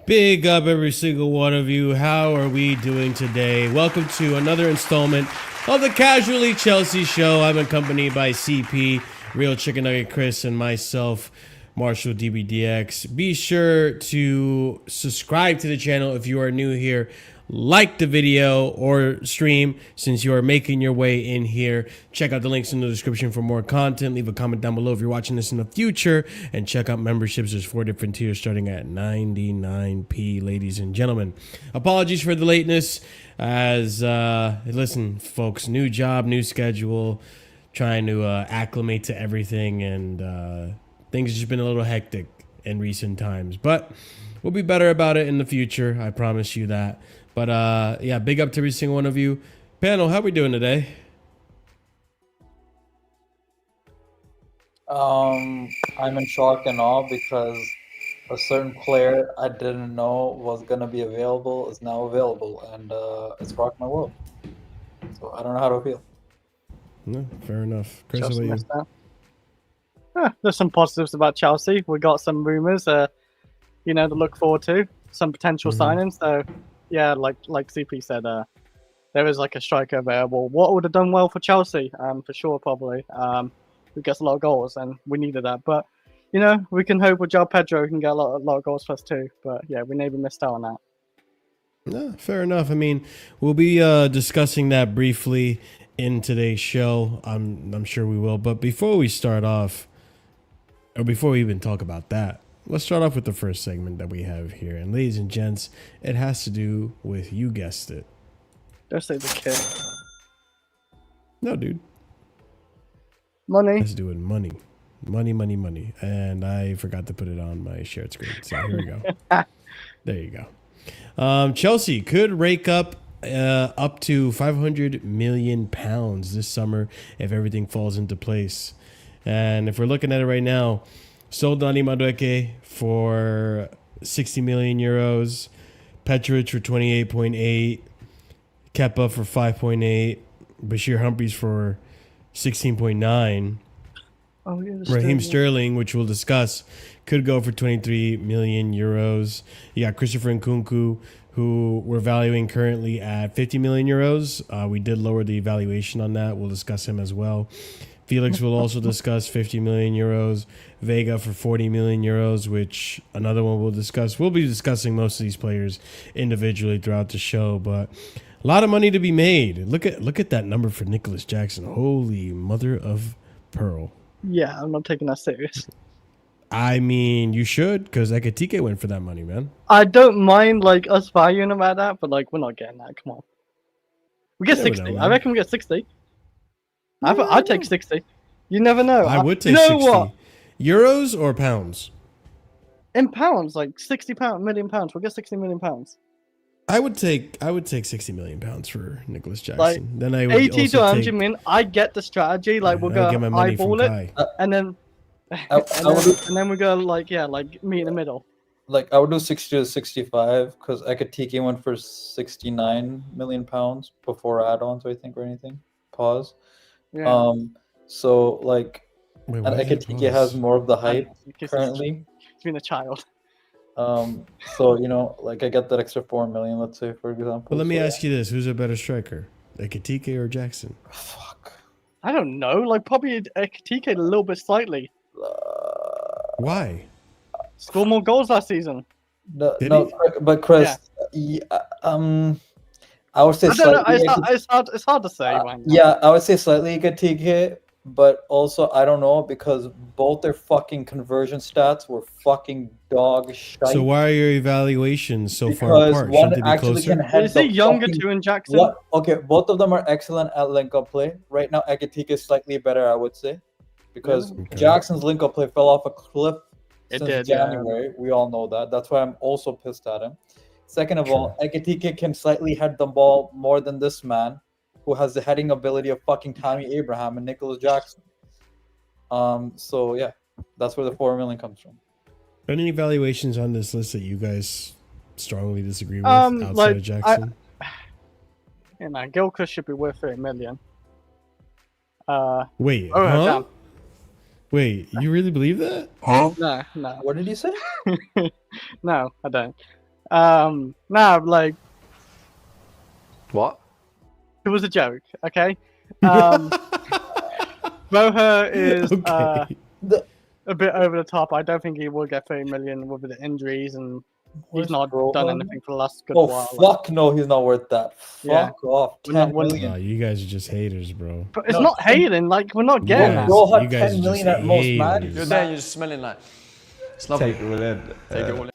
Big up every single one of you. How are we doing today? Welcome to another installment of the Casually Chelsea show. I'm accompanied by CP, Real Chicken Nugget Chris, and myself, Marshall DBDX. Be sure to subscribe to the channel if you are new here. Like the video or stream since you are making your way in here. Check out the links in the description for more content. Leave a comment down below if you're watching this in the future. And check out memberships. There's 4 different tiers starting at 99p, ladies and gentlemen. Apologies for the lateness as, listen, folks, new job, new schedule, trying to acclimate to everything. And things have just been a little hectic in recent times. But we'll be better about it in the future. I promise you that. But, yeah, big up to every single one of you. Panel, how we doing today? I'm in shock and awe because a certain player I didn't know was going to be available is now available, and it's rocked my world. So I don't know how to feel. No, fair enough. Chris, how about you? There's some positives about Chelsea. We got some rumours, to look forward to. Some potential signings, so... Yeah, like CP said, there is like a striker available. What would have done well for Chelsea? For sure, probably. Who gets a lot of goals, and we needed that. But we can hope with João Pedro can get a lot of goals for us too. But yeah, we maybe missed out on that. No, fair enough. I mean, we'll be discussing that briefly in today's show. I'm sure we will. But before we start off, or before we even talk about that, let's start off with the first segment that we have here. And ladies and gents, it has to do with, you guessed it. Don't say the kid. No, dude. Money. It has to do with money. Money. And I forgot to put it on my shared screen. So here we go. There you go. Chelsea could rake up to £500 million this summer if everything falls into place. And if we're looking at it right now, sold Dani Madueke for 60 million euros, Petrovic for 28.8, Kepa for 5.8, Bashir Humphries for 16.9. Oh, yeah, Raheem Sterling, which we'll discuss, could go for 23 million euros. You got Christopher Nkunku, who we're valuing currently at 50 million euros. We did lower the valuation on that. We'll discuss him as well. Felix will also discuss 50 million euros. Veiga for 40 million euros, which another one we'll discuss. We'll be discussing most of these players individually throughout the show, but a lot of money to be made. Look at that number for Nicholas Jackson. Holy mother of pearl. Yeah, I'm not taking that serious. I mean, you should, because Ekatike went for that money, man. I don't mind us valuing him at that, but we're not getting that. Come on. We get 60. Know, I reckon we get 60. I'd take 60. You never know. I would take 60. What? Euros or pounds? In pounds, like £60 million. We'll get £60 million. I would take 60 million pounds for Nicholas Jackson. Then I would 80 to 100 million. I get the strategy. We'll go eyeball it, and then we go meet in the middle. like I would do 60 to 65 because Ekatike went for 69 million pounds before add-ons, I think, or anything. Pause. Yeah. So like, Wait, and why is it Ekatike has paused? more of the I hype know, because currently. he's been a child. So you know, like I get that extra 4 million, let's say, for example. But let me So, ask you this: who's a better striker, Ekatike or Jackson? fuck. I don't know. Like probably TK a little bit slightly. Why? Scored more goals last season. No, Did no, he? but Chris, I would say I don't know. slightly. It's hard to say right now. Yeah, I would say slightly Ekatike, but also I don't know because both their fucking conversion stats were fucking dog shite. So why are your evaluations so far Because apart? one Shouldn't they be actually closer? can head Is he the younger fucking- too in Jackson? What? Okay, both of them are excellent at link-up play. Right now, Ekatike is slightly better, I would say, because Really? Okay. Jackson's link-up play fell off a cliff It since did, yeah. January. We all know that. That's why I'm also pissed at him. Second of all, Ekatike can slightly head the ball more than this man, who has the heading ability of fucking Tammy Abraham and Nicholas Jackson. So yeah, that's where the 4 million comes from. Any evaluations on this list that you guys strongly disagree with outside like, of Jackson? Yeah, man, Gilchrist should be worth 30 million. Wait, oh, huh? damn. Wait, you really believe that? No, What did you say? no, I don't. No, like What? it was a joke, okay? Boher is Okay. a bit over the top. I don't think he will get 30 million with the injuries, and Where's he's not Broha? done anything for the last good Oh while. fuck no, he's not worth that. Yeah. Fuck off. We're not- 10 we're- million. Nah, you guys are just haters, bro. But it's No, not hating. Like we're not You getting guys, that. Broha you guys 10 are million just at most, man. haters. You're there, you're just smelling like. It's lovely. Take it all in. Take it all in.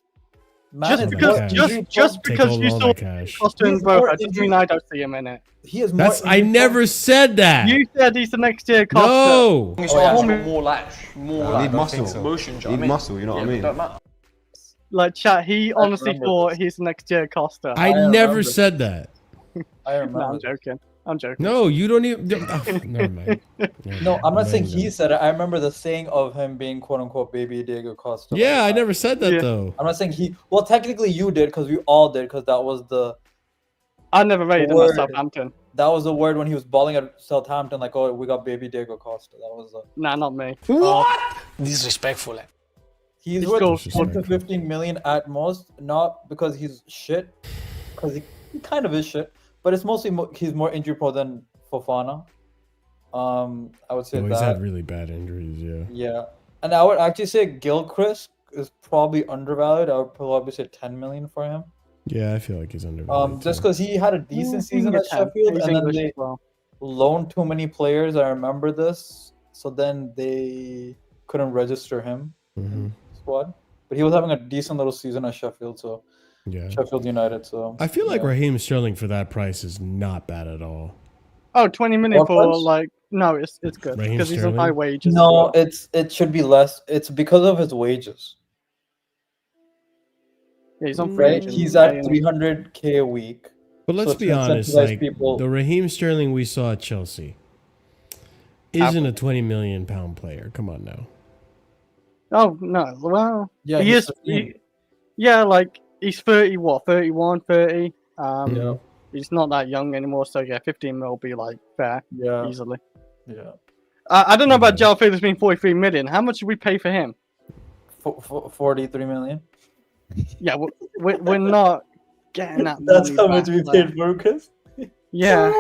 Man, Just it's because, more cash. injury just prone- Take because all you that saw cash. Costa He and has more Boher doesn't mean I don't see him in it. he is more That's I injury never said that. You said he's the next year Costa. No. He's yeah. got more like, more You like need muscle. motion. Do You you need know what I mean? muscle, you know what I Yeah, mean? but don't matter. Like chat, he honestly remember thought this. he's the next year Costa. I I never remember. said that. I remember. No, I'm that. joking. I'm joking. No, you don't even. Oh, never mind. No, I'm not saying even he gonna- said it. I remember the saying of him being "quote unquote" baby Diego Costa. Yeah, I never said that Yeah. though. I'm not saying he. Well, technically you did because we all did because that was the I never rated him at Word. Southampton. word when he was balling at Southampton. Like, oh, we got baby Diego Costa. That was the. Nah, not me. Disrespectful. Like. He's He worth scores 10 to 15 million at most, not because he's shit, because he kind of is shit, but it's mostly he's more injury prone than Fofana. I would say Well, he's that. had really bad injuries. Yeah. Yeah, and I would actually say Gilchrist is probably undervalued. I would probably say 10 million for him. Yeah, I feel like he's undervalued. Just too. because he had a decent season at Sheffield, He's and then English they as well. loaned too many players. I remember this, so then they couldn't register him Mhm. squad. But he was having a decent little season at Sheffield, so Yeah. Sheffield United. So I feel like yeah. Raheem Sterling for that price is not bad at all. Oh, 20 million What for price? like no, it's good Raheem because he's on Sterling? high wages. as No, well. it should be less. It's because of his wages, Yeah, he's on free right? agent. He's pay, at and 300K a week. But let's So be to honest, incentivize like people- the Raheem Sterling we saw at Chelsea isn't a 20 million pound player. Come on now. Oh no, well, Yeah, he he's is. 15. Yeah, like he's 30. What 31, 30. Yeah. He's not that young anymore. So yeah, 15 mil will be like fair Yeah, easily. yeah. I don't know about Yeah. João Felix being 43 million. How much did we pay for him? 43 million. Yeah, we're not getting that. That's money how much back, we like- paid for Lucas. Yeah.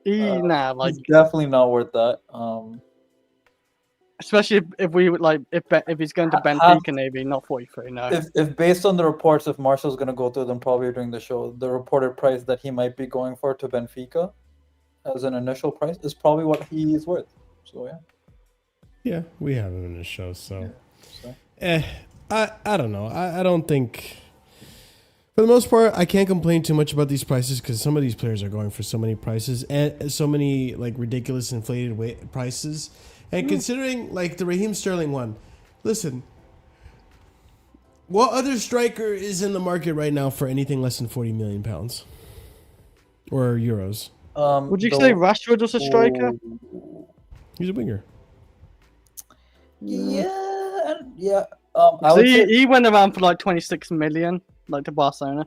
Nah, like He's definitely not worth that. especially if we would like if he's going to Half- Benfica maybe not 43. No. If based on the reports, if Marcel's gonna go through them probably during the show, the reported price that he might be going for to Benfica as an initial price is probably what he is worth. So yeah. Yeah, we have him in the show, so. So. I don't know. I don't think. For the most part, I can't complain too much about these prices because some of these players are going for so many prices and so many like ridiculous inflated prices. And considering like the Raheem Sterling one, listen, what other striker is in the market right now for anything less than 40 million pounds or euros? Would you say Rashford was a striker? He's a winger. Yeah, man, yeah. I So would say he went around for like 26 million, like to Barcelona.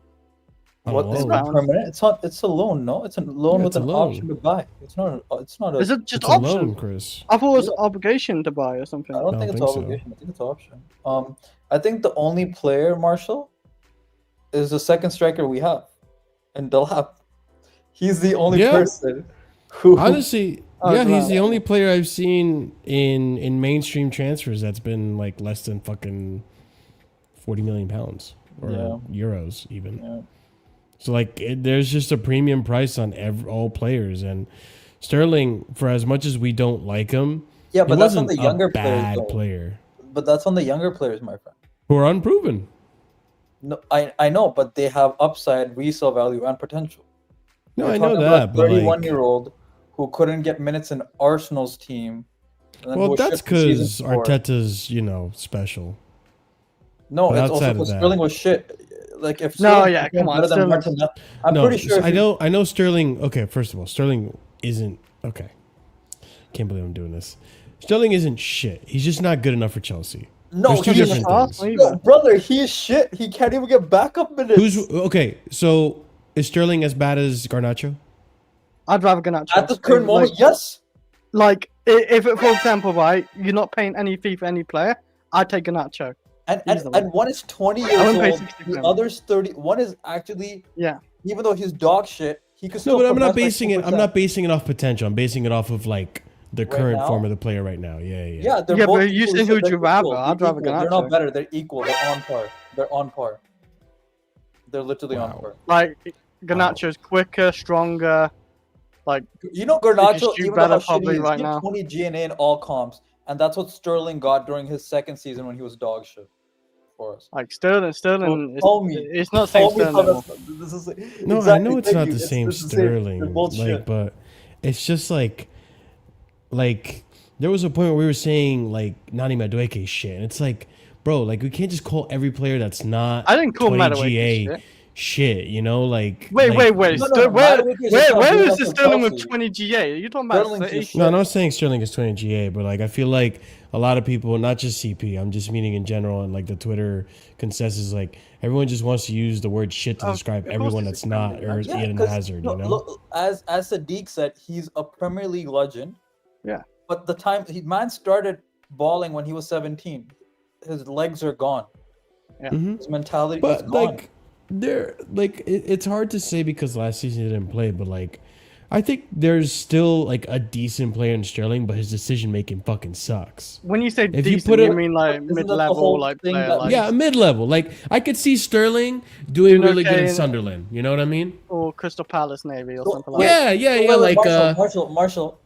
what? It's Oh, not Pounds. permanent. It's not. It's a loan. No, it's a loan Yeah, with it's a an loan. option to buy. It's not. It's not a. Is it just It's a option? loan, Chris. I thought it was Yeah. obligation to buy or something. I don't I think don't it's think so. obligation. I think it's option. I think the only player, Marshall, is the second striker we have, and Delap. He's the only Yeah. person who. Honestly, Oh, yeah, he's wow. the only player I've seen in mainstream transfers that's been like less than fucking 40 million pounds or euros even. Yeah. So like, there's just a premium price on all players, and Sterling, for as much as we don't like him, Yeah, he but that's on wasn't the younger a players. bad Though. player But that's on the younger players, my friend. who are unproven. No, I know, but they have upside, resale value, and potential. No, We're I know talking that, about but 31-year-old who couldn't get minutes in Arsenal's team. And then who well, was that's shit for season because before. Arteta's special. No, But it's also outside of because that- Sterling was shit. Like if No, Sterling yeah, performed come on, better than Sterling's- Martinelli, I'm No, pretty sure. so if I know Sterling. Okay, first of all, Sterling isn't okay. Can't believe I'm doing this. Sterling isn't shit. He's just not good enough for Chelsea. No, There's two he's different not. things. No, brother, he's shit. He can't even get backup minutes. Who's okay? So is Sterling as bad as Garnacho? I'd rather Garnacho. at the current moment? Yes. Like, if it, for example, right, you're not paying any fee for any player, I'd take Garnacho. And Easily. one is 20 I years wouldn't pay old. 60 The grand. other's 30. One is actually, Yeah. even though he's dog shit, he could still. No, but I'm not progress by basing it. I'm 2%. not basing it off potential. I'm basing it off of like the current now? form of the player right now. Yeah, yeah. Yeah, they're Yeah, both but you equally saying shit. who'd They're you rather? equal. I'd They're rather equal. They're Garnacho. not better. They're equal. They're on par. They're on par. They're literally on Wow. par. Like, Garnacho's quicker, stronger. Like, You know, They Garnacho, just shoot even better though how shitty probably he is, right he had now. 20 GNA in all comps, and that's what Sterling got during his second season when he was dog shit for us. Sterling, Tell me. it's not saying Tell me Sterling how level. that's- this is No, I exactly, know it's thank not you. the same it's the Sterling. They're both Like, shit. but it's just like there was a point where we were saying like Nani Madueke shit, and it's like, bro, like we can't just call every player that's not I didn't call 20 Madueke GA shit. You know, like Wait, like, wait. No, Where Madueke is just not where good is enough this for Sterling with Chelsea. 20 GA? Are you talking about Sterling's City? just No, I'm not saying Sterling is 20 GA, but like I feel like a lot of people, not just CP, I'm just meaning in general, and like the Twitter consensus is like everyone just wants to use the word shit to Oh, describe of course everyone it's that's not or Yeah, Eden 'cause, Hazard. no, You know, look, as Sadiq said, he's a Premier League legend. Yeah. But the time man started balling when he was 17, his legs are gone. Mhm. His mentality is but gone. like it's hard to say because last season he didn't play, but like I think there's still like a decent player in Sterling, but his decision making fucking sucks. When you say If you decent, put you it- mean like Isn't that the mid-level, whole like thing player? that- Like, Yeah, mid level. Like I could see Sterling doing Doing really good okay in in- Sunderland. You know what I mean? or Crystal Palace, maybe, or So, something like wait, that. Yeah, Wait, like Marshall,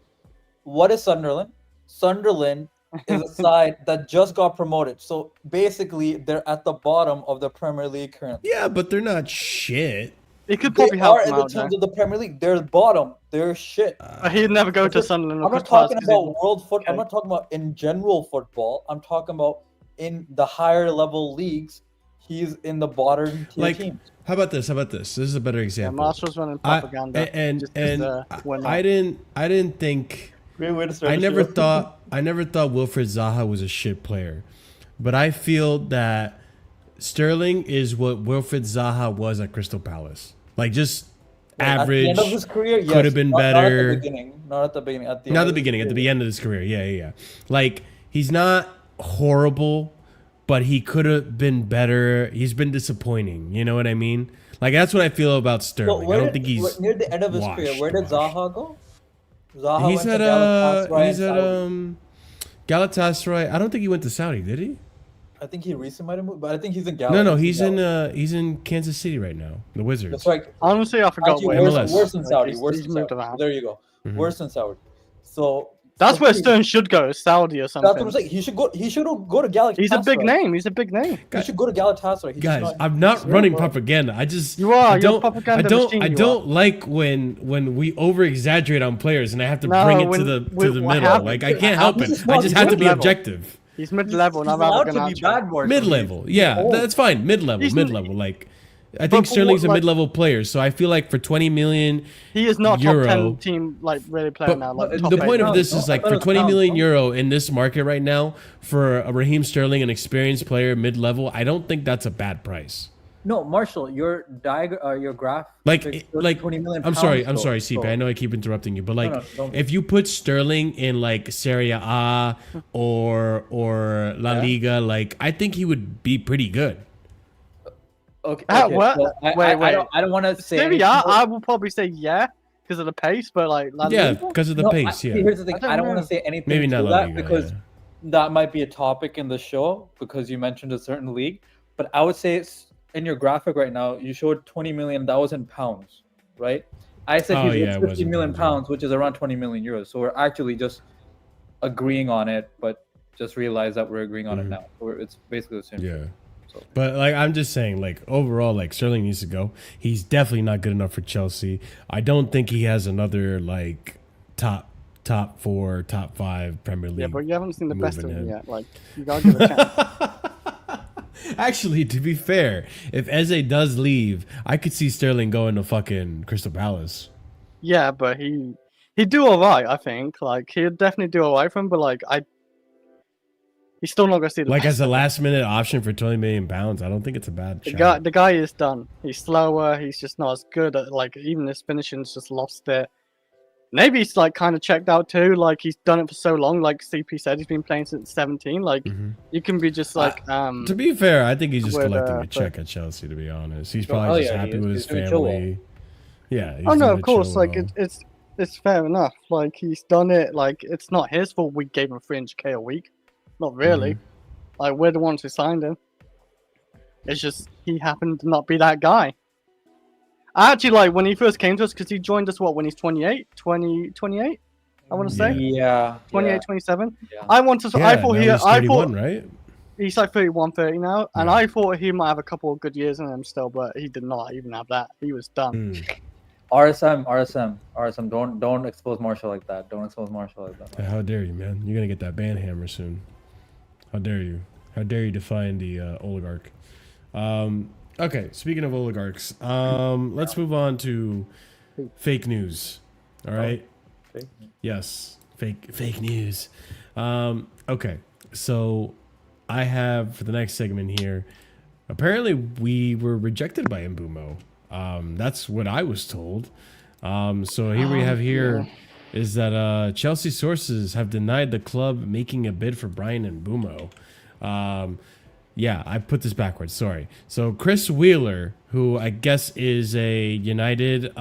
what is Sunderland? Sunderland is a side that just got promoted. So basically, they're at the bottom of the Premier League currently. yeah, but they're not shit. He could They probably help are him in the out, though. terms of the Premier League. They're bottom. They're shit. But he'd never go to Sunderland or I'm not Crystal Palace. talking 'cause he's- about world foot. I'm okay. not talking about in general football. I'm talking about in the higher level leagues. He's in the bottom tier Like, teams. how about this? This is a better Yeah, example. Marshall's running I- propaganda. and just 'cause, we're not. I didn't think. Great way to start. I the never show. thought Wilfred Zaha was a shit player, but I feel that Sterling is what Wilfred Zaha was at Crystal Palace. Like just average. At the end of his career, yes. could have been Not at better. the beginning. Not at the beginning. At the Not end the of his beginning, at the career. end of his career. Yeah. Like he's not horrible, but he could have been better. He's been disappointing. You know what I mean? Like that's what I feel about So Sterling. I don't think he's near the end of his career. Where did washed. Zaha go? Zaha He's went at to Galatasaray he's and at Saudi. Galatasaray. I don't think he went to Saudi, did he? I think he recently might have moved, but I think he's in Galatasaray. No, he's in Kansas City right now. The Wizards. That's right. Honestly, I forgot Actually, where MLS. he was. worse than Saudi. He's- Worse he's than moved Saudi. around. There you go. Mhm. Worse than Saudi. So That's where he- Stern should go, Saudi or something. That's what I'm saying. He should go to Galatasaray. He's a big name. He's a big name. He should go to Galatasaray. He's Guys, not- I'm not he's running not- propaganda. I just You are. I You're a don't propaganda I don't machine, I you don't like when we over exaggerate on players and I have to No, bring it to when- the when- what middle. happened- Like I can't help He's it. just I not just have to be mid-level. objective. He's mid-level, He's and I'm allowed rather to be Garnacho. bad, Marshall. Mid level, yeah, Oh. that's fine. Mid level, He's- mid level. Like I think But Sterling's a like- mid-level player, so I feel like for 20 million He is not Euro. top 10 team like really player But now. Like the top the point 8. of this No, is I like thought for it was 20 million pounds, euro in this market right now for a Raheem Sterling, an experienced player, mid-level, I don't think that's a bad price. No, Marshall, your your graph. Like, fixed like 20 million I'm sorry, pounds, CP. so- I know I keep interrupting you, but like, no, don't be. if you put Sterling in like Serie A or La Liga, like I think he would be pretty good. Okay. What? So Wait. I don't want to say. Serie anything A, more. I will probably say yeah because of the pace, but like La Yeah, Liga? because of the No, pace. see, Yeah, here's the thing. I I don't don't want know. to say anything Maybe to not La that Liga, because yeah. that might be a topic in the show because you mentioned a certain league. But I would say in your graphic right now, you showed 20 million. That was in pounds, right? I said Oh, he's yeah, it worth was 50 in million pounds, yeah. pounds, which is around 20 million euros. So we're actually just agreeing on it, but just realize that we're agreeing on it now. It's basically the same. Mm-hmm. Yeah. So. But like I'm just saying, like overall, like Sterling needs to go. He's definitely not good enough for Chelsea. I don't think he has another like top 4, top 5 Premier League. Yeah, but you haven't seen the best of moving him in. yet. Like, you gotta give it a chance. Actually, to be fair, if Eze does leave, I could see Sterling going to fucking Crystal Palace. Yeah, but he'd do alright, I think. Like, he'd definitely do alright for him, but like, he's still not gonna see the Like best as a of him. last minute option for 20 million pounds, I don't think it's a bad shot. The guy is done. He's slower. He's just not as good at like even his finishing's just lost it. Maybe he's like kind of checked out too. Like he's done it for so long. Like CP said, he's been playing since 17. Like you can be just like To be fair, I think he's just With, collecting a but- check at Chelsea. To be honest, he's Oh, probably just yeah, happy he is. with his He's doing chill family. Yeah. He's oh no, doing of course. chill Like well. it's fair enough. Like he's done it. Like it's not his fault. We gave him 300k a week. Not really. Like we're the ones who signed him. It's just he happened to not be that guy. I actually like when he first came to us because he joined us when he's 28, 28. I want to say Yeah. 28, 27. Yeah. I want to. Yeah, I thought now he. he's I 31, thought right? he's like 31, 30 now, and Yeah. I thought he might have a couple of good years in him still, but he did not even have that. He was done. RSM. Don't expose Marshall like that. Don't expose Marshall like that. Yeah, how dare you, man? You're gonna get that ban hammer soon. How dare you? How dare you define the oligarch? Okay, speaking of oligarchs, let's move on to fake news. All right. fake Yes, fake news. Okay, so I have for the next segment here. Apparently, we were rejected by Mbuemo. That's what I was told. So here we have here is that Chelsea sources have denied the club making a bid for Brian Mbuemo. Yeah, I put this backwards. Sorry. So Chris Wheeler, who I guess is a United.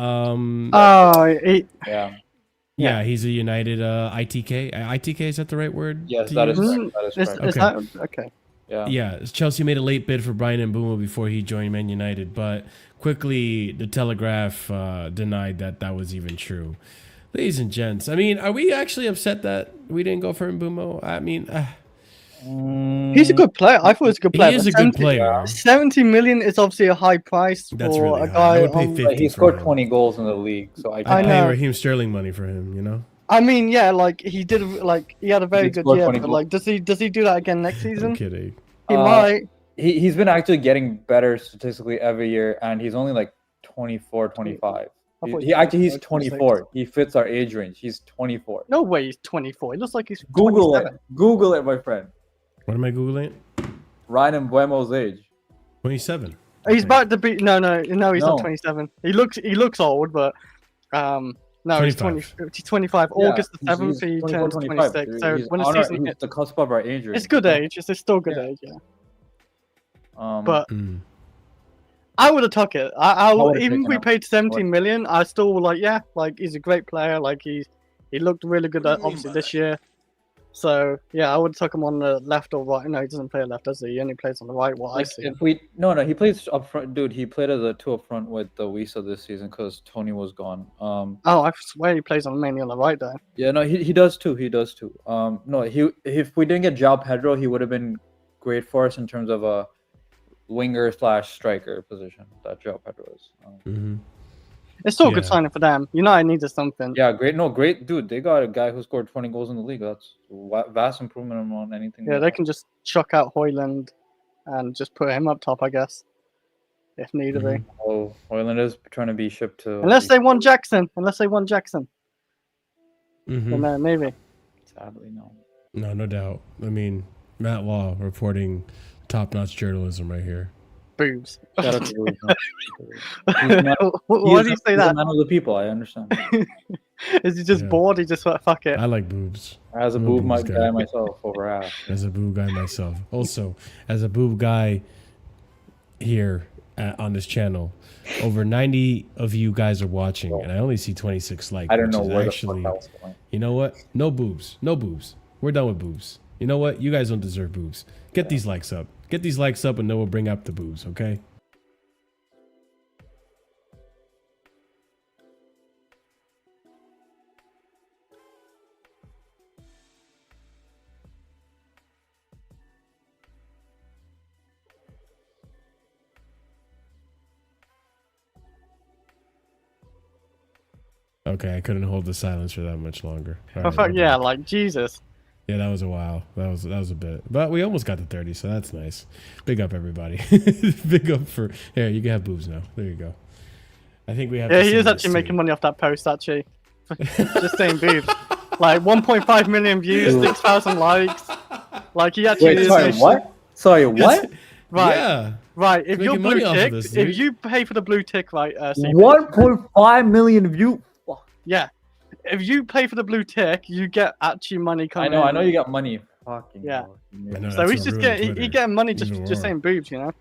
Yeah. He's a United ITK. ITK, is that the right word? Yes, to that is use? correct. That is correct. Is that okay? Yeah. Yeah, Chelsea made a late bid for Brian Mbuemo before he joined Man United, but quickly the Telegraph denied that was even true. Ladies and gents, I mean, are we actually upset that we didn't go for Mbuemo? I mean, He's a good player. I thought he was a good player. he is but a good 70 player. 70 million is obviously a high price That's for really a high. guy. I would pay on- 50 But he for scored him. 20 goals in the league, so I I'd I pay know. Raheem Sterling money for him, you know? I mean, yeah, like he did, like he had a very He good scored year. 20 But goals. like, does he do that again next I'm season? kidding. He might. he's been actually getting better statistically every year, and he's only like 24, 25. I thought He's he was 24. He fits our age range. He's 24. No way, he's 24. He looks like he's Google 27. it. Google it, my friend. What am I Googling? Ryan Mbuemo's age. 27. He's Okay. about to be. No, he's No. not 27. He looks old, but no, he's 25. 25. Yeah, August the he's 7th, he 24, turns 25. 26. So He's when the on our- season he's hits, the cusp of our age range. it's good age. It's still good Yeah. age, yeah. But But I would have took it. I would've even if taken we it. paid 17 million, I still like, yeah, like he's a great player. Like he looked really good obviously this year. So yeah, I would have took him on the left or right. No, he doesn't play left, does he? He only plays on the right. What I like, see. if we he plays up front, dude. He played as a 2 up front with the Wisa this season because Tony was gone. Oh, I swear he plays mainly on the right there. Yeah, no, he does too. He does too. No, if we didn't get João Pedro, he would have been great for us in terms of a winger / striker position that João Pedro is. It's still a good Yeah. signing for them. United needed something. Yeah, great. No, great, dude. They got a guy who scored 20 goals in the league. That's vast improvement on anything. Yeah, they can just chuck out Hoyland and just put him up top, I guess. if need be. Oh, Hoyland is trying to be shipped to. Unless they want Jackson. Mhm. Then maybe. Sadly, no. No, no doubt. I mean, Matt Law reporting top-notch journalism right here. Boobs. Shout out to Louis. Why do you say He's a that? man of the people. I understand. Is he just Yeah. bored? He just went, fuck it. I like boobs. As a I'm boob boobs guy myself, over ass. As a boob guy myself. Also, as a boob guy here on this channel, over 90 of you guys are watching, and I only see 26 likes. I don't know which is where actually, the fuck that was going. you know what? No boobs. No boobs. We're done with boobs. You know what? You guys don't deserve boobs. Get these likes up. Get these likes up, and then we'll bring up the boobs, okay? Okay, I couldn't hold the silence for that much longer. All Oh, right, fuck we're yeah, done. like Jesus. Yeah, that was a while. That was a bit, but we almost got to 30, so that's nice. Big up, everybody. Big up for here. You can have boobs now. There you go. I think we have. Yeah, to he sing is this actually too. making money off that post, actually. Just saying boobs. Like 1.5 million views, 6,000 likes. Like he actually Wait, is sorry, making- what? Sorry, what? Right, Yeah. right. If Making you're money blue off of tick, this, dude. if you pay for the blue tick, right? CP, 1.5 million views. yeah. If you pay for the blue tick, you get actually money I coming. know, in. I know you got money. Fucking Yeah. hell. I know, So that's he's what just ruined getting Twitter he getting money even just more. saying boobs, you know.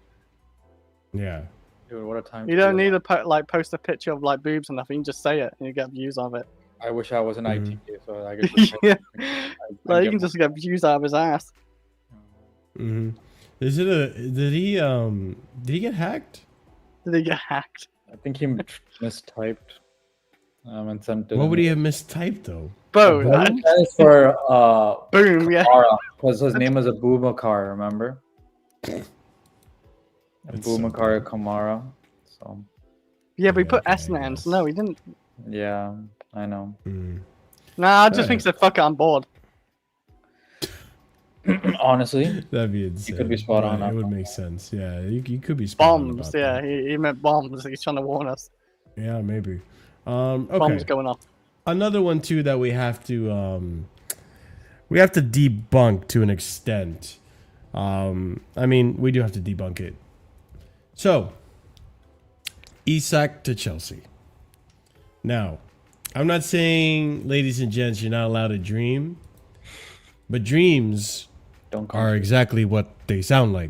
Yeah. Dude, what a time. You to don't be need to post a picture of like boobs and nothing. You just say it and you get views of it. alive. I wish I was an Mhm. ITK so I could just Yeah. I Like you get can just get views out of his ass. Mm-hmm. Is it a? Did he get hacked? Did he get hacked? I think he mistyped and sent it. What would he have mistyped though? Bro, Boom? That is for boom, yeah. because his name is Abubakar, remember? Abubakar Kamara. So Yeah, but he Yeah, put okay, S in it. yes. No, he didn't. yeah, I know. Mm. Nah, I just Yeah. think he said, fuck it, I'm bored. Honestly, That'd be insane. could be spot on Right, on It would that. make sense. Yeah, you could be spot on Bombs, about yeah. that. He meant bombs. He's trying to warn us. Yeah, maybe. Bombs Okay. going off. Another one too that we have to debunk to an extent. I mean, we do have to debunk it. So, Isak to Chelsea. Now, I'm not saying, ladies and gents, you're not allowed to dream, but dreams don't come. are exactly what they sound like.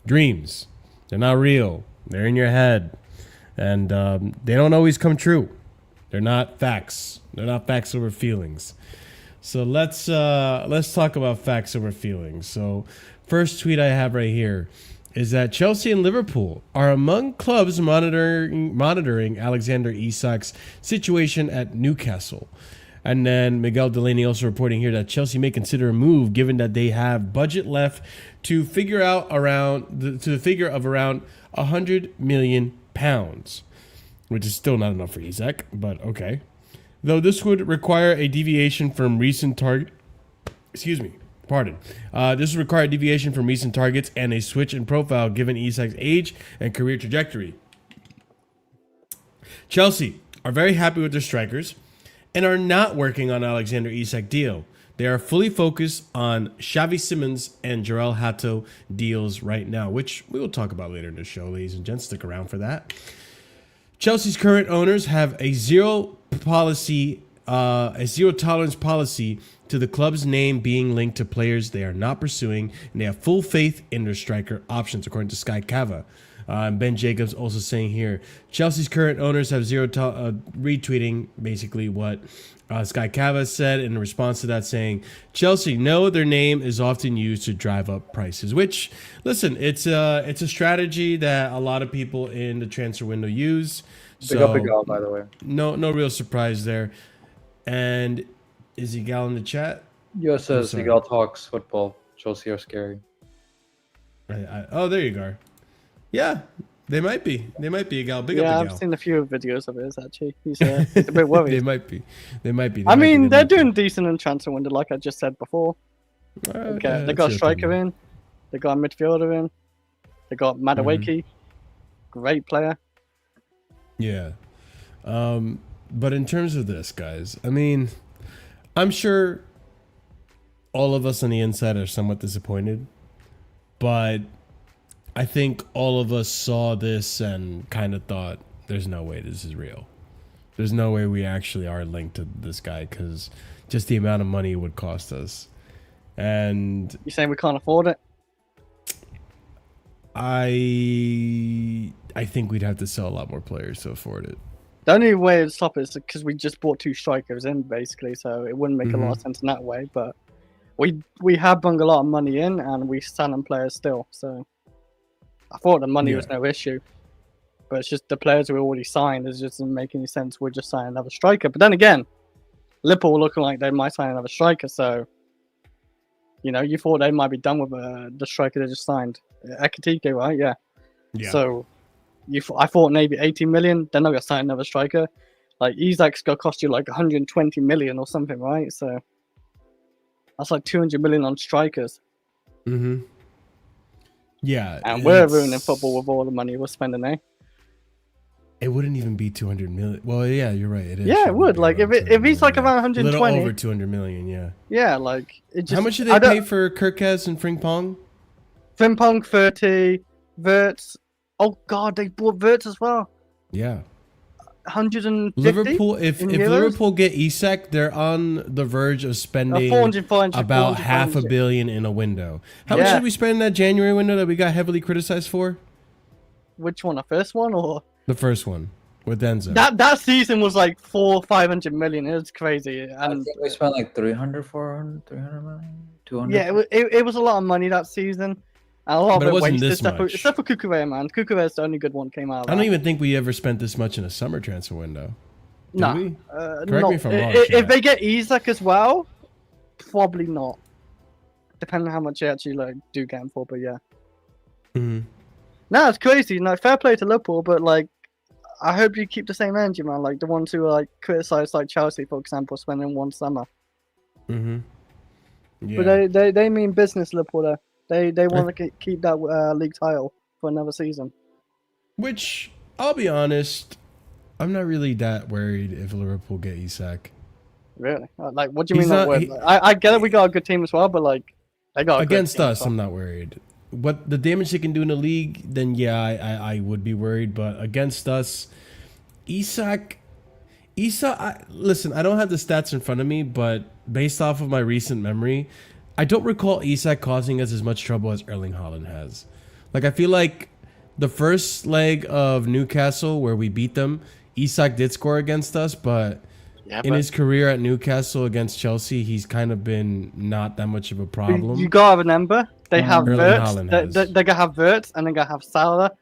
Dreams. They're not real. They're in your head, and they don't always come true. They're not facts. They're not facts over feelings. So let's talk about facts over feelings. So first tweet I have right here is that Chelsea and Liverpool are among clubs monitoring Alexander Isak's situation at Newcastle. And then Miguel Delaney also reporting here that Chelsea may consider a move given that they have budget left to figure out to the figure of around £100 million, which is still not enough for Isak, but okay. Though this would require a deviation from recent target. Excuse me. Pardon. This would require a deviation from recent targets and a switch in profile given Isak's age and career trajectory. Chelsea are very happy with their strikers and are not working on Alexander Isak deal. They are fully focused on Xavi Simons and Jarell Hato deals right now, which we will talk about later in the show, ladies and gents. Stick around for that. Chelsea's current owners have a zero tolerance policy to the club's name being linked to players they are not pursuing, and they have full faith in their striker options, according to Sky Cava. And Ben Jacobs also saying here, Chelsea's current owners have retweeting basically what Sky Cava said in response to that, saying, Chelsea know their name is often used to drive up prices, which, listen, it's a strategy that a lot of people in the transfer window use. Big up Igal, by the way. No real surprise there. And is Igal in the chat? Yo says sorry. Igal talks football. Chelsea are scary. Oh, there you go. Yeah, they might be. They might be Igal. Big Yeah, up I've Igal. seen a few videos of his actually. He's a bit worried. They might be. They might be. I mean, they're doing decent in transfer window, like I just said before. They got a striker in. They got a midfielder in. They got Madueke. great player. Yeah. But in terms of this, guys, I mean, I'm sure all of us on the inside are somewhat disappointed, but I think all of us saw this and kind of thought, there's no way this is real. There's no way we actually are linked to this guy, because just the amount of money it would cost us. And You saying we can't afford it? I think we'd have to sell a lot more players to afford it. The only way to stop it is because we just brought 2 strikers in, basically, so it wouldn't make a lot of sense in that way. But we have bunged a lot of money in, and we selling players still. So I thought the money was no issue, but it's just the players we already signed. It just doesn't make any sense. We're just signing another striker. But then again, Liverpool looking like they might sign another striker. So you thought they might be done with the striker they just signed, Athletico, right? Yeah. So I thought maybe 80 million. They're not gonna sign another striker. Like Isak's gonna cost you like 120 million or something, right? So that's like 200 million on strikers. Yeah. And we're ruining football with all the money we're spending, eh? It wouldn't even be 200 million. Well, yeah, you're right. It is. Yeah, it would. Like if he's like around 120, a little over 200 million. Yeah. Yeah, like it just. How much did they pay for Kirkaz and Frimpong? Frimpong 30, Wirtz. Oh God, they bought Wirtz as well. Yeah. 150. Liverpool. If Liverpool get Isak, they're on the verge of spending 400, about half a billion in a window. How much did we spend in that January window that we got heavily criticized for? Which one? The first one or the first one with Denzel? That season was like 500 million. It was crazy. And I think we spent like 300, 400, 300 million, 200. Yeah, it was a lot of money that season. And a lot but of it it wasn't wasted, this much. except for Cucurella, man. Cucurella's the only good one came out of I don't even think we ever spent this much in a summer transfer window. Did we? Correct me if I'm wrong. If they get Isak as well, probably not. Depending on how much they actually do get him for, but yeah. No, it's crazy. Fair play to Liverpool, but I hope you keep the same energy, man. Like the ones who criticize Chelsea, for example, spending one summer. Yeah. But they mean business, Liverpool. There. They want to keep that league title for another season. Which, I'll be honest, I'm not really that worried if Liverpool get Isak. Really? What do you mean not worried? I get it, we got a good team as well, but they got against us, I'm not worried. What the damage they can do in the league, then yeah, I would be worried. But against us, Isak, listen, I don't have the stats in front of me, but based off of my recent memory, I don't recall Isak causing us as much trouble as Erling Haaland has. I feel like the first leg of Newcastle where we beat them, Isak did score against us, but in his career at Newcastle against Chelsea, he's kind of been not that much of a problem. You gotta remember, they have Wirtz. They're gonna have Wirtz, and they're gonna have Salah,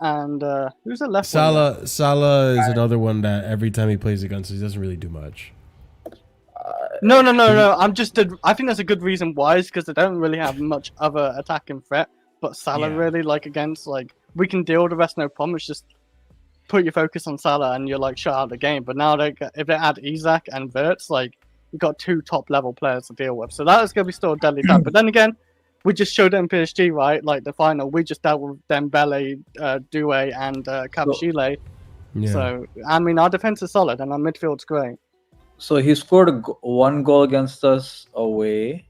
and who's the left one? Salah is another one that every time he plays against us, he doesn't really do much. No. I think that's a good reason why, is because they don't really have much other attacking threat. But Salah really against we can deal with the rest no problem. It's just put your focus on Salah and you're shut out of the game. But now if they add Isak and Wirtz, you've got 2 top level players to deal with. So that is gonna be still a deadly threat. But then again, we just showed it in PSG, right? The final, we just dealt with Dembele, Doué, and Kabashile. Yeah. So I mean, our defense is solid and our midfield's great. So he scored one goal against us away,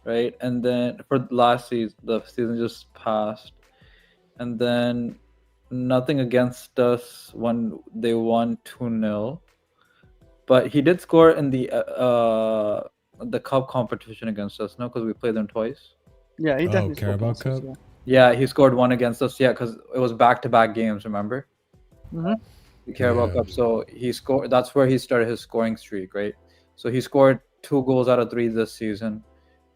right? And then for last season, the season just passed, and then nothing against us when they won 2-0. But he did score in the cup competition against us, no? Because we played them twice. Yeah, he definitely scored Carabao against us, Cup? Yeah, he scored one against us. Yeah, because it was back-to-back games. Remember? The Carabao Cup. So he scored. That's where he started his scoring streak, right? So he scored 2 goals out of 3 this season,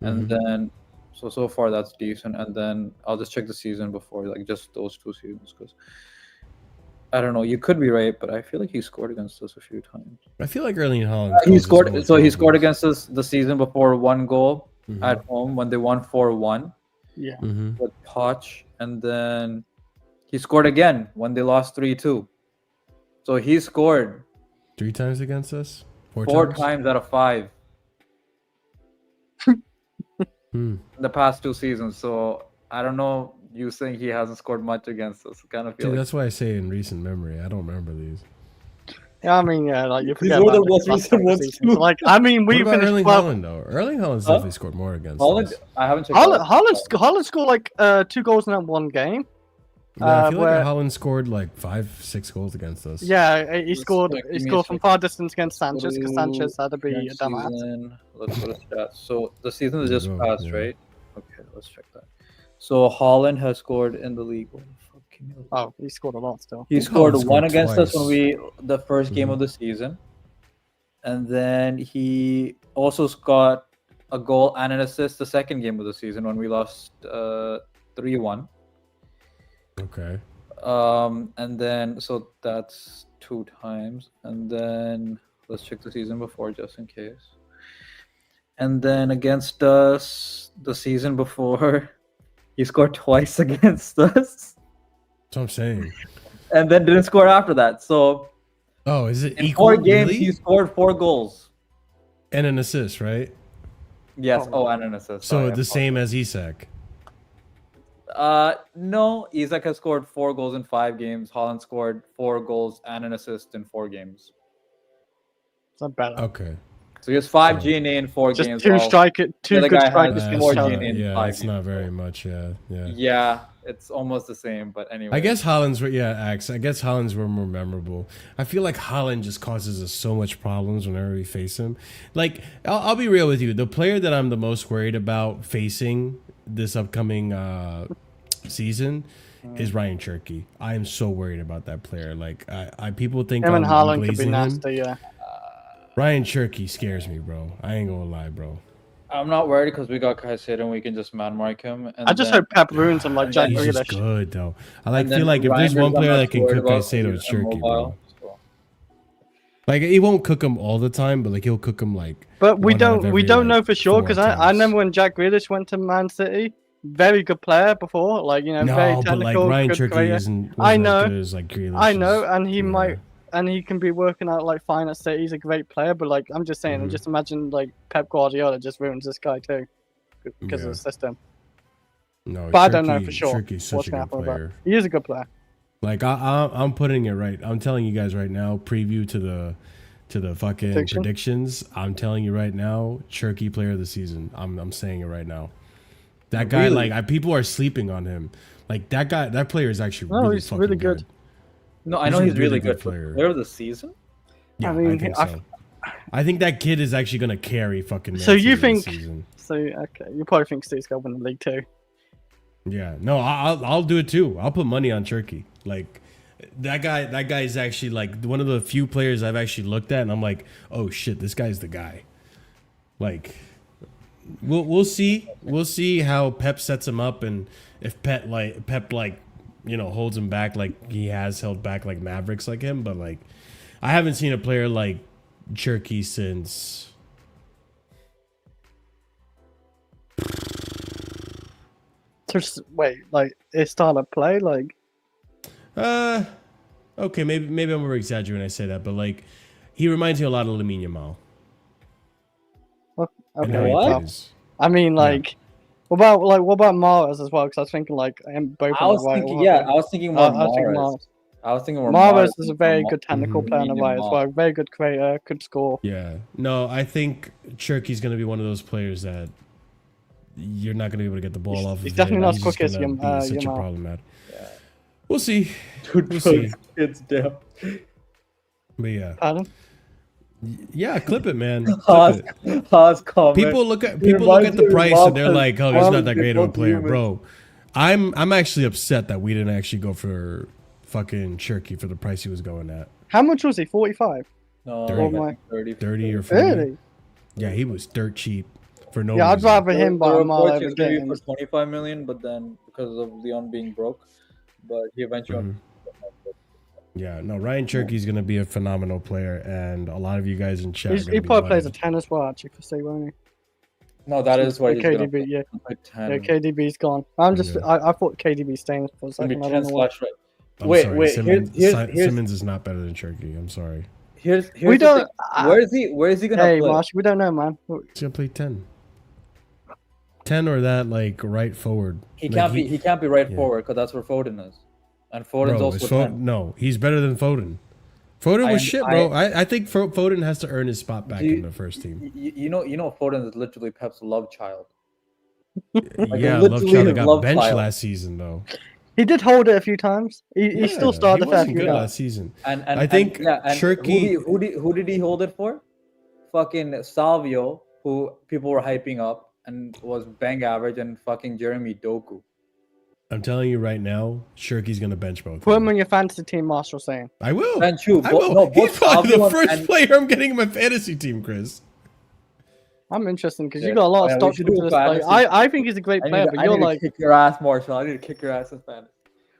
and then so far that's decent. And then I'll just check the season before, just those 2 seasons, because I don't know. You could be right, but I feel like he scored against us a few times. I feel like Erling Haaland. He scored. So he scored against us the season before, 1 goal at home when they won 4-1. Yeah. With Poch, and then he scored again when they lost 3-2. So he scored 3 times against us? 4 times out of 5 in the past 2 seasons. So I don't know. you saying he hasn't scored much against us. Kind of feel Dude, like that's why I say in recent memory. I don't remember these. Yeah, I mean, yeah, like you These forget were the about most last recent couple of ones, seasons. too. Like, I mean, What we about finished Erling 12. Haaland though? Erling Haaland's Huh? definitely scored more against Holland. us. I haven't checked. Haaland scored like 2 goals in that one game. Yeah, I feel where- like Haaland scored like 5-6 goals against us. Yeah, he Let's scored. check, He give me a scored from second. far distance against Sanchez because Sanchez had to be a Next dumbass. season. Let's go to stats. So the season that There you just go, passed, yeah. right? Okay, let's check that. So Holland has scored in the league. What the fuck can you- Oh, he scored a lot still. He think scored Haaland one scored against us when twice. the first game Mhm. of the season, and then he also got a goal and an assist the second game of the season when we lost 3-1. Okay. And then so that's 2 times, and then let's check the season before just in case. And then against us the season before, he scored twice against us, That's what I'm saying. and then didn't score after that. So Oh, is it in equal? 4 games, really? he scored 4 goals. And an assist, right? Yes. Oh, and an assist. So Sorry, the same as Isak. No, Isak has scored 4 goals in 5 games. Holland scored 4 goals and an assist in 4 games. It's not better. Okay. So he has 5 So- GNA in 4 Just games. 2 while striker, 2 other good guy has strikers That's against more Chelsea. GNA in yeah, 5 it's not games, very so- much. Yeah. Yeah, it's almost the same, but anyway. I guess Haaland's I guess Haaland's were more memorable. I feel like Haaland just causes us so much problems whenever we face him. Like, I'll be real with you. The player that I'm the most worried about facing this upcoming season is Ryan Cherky. I am so worried about that player. Like, I people think Him and I'm Haaland could be glazing him. nasty, yeah. Ryan Cherky scares me, bro. I ain't gonna lie, bro. I'm not worried because we got Caicedo and we can just man mark him. And I just then- hope Pep ruins him like Jack He's just Grealish. good though. I and then feel like if there's Reinders one I'm player not that can worried cook about 'cause Caicedo, he's it's Cherky, bro. immobile, so. Like he won't cook him all the time, but like he'll cook him like. But we one out of don't every, know like, for sure 4 because I attempts. remember when Jack Grealish went to Man City, very good player before, like very No, but like technical, Ryan good Cherky creator. isn't. I wasn't know. as good as, like, Grealish I know, is. and he Yeah. might, and he can be working out like fine at City. He's a great player, but like I'm just saying, Mhm. just imagine like Pep Guardiola just ruins this guy too because Yeah. of the system. No, But I don't know for sure Cherky's such what's a gonna good happen with that. player. He is a good player. Like I'm putting it right. I'm telling you guys right now. Preview to the fucking Prediction? predictions. I'm telling you right now. Cherky player of the season. I'm saying it right now. That guy, Really? people are sleeping on him. Like that player is actually No, really he's fucking really good. No, I He's know a he's really really good good. player. Player of the season? Yeah, I, mean, think I- so. I think that kid is actually gonna carry fucking. Man So you City this think- season. So okay, you probably think City's gonna win the league too. Yeah, no, I'll do it too. I'll put money on Cherky. Like that guy is actually like one of the few players I've actually looked at, and I'm like, oh shit, this guy's the guy. Like, we'll see how Pep sets him up, and if Pep holds him back like he has held back like Mavericks like him. But like, I haven't seen a player like Cherky since. Just wait, like his style of play, like Okay, maybe I'm over exaggerating when I say that, but like, he reminds me a lot of Lamine Yamal. And how okay. he What? plays. I mean, like, what about Mahrez as well? Because I was thinking like both. I was thinking, I was thinking more I was thinking Mahrez. I was thinking more Mahrez is a than very Yamal. good technical Mhm. player on the right as Yamal. well. Very good creator, could score. Yeah. No, I think Cherky's going to be one of those players that you're not going to be able to get the ball off he's of. definitely him. not He's quick just as gonna be such a Yamal. problematic. We'll see. Dude, We'll see. it's down. But yeah. Pardon? Yeah, clip it, man. Haas, Clip it. Haas comment. People look at He the reminds me of price and they're Lopez. like, "Oh, he's not that great of a Both player, humans. bro." I'm actually upset that we didn't actually go for fucking Cherky for the price he was going at. How much was he? 45. No, 30. I think 30. 30 or 40. 30. Yeah, he was dirt cheap for no Yeah, I'd reason. rather him buy The a mile reports over he was going to be games. for 25 million, but then because of Leon being broke, but he eventually. Mhm. Yeah, no, Ryan Cherky's going to be a phenomenal player, and a lot of you guys in chat. He probably plays a 10 as well, actually, for City, won't he? No, that is why he's going to KDB, yeah. play 10. Yeah, KDB's gone. I thought KDB staying for a It's going to second. be I 10 don't know why. slash right. I'm Wait, sorry, wait, Simmons, here's Simmons is not better than Cherky. I'm sorry. here's We the don't. thing. Where is he going to Hey, play? Marsh, we don't know, man. He's going to play 10. 10 or that like right forward? He Like, can't be right yeah. forward because that's where Foden is, and Foden's Bro, is also 10. no, he's better than Foden. Foden was shit, bro. I think Foden has to earn his spot back in the first team. You know, Foden is literally Pep's love child. Yeah, literally Love Child his got love benched child. last season though. He did hold it a few times. He still started he the fair wasn't few good times. last season. And I think Shirky. Who did he hold it for? Fucking Salvio, who people were hyping up and was bang average, and fucking Jeremy Doku. I'm telling you right now, Shirky's gonna bench both. Put him on your fantasy team, Marshall saying. I will. Bench who? I will. No, He's both probably the Salvio first player I'm getting in my fantasy team, Chris. I'm interested because Yeah. you got a lot of Yeah, we stock should into do this fantasy. player. I think he's a great player, but I you're need like, to kick your ass, Marshall. I need to kick your ass in fantasy.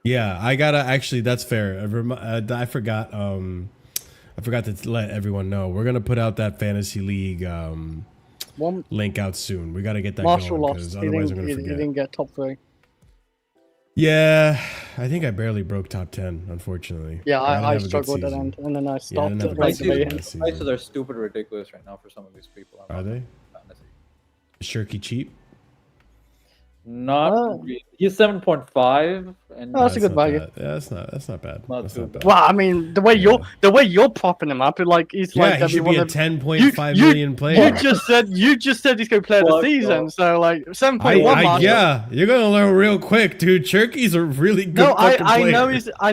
Yeah, I gotta actually. That's fair. I forgot. I forgot to let everyone know. We're gonna put out that fantasy league one link out soon. We gotta get that Marshall going lost. because He otherwise I'm gonna didn't, he forget. didn't get top 3. Yeah, I think I barely broke top 10, unfortunately. Yeah, didn't I have a good struggled at season. end, and then I stopped didn't have at a right good away. season last season. Prices are stupid ridiculous right now for some of these people. Are they? Fantasy. Is Shirky cheap? Not really. He's 7.5, and Oh, that's a good not value. bad. Yeah, that's not bad. Not That's too not bad. Well, I mean, the way you're propping him up, like he's Yeah, like he gonna should be a one of- 10.5 you- million player. You just said he's going to play the Fuck season, off. so like 7.1. Marshall. Yeah, you're gonna learn real quick, dude. Shirky's a really good No, fucking I player.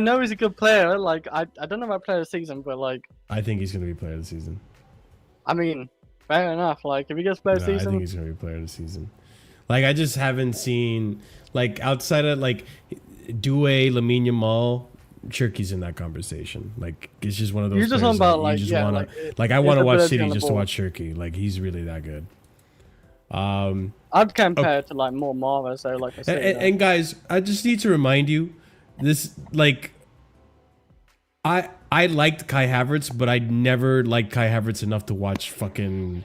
know he's a good player. Like I don't know about player of the season, but like I think he's gonna be player of the season. I mean, fair enough. Like if he gets player of the I think season, he's gonna be player of the season. Like I just haven't seen like outside of like Due, Lamine Yamal, Shirky's in that conversation. Like it's just one of those. You're just players on about, that like, you just yeah, wanna like, I it's want to the watch ability City on the just to ball. watch Shirky. Like he's really that good. I'd compare it to like more Mara. So like I said, And guys, I just need to remind you, this like I liked Kai Havertz, but I never liked Kai Havertz enough to watch fucking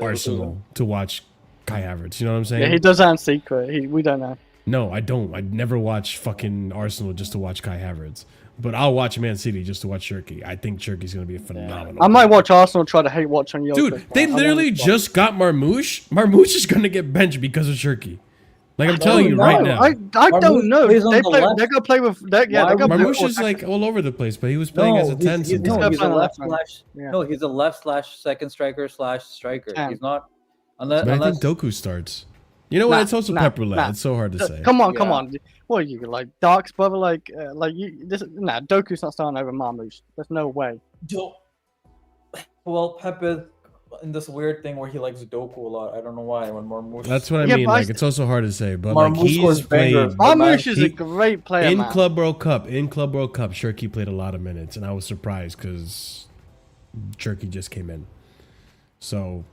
Arsenal to watch Kai Havertz. You know what I'm saying? yeah, he does that in secret. We don't know. No, I don't. I'd never watch fucking Arsenal just to watch Kai Havertz. But I'll watch Man City just to watch Shirky. I think Shirky's going to be a phenomenal. I might watch Arsenal try to hate watch on your Dude, they literally just got Marmouche. Marmouche is going to get benched because of Shirky. Like, I'm telling you right now. I don't know. plays on They're the going left. to play with. They're going to Marmouche is like all over the place, but he was playing as a 10 he's, since. no, got he's a playing left left, slash. yeah. No, he's a left slash second striker slash striker. Ten. He's not. Unless, But I think Doku starts. You know what? Nah, It's also nah, Pep Roulette. nah. It's so hard to say. Come on. Yeah. What are you like, Dark's brother? Like you? Doku's not starting over Marmouche. There's no way. Well, Pep is in this weird thing where he likes Doku a lot. I don't know why. When Marmouche. That's what I Yeah, mean. but Like, it's also hard to say. But like, Marmouche scores he's played bangers. Marmouche is a he- great player, in man. Club World Cup. In Club World Cup, Shirky played a lot of minutes, and I was surprised because Shirky just came in. So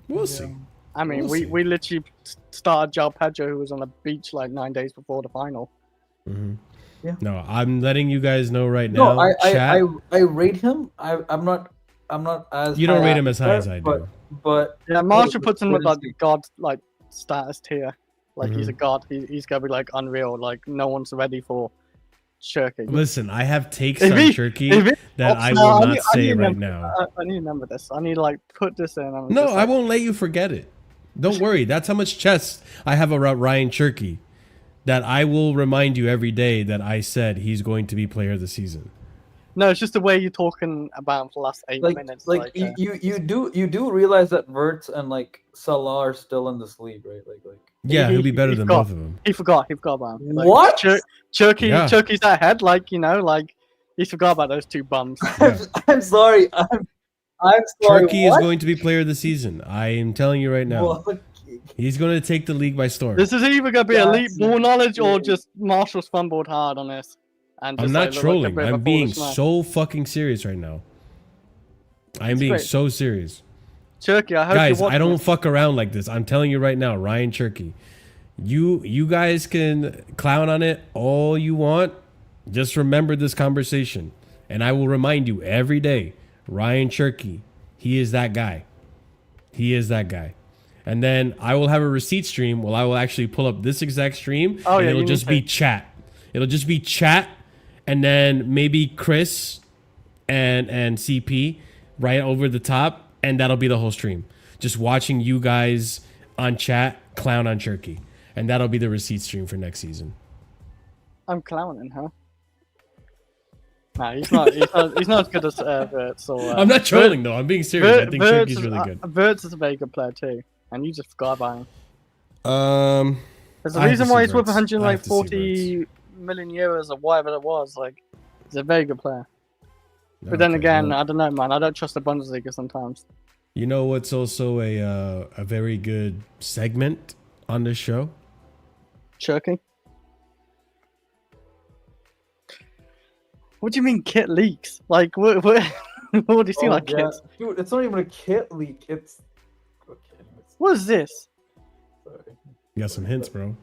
we'll see. I mean, We'll see. we literally started João Pedro, who was on the beach like 9 days before the final. No, I'm letting you guys know right now. No, chat, I rate him. I'm not as. you don't high rate him as high as I but, do. But Yeah, Marshall but- puts him but with like it's- god like status tier. Like he's Mm-hmm. a god. He's gonna be like unreal. Like no one's ready for Shirky. Listen, I have takes If on he- Shirky if he- that I No, will I not need- I say need right them- now. I need to remember this. I need to like put this in. I'm No, just, I like, won't let you forget it. Don't worry. That's how much chest I have about Ryan Shirky. That I will remind you every day that I said he's going to be player of the season. No, it's just the way you're talking about him for the last 8 like minutes. you do realize that Wirtz and like Salah are still in this league, right? Like Yeah, he'll be better he than forgot. both of them. He forgot about him. Like, What? Turkey's Yeah. ahead. Like like he forgot about those two bums. I'm sorry. I'm sorry. Shirky is what? going to be player of the season. I am telling you right now. What? He's going to take the league by storm. This is either gonna be Yeah, elite ball knowledge or yeah. just Marshall's fumbled hard on this. And I'm just, not like, look like a trolling. bit of a I'm being foolish man. so fucking serious right now. I'm being great. so serious. Turkey. I hope Guys, you watch I don't this. fuck around like this. I'm telling you right now, Ryan Shirky. You guys can clown on it all you want. Just remember this conversation. And I will remind you every day, Ryan Shirky, he is that guy. He is that guy. And then I will have a receipt stream where I will actually pull up this exact stream. Oh, and yeah, it'll you just need be chat. It'll just be chat. And then maybe Chris and CP right over the top. And that'll be the whole stream. Just watching you guys on chat clown on Cherky, and that'll be the receipt stream for next season. I'm clowning, huh? Nah, he's not. He's not as good as Verts. Or, I'm not trolling though. I'm being serious. I think Verts Cherky's really good. Verts is a very good player too, and you just forgot about him. There's a I have reason to why see he's worth Verts. I have to see 140 million euros or whatever it was. Like, he's a very good player. But Okay, then again, well, I don't know, man. I don't trust the Bundesliga sometimes. you know what's also a very good segment on this show? Shirking. What do you mean kit leaks? Like, what do you see like kits? Dude, it's not even a kit leak. It's okay. What is this? Sorry. You got some hints, bro.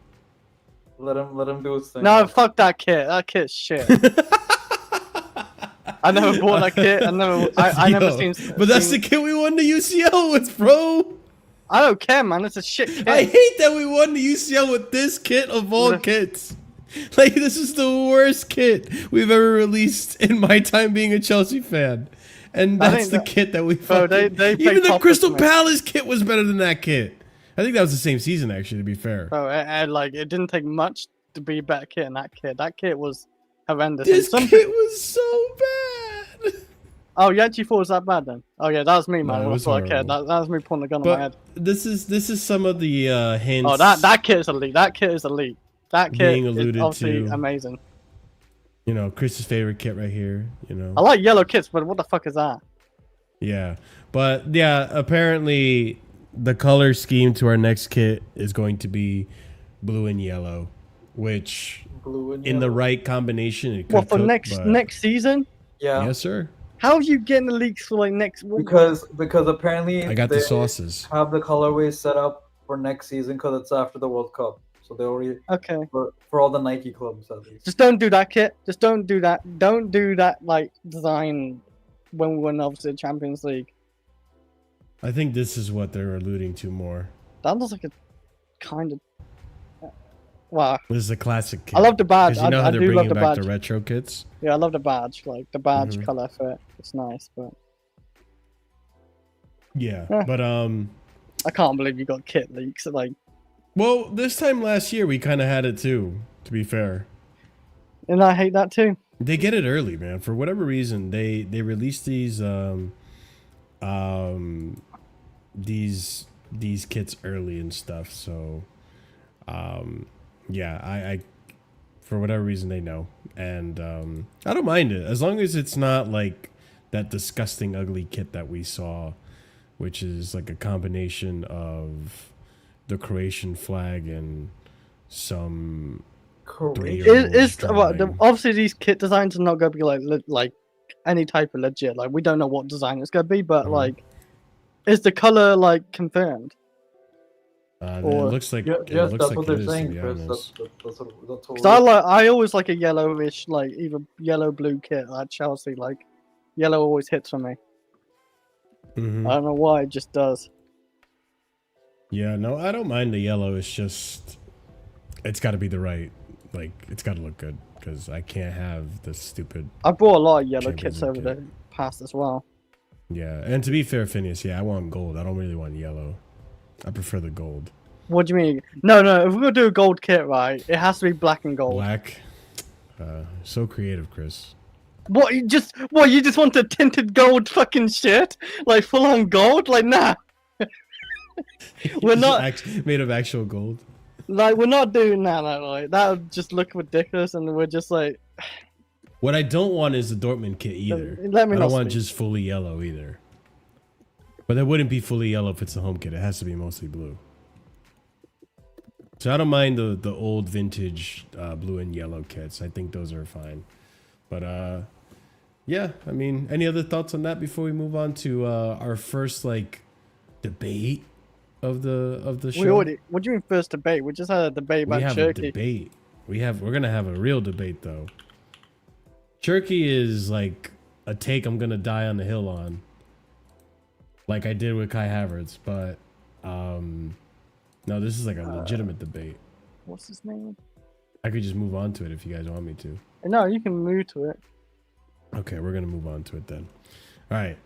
Let him do his thing. No, fuck that kit. That kit's shit. I never bought that kit. I never Yo, seen. But that's the kit we won the UCL with, bro. I don't care, man. It's a shit kit. I hate that we won the UCL with this kit of all kits. Like, this is the worst kit we've ever released in my time being a Chelsea fan. And that's the kit that we fucking... they Even the played Crystal topless, man. Palace kit was better than that kit. I think that was the same season, actually, to be fair. Bro, like, it didn't take much to be a better kit than that kit. That kit was horrendous. This And kit was so bad. Oh, you actually thought it was that bad then? Oh yeah, that was me, man. No, it was Okay, horrible. that was me pulling the gun on my But head. this is some of the hints. Oh, that kit is elite. That kit is elite. That kit Being alluded is obviously to. amazing. You know, Chris's favorite kit right here. You know. I like yellow kits, but what the fuck is that? Yeah, but yeah, apparently the color scheme to our next kit is going to be blue and yellow, which Blue and in the yellow. right combination it could What for cook, next but- next season? Yeah. Yes, sir. How are you getting the leaks for like next? Because apparently I got the they sauces. have the colorways set up for next season because it's after the World Cup. So they already Okay, for all the Nike clubs at least. just don't do that kit. Just don't do that. Don't do that like design when we win obviously the Champions League. I think this is what they're alluding to more. That looks like a kind of. Wow. This is a classic kit. I love the badge. 'Cause you know I how they're do love bringing the back badge. the retro kits. Yeah, I love the badge. Like the badge Mhm. color for it. It's nice, but Yeah, Yeah. but I can't believe you got kit leaks. Like, well, this time last year we kind of had it too. To be fair. and I hate that too. They get it early, man. For whatever reason, they release these kits early and stuff. So, yeah, I for whatever reason they know, and I don't mind it as long as it's not like that disgusting, ugly kit that we saw, which is like a combination of the Croatian flag and some. Croatia. Obviously these kit designs are not gonna be like any type of legit. Like we don't know what design it's gonna be, but Mhm. like, is the color like confirmed? It Or- looks like Yeah, it yes, looks that's like what it they're is, to saying, be Chris. honest. That's what Because I always like a yellowish, like either yellow blue kit like Chelsea. Like yellow always hits for me. Mhm. I don't know why, it just does. Yeah, no, I don't mind the yellow. It's just, it's got to be the right, like, it's got to look good because I can't have the stupid. I bought a lot of yellow Champions kits League over kit. the past as well. Yeah, and to be fair, Phineas, yeah, I want gold. I don't really want yellow. I prefer the gold. What do you mean? No, if we're gonna do a gold kit, right, it has to be black and gold. Black. So creative, Chris. What you just want a tinted gold fucking shit? Like full on gold? Like nah. We're Just not made of actual gold. like we're not doing that. Like that would just look ridiculous, and we're just like. What I don't want is the Dortmund kit either. Let me I not don't want speak. just fully yellow either. But it wouldn't be fully yellow if it's the home kit. It has to be mostly blue. So I don't mind the old vintage blue and yellow kits. I think those are fine. But yeah, I mean, any other thoughts on that before we move on to our first like debate of the show? We already. What do you mean first debate? We just had a debate We about have Turkey. a debate. We're gonna have a real debate though. Turkey is like a take I'm gonna die on the hill on, like I did with Kai Havertz. But no, this is like a legitimate debate. What's his name? I could just move on to it if you guys want me to. No, you can move to it. Okay, we're gonna move on to it then. All right.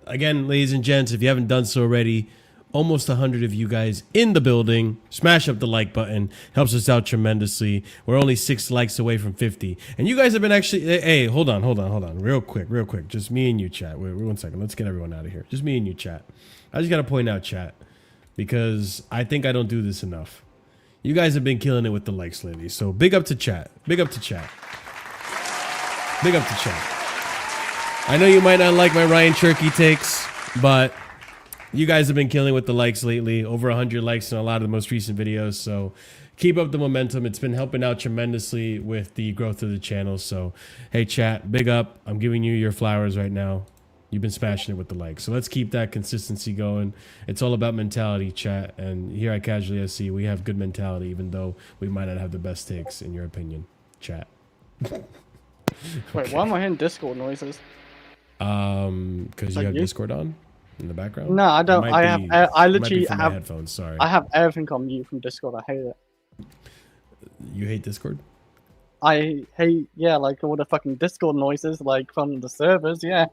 Again, ladies and gents, if you haven't done so already, almost 100 of you guys in the building. Smash up the like button. Helps us out tremendously. We're only 6 likes away from 50. And you guys have been actually... Hey, hold on. Real quick. Just me and you, chat. Wait 1 second. Let's get everyone out of here. Just me and you, chat. I just got to point out, chat, because I think I don't do this enough. You guys have been killing it with the likes lately. So big up to chat. Big up to chat. I know you might not like my Ryan Cherky takes, but you guys have been killing with the likes lately. Over 100 likes in a lot of the most recent videos. So keep up the momentum. It's been helping out tremendously with the growth of the channel. So, hey, chat, big up. I'm giving you your flowers right now. You've been smashing it with the likes. So let's keep that consistency going. It's all about mentality, chat. And here at Casually FC, we have good mentality, even though we might not have the best takes, in your opinion, chat. Wait, why am I hearing Discord noises? Because you have Discord on in the background? No, I don't. I literally have headphones. Sorry. I have everything on mute from Discord. I hate it. You hate Discord? I hate, yeah, like all the fucking Discord noises, like from the servers, yeah.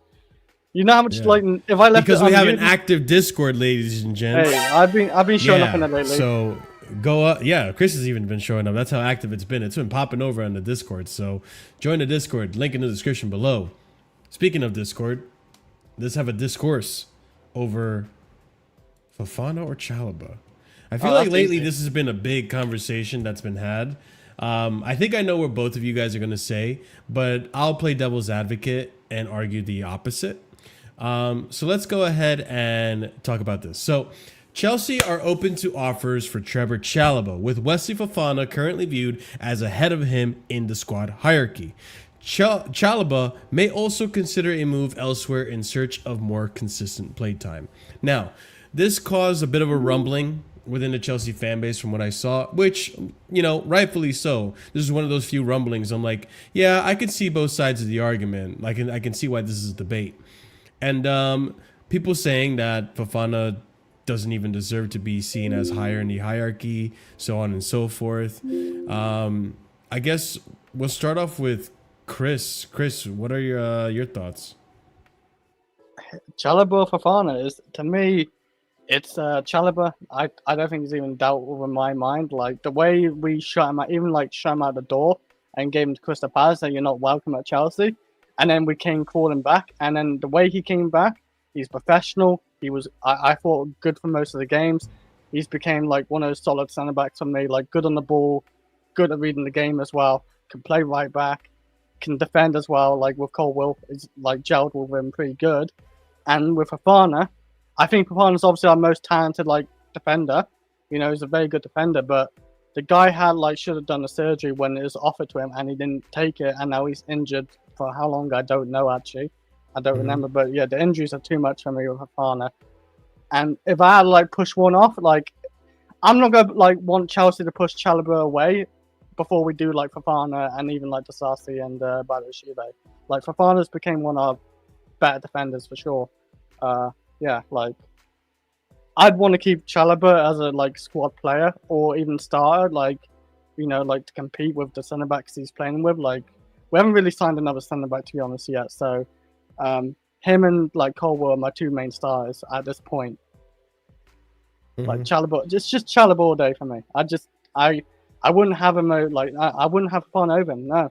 You know how much, like, if I left because we have an active Discord, ladies and gents. Hey, I've been showing up in it lately. So go up. Yeah, Chris has even been showing up. That's how active it's been. It's been popping over on the Discord. So join the Discord. Link in the description below. Speaking of Discord, let's have a discourse over Fofana or Chalobah. I feel like lately this has been a big conversation that's been had. I think I know what both of you guys are going to say, but I'll play devil's advocate and argue the opposite. So let's go ahead and talk about this. So Chelsea are open to offers for Trevor Chalobah, with Wesley Fofana currently viewed as ahead of him in the squad hierarchy. Chalobah may also consider a move elsewhere in search of more consistent playtime. Now, this caused a bit of a rumbling within the Chelsea fan base from what I saw, which, you know, rightfully so. This is one of those few rumblings. I'm like, yeah, I can see both sides of the argument. I can see why this is a debate. And people saying that Fofana doesn't even deserve to be seen as higher in the hierarchy, so on and so forth. I guess we'll start off with Chris. Chris, what are your thoughts? Chalobah Fofana is, to me, it's Chalobah. I don't think it's even doubt over my mind. Like the way we shut him out, even like shut him out the door and gave him to Crystal Palace, that you're not welcome at Chelsea. And then we came calling back, and then the way he came back, he's professional. He was, I thought, good for most of the games. He's became like one of those solid centre backs for me, like good on the ball, good at reading the game as well. Can play right back, can defend as well. Like with Colwill, is like gelled with him pretty good. And with Fofana, I think Fofana's obviously our most talented like defender. You know, he's a very good defender, but the guy had should have done the surgery when it was offered to him, and he didn't take it, and now he's injured. For how long, I don't know, actually. I don't remember, but yeah, the injuries are too much for me with Fofana. And if I had push one off, I'm not gonna want Chelsea to push Chalobah away before we do Fofana and even Disasi and Balashive. Fofana's became one of our better defenders for sure. Yeah, I'd want to keep Chalobah as a squad player or even starter, to compete with the centre backs he's playing with. We haven't really signed another centre back, to be honest, yet. So him and Colwill are my two main starters at this point. Chalobah, it's just Chalobah all day for me. I wouldn't have him I wouldn't have Fofana over him. No.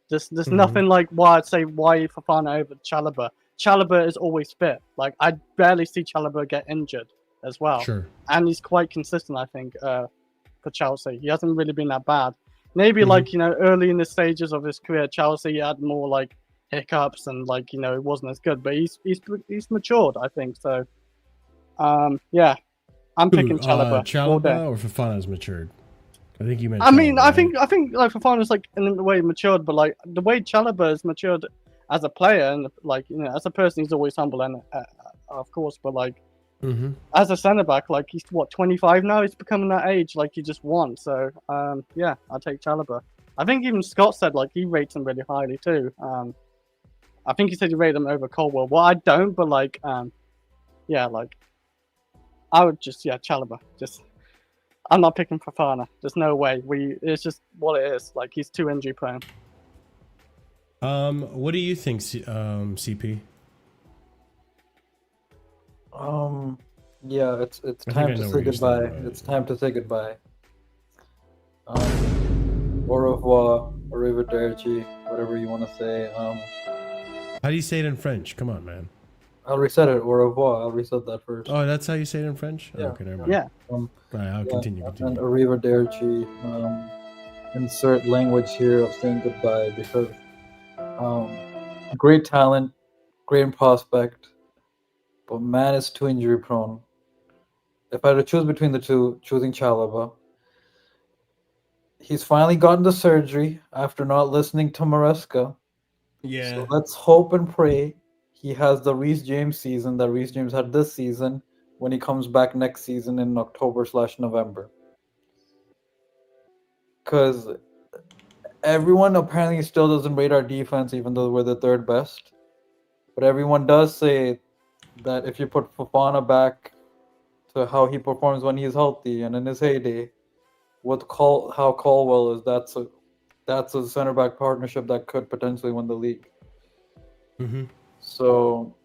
There's nothing why I'd say why Fofana over Chalobah. Chalobah is always fit. I barely see Chalobah get injured as well. Sure. And he's quite consistent, I think, for Chelsea. He hasn't really been that bad. Maybe early in the stages of his career, Chelsea had more hiccups and it wasn't as good. But he's matured, I think. So yeah, I'm picking Chalobah. Chalobah or Fofana's matured? I think you meant. I mean, I think Fofana's in the way matured, but the way Chalobah is matured as a player and as a person, he's always humble and of course, but as a centre back, he's what 25 now. He's becoming that age, you just want. So yeah, I'll take Chalobah. I think even Scott said he rates him really highly too. I think he said he rated him over Colwill. Well, I don't, but yeah, I would just Chalobah. Just I'm not picking Fofana. There's no way. It's just what it is. He's too injury prone. What do you think, CP? Yeah, it's I think time I to know say where you're goodbye. standing, right? It's time to say goodbye. Au revoir, arrivederci, whatever you want to say. How do you say it in French? Come on, man. I'll reset it. Au revoir. I'll reset that first. Oh, that's how you say it in French? Oh, Yeah. okay, never mind. Yeah. All right, I'll Yeah, continue. and arrivederci. Insert language here of saying goodbye because great talent, great prospect, but man is too injury prone. If I had to choose between the two, choosing Chalobah. He's finally gotten the surgery after not listening to Maresca. Yeah. So let's hope and pray he has the Reece James season that Reece James had this season when he comes back next season in October/November. Because everyone apparently still doesn't rate our defense, even though we're the third best. But everyone does say that if you put Fofana back to how he performs when he's healthy and in his heyday, how Colwell is, that's a center back partnership that could potentially win the league. Mm-hmm. So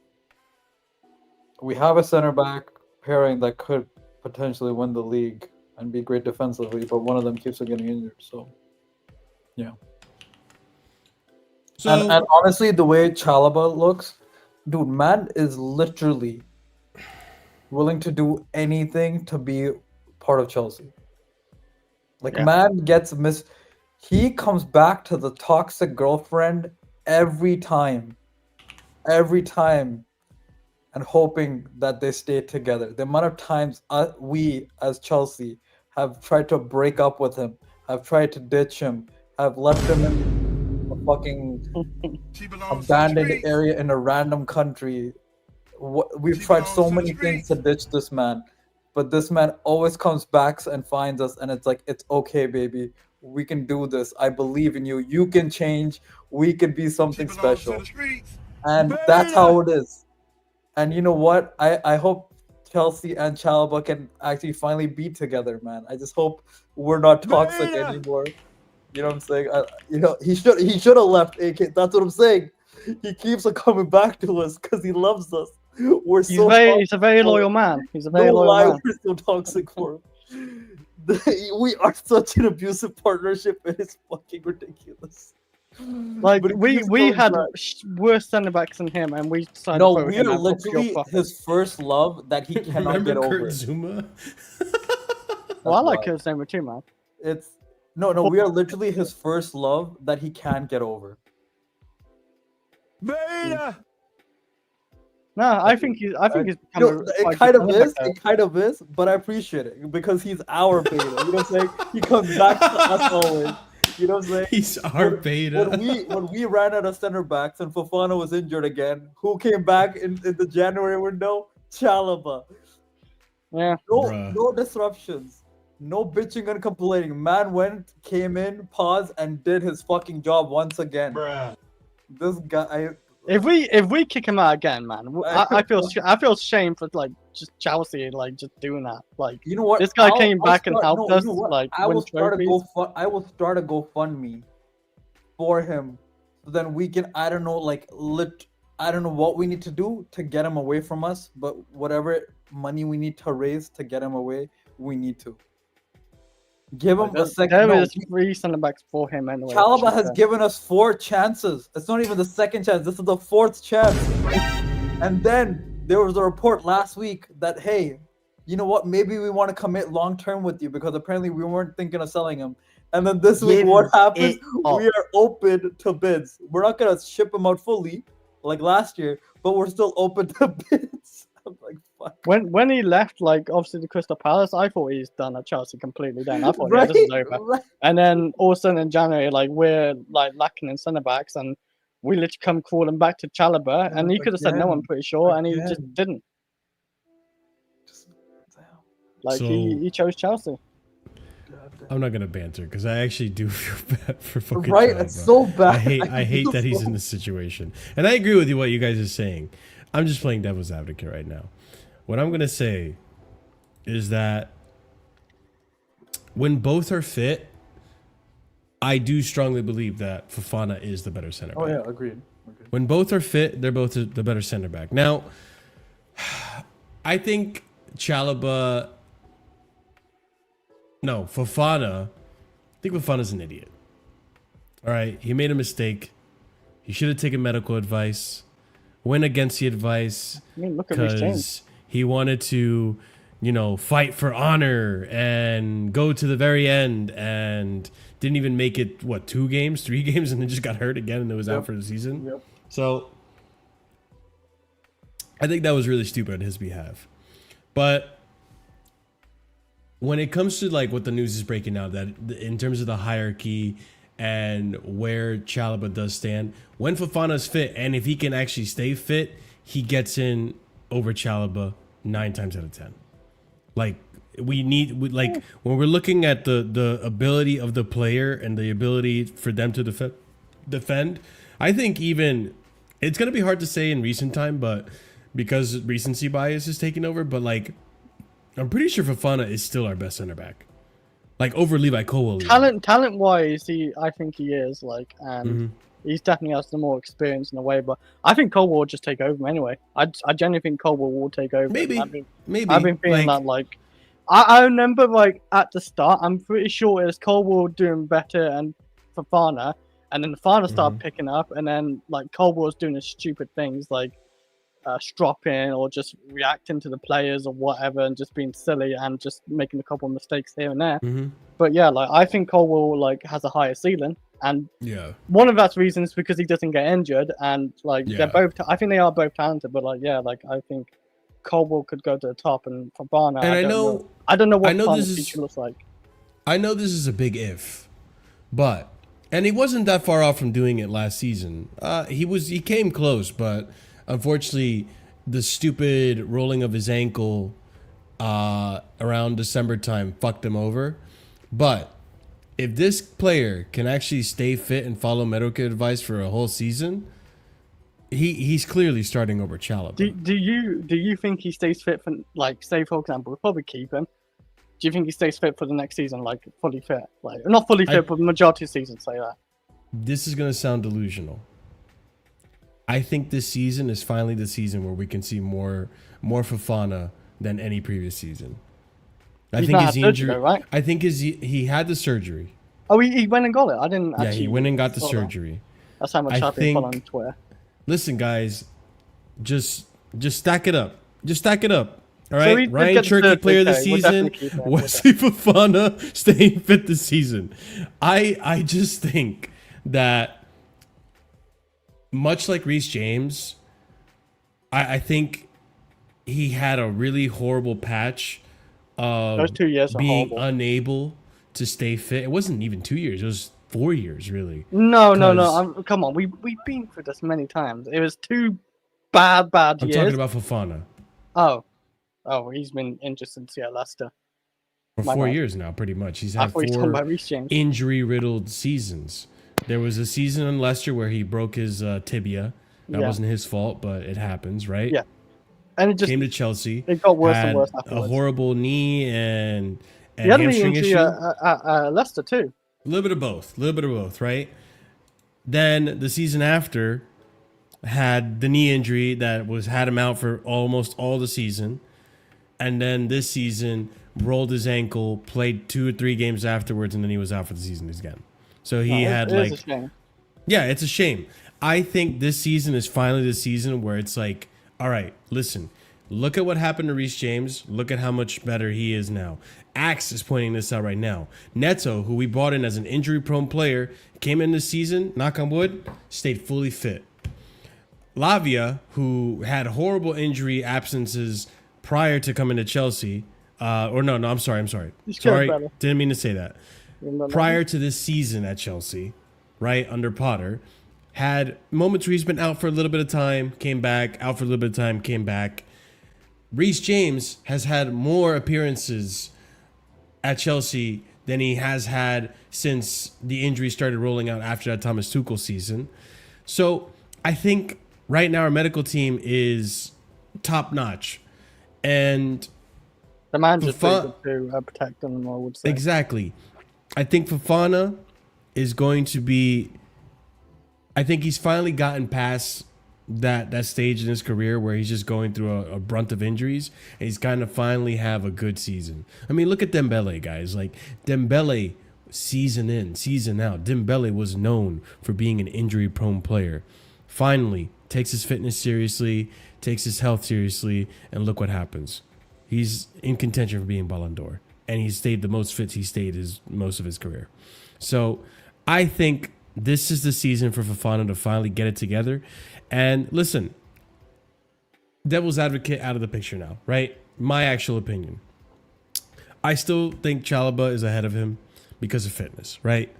we have a center back pairing that could potentially win the league and be great defensively, but one of them keeps on getting injured. So yeah. So And honestly, the way Chalobah looks, dude, man is literally willing to do anything to be part of Chelsea. Like, Yeah. man gets he comes back to the toxic girlfriend every time, and hoping that they stay together. The amount of times we as Chelsea have tried to break up with him, have tried to ditch him, have left him in a fucking abandoned area in a random country. We've tried so many things to ditch this man, but this man always comes back and finds us, and it's like, it's okay, baby. We can do this. I believe in you. You can change. We can be something special. And that's how it is. And you know what? I hope Chelsea and Chalobah can actually finally be together, man. I just hope we're not toxic anymore. You know what I'm saying? He should have left. AK. That's what I'm saying. He keeps on coming back to us because he loves us. He's He's a very loyal man. He's a very loyal man. We're so toxic for him. We are such an abusive partnership. It is fucking ridiculous. Like But we had worse centre backs than him, and we decided No, to throw we him are out for pure literally profit. his first love that he cannot remember get over. Kurt Zuma? Well, I like why. Kurt Zuma too, man. No, we are literally his first love that he can't get over. Veiga! No, I think he's become It kind of is, but I appreciate it because he's our beta. You know what I'm saying? He comes back to us always. You know what I'm saying? He's our beta. When we ran out of center backs and Fofana was injured again, who came back in the January window? Chalobah. Yeah. No disruptions. No bitching and complaining. Man came in, paused, and did his fucking job once again. Bruh. This guy. If we kick him out again, man, I feel shame for like just Chelsea like just doing that. Like, You know what? this guy came back and helped us. You know what? Like, I will win start trophies. I will start a GoFundMe for him, so then we can. I don't know what we need to do to get him away from us, but whatever money we need to raise to get him away, we need to give him a second. There is 3 centre backs for him anyway. Chalobah has given us 4 chances. It's not even the second chance. This is the 4th chance. And then there was a report last week that, hey, you know what? Maybe we want to commit long term with you because apparently we weren't thinking of selling him. And then this week, what happens? We are open to bids. We're not gonna ship him out fully like last year, but we're still open to bids. I'm like, fuck. When he left, like obviously the Crystal Palace, I thought he's done at Chelsea completely done. I thought yeah, this is over. Right. And then all of a sudden in January, like we're like lacking in centre backs, and we literally come crawling back to Chalobah, and he could have said no, I'm pretty sure, and he just didn't. Like So- he chose Chelsea. I'm not gonna banter because I actually do feel bad for fucking Right, Chalobah. it's so bad. I hate that he's in this situation, and I agree with you what you guys are saying. I'm just playing devil's advocate right now. What I'm gonna say is that when both are fit, I do strongly believe that Fofana is the better center back. Oh yeah, agreed. When both are fit, they're both the better center back. Now, I think Chalobah. No, Fofana. I think Fofana's an idiot. All right, he made a mistake. He should have taken medical advice. Went against the advice I mean, look at Reece James. because he wanted to, fight for honor and go to the very end, and didn't even make it. What, 2 games, 3 games, and then just got hurt again, and it was out for the season. Yep. So I think that was really stupid on his behalf. But when it comes to like what the news is breaking now, that in terms of the hierarchy and where Chalobah does stand, when Fofana's fit, and if he can actually stay fit, he gets in over Chalobah 9 times out of 10. Like when we're looking at the ability of the player and the ability for them to defend, I think even it's gonna be hard to say in recent time, but because recency bias is taking over, but like I'm pretty sure Fofana is still our best center back, like over Levi Colwill. Talent wise, I think he is and he's definitely has the more experience in a way. But I think Colwill will just take over him anyway. I genuinely think Colwill will take over. Maybe. I've been feeling that I remember at the start, I'm pretty sure it was Colwill doing better and Fofana, and then Fofana started picking up, and then Colwill was doing the stupid things stropping or just reacting to the players or whatever and just being silly and just making a couple of mistakes here and there. But yeah, I think Colwill has a higher ceiling, and one of that's reasons because he doesn't get injured, and they're both. I think they are both talented, but I think Colwill could go to the top, and Fofana. And I don't know what Fofana's future looks like. I know this is a big if, and he wasn't that far off from doing it last season. He came close, but unfortunately, the stupid rolling of his ankle around December time fucked him over. But if this player can actually stay fit and follow medical advice for a whole season, he's clearly starting over Chalobah. Do you think he stays fit for say for example, we'll probably keep him. Do you think he stays fit for the next season, fully fit? Not fully fit, but the majority of the season, say that. This is gonna sound delusional. I think this season is finally the season where we can see more Fofana than any previous season. I think his injury, right? I think he had the surgery. Oh, he went and got it. I didn't. Yeah, he went and got the surgery. That's how much I've been following on Twitter. Listen, guys, just stack it up. Just stack it up. All right, so Ryan Cherky player this season. Wesley Fofana staying fit this season. I just think that much like Reece James, I think he had a really horrible patch of those 2 years being unable to stay fit. It wasn't even 2 years. It was 4 years, really. No. Come on. We've been through this many times. It was 2 bad years. I'm talking about Fofana. Oh, he's been injured since Leicester. For 4 years now, pretty much. He's had 4 injury-riddled seasons. There was a season in Leicester where he broke his tibia. That wasn't his fault, but it happens, right? Yeah. And it just came to Chelsea. It got worse and worse afterwards. A horrible knee and he had hamstring issue. At Leicester too. A little bit of both, right? Then the season after had the knee injury that had him out for almost all the season. And then this season rolled his ankle, played 2 or 3 games afterwards, and then he was out for the season again. So he had it's a shame. Yeah, it's a shame. I think this season is finally the season where it's like, all right, listen, look at what happened to Reece James. Look at how much better he is now. Axe is pointing this out right now. Neto, who we brought in as an injury-prone player, came in this season, knock on wood, stayed fully fit. Lavia, who had horrible injury absences prior to coming to Chelsea, I'm sorry. Sorry, didn't mean to say that. Prior to this season at Chelsea, right, under Potter, had moments where he's been out for a little bit of time, came back, out for a little bit of time, came back. Reece James has had more appearances at Chelsea than he has had since the injury started rolling out after that Thomas Tuchel season. So I think right now our medical team is top notch. And the manager's pretty good to protect them, I would say. Exactly. I think Fofana is going to be... I think he's finally gotten past that stage in his career where he's just going through a brunt of injuries, and he's kind of finally have a good season. I mean, look at Dembele, guys. Like Dembele, season in, season out, Dembele was known for being an injury-prone player. Finally, takes his fitness seriously, takes his health seriously, and look what happens. He's in contention for being Ballon d'Or, and he's stayed the most fit he stayed most of his career. So I think this is the season for Fofana to finally get it together. And listen, devil's advocate out of the picture now, right? My actual opinion. I still think Chalobah is ahead of him because of fitness, right?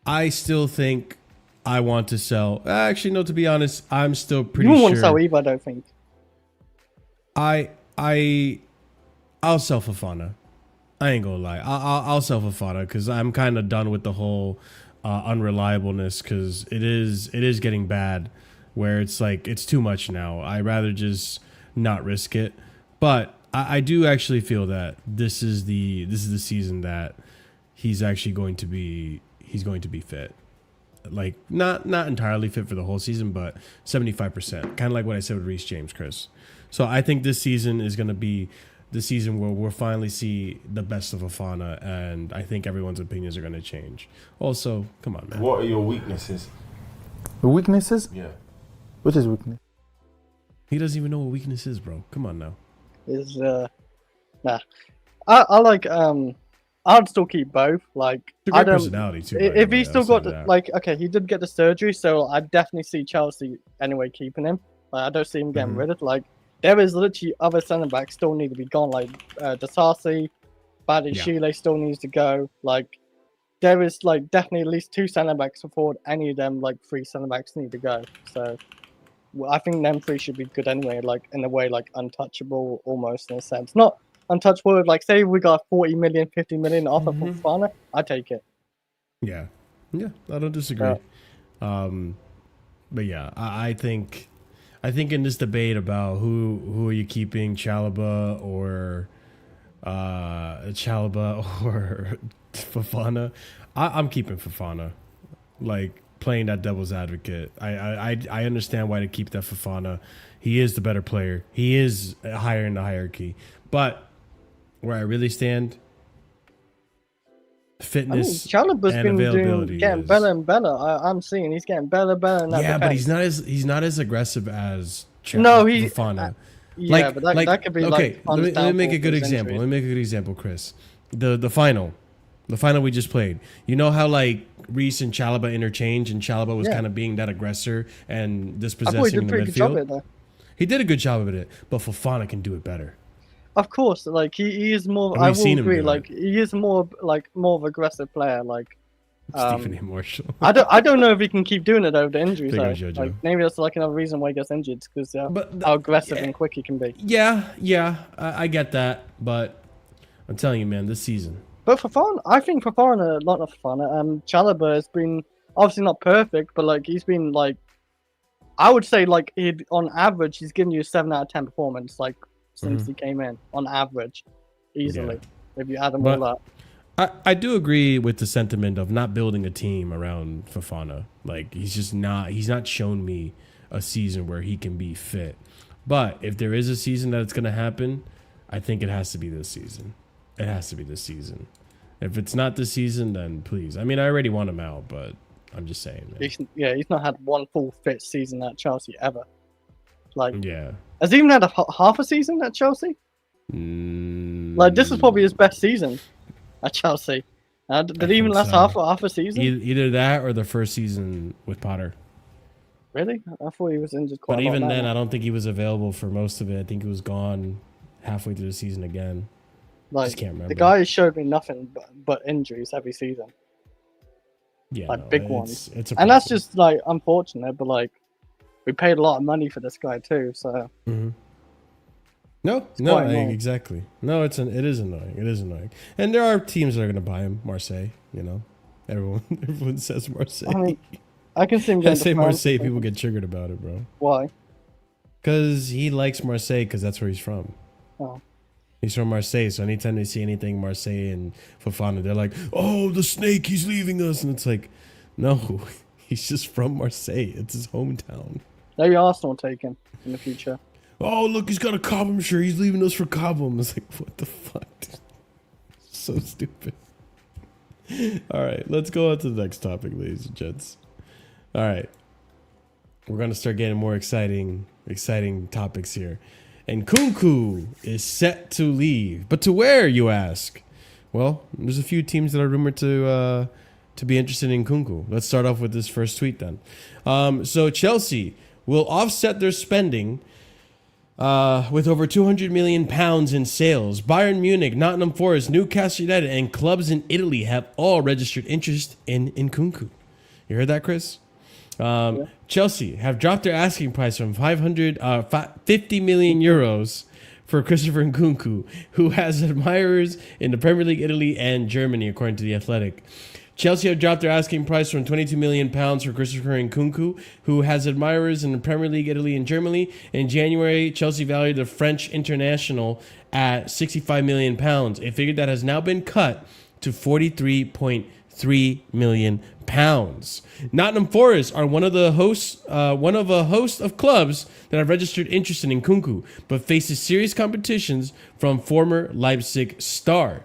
I still think I want to sell. Actually, no, to be honest, I'm still pretty You sure. won't sell either, I don't think. I'll sell Fofana. I ain't gonna lie. I'll sell Fofana because I'm kind of done with the whole unreliableness, because it is getting bad where it's like it's too much now. I'd rather just not risk it. But I do actually feel that this is the season that he's actually going to be fit. Like not entirely fit for the whole season, but 75%. Kind of like what I said with Reece James, Chris. So I think this season is going to be the season where we'll finally see the best of Fofana, and I think everyone's opinions are going to change. Also, come on, man. What are your weaknesses? The weaknesses? Yeah. What is weakness? He doesn't even know what weakness is, bro. Come on now. Is nah. I like I'd still keep both. Like It's a I great don't. personality too. by If the way, he's still I'll got say the, that. like, okay, he did get the surgery, so I definitely see Chelsea anyway keeping him. Like, I don't see him getting rid of. Like, there is literally other centre backs still need to be gone. Like Dasasi, Badishile still needs to go. Like, there is like definitely at least 2 centre backs before any of them like 3 centre backs need to go. So well, I think them 3 should be good anyway. Like in a way, like untouchable almost in a sense. Not untouchable. Like say we got 40 million, 50 million offer from Fofana, I take it. Yeah, I don't disagree. But yeah, I think in this debate about who are you keeping, Chalobah or Fofana, I'm keeping Fofana. Like playing that devil's advocate, I understand why to keep that Fofana. He is the better player. He is higher in the hierarchy. But where I really stand, fitness Chalobah's and been availability getting is- better and better. I'm seeing he's getting better and better. In that Yeah, but defense. he's not as aggressive as Yeah, Fofana. but that could be okay. like Let me make a downfall good for his example. injuries. Let me make a good example, Chris. The final we just played. You know how like Reece and Chalobah interchange, and Chalobah was kind of being that aggressor and I thought he dispossessing did a the pretty good job at midfield. it though. He did a good job of it, but Fofana can do it better. Of course, like he is more. And I we've will seen him agree. do Like it. he is more of aggressive player. Like Stephen A. Marshall. I don't know if he can keep doing it over the injuries. There Though. goes Jojo. Like maybe that's like another reason why he gets injured because But how aggressive and quick he can be. Yeah, I get that, but I'm telling you, man, this season. But Fofana, I think Fofana, not Fofana, Chalobah has been obviously not perfect, but like he's been like, I would say like on average he's given you a 7 out of 10 performance like since he came in on average, easily if you add them all up. I do agree with the sentiment of not building a team around Fofana. Like he's not shown me a season where he can be fit. But if there is a season that it's gonna happen, I think it has to be this season. It has to be this season. If it's not this season, then please. I mean, I already want him out, but I'm just saying, man. He's not had one full fit season at Chelsea ever. Like, Yeah. has he even had half a season at Chelsea? Like, this is probably his best season at Chelsea. Did he even think last so. half a season? Either that or the first season with Potter. Really? I thought he was injured quite But a lot. even then, now. I don't think he was available for most of it. I think he was gone halfway through the season again. Like, just can't remember. the guy has showed me nothing but injuries every season. Yeah, Like, big ones. It's a And that's problem. just, like, unfortunate, but, like, we paid a lot of money for this guy, too, so... No, quite annoying. exactly. No, it is annoying. It is annoying. And there are teams that are going to buy him. Marseille, you know. Everyone says Marseille. I mean, I can see him I getting say to France, Marseille, but people get triggered about it, bro. Why? Because he likes Marseille because that's where he's from. Oh. He's from Marseille, so anytime they see anything Marseille and Fofana, they're like, oh, the snake, he's leaving us. And it's like, no, he's just from Marseille. It's his hometown. Maybe Arsenal take him in the future. Oh, look, he's got a Cobham shirt. He's leaving us for Cobham. It's like, what the fuck? Dude? So stupid. All right, let's go on to the next topic, ladies and gents. All right. We're going to start getting more exciting topics here. And Nkunku is set to leave. But to where, you ask? Well, there's a few teams that are rumored to be interested in Nkunku. Let's start off with this first tweet then. So Chelsea will offset their spending with over £200 million in sales. Bayern Munich, Nottingham Forest, Newcastle United, and clubs in Italy have all registered interest in Nkunku. You heard that, Chris? Chelsea have dropped their asking price from 50 million euros for Christopher Nkunku, who has admirers in the Premier League, Italy, and Germany, according to The Athletic. Chelsea have dropped their asking price from £22 million for Christopher Nkunku, who has admirers in the Premier League, Italy, and Germany. In January, Chelsea valued the French international at £65 million, a figure that has now been cut to £43.3 million. Nottingham Forest are one of a host of clubs that have registered interest in Nkunku, but faces serious competitions from former Leipzig star.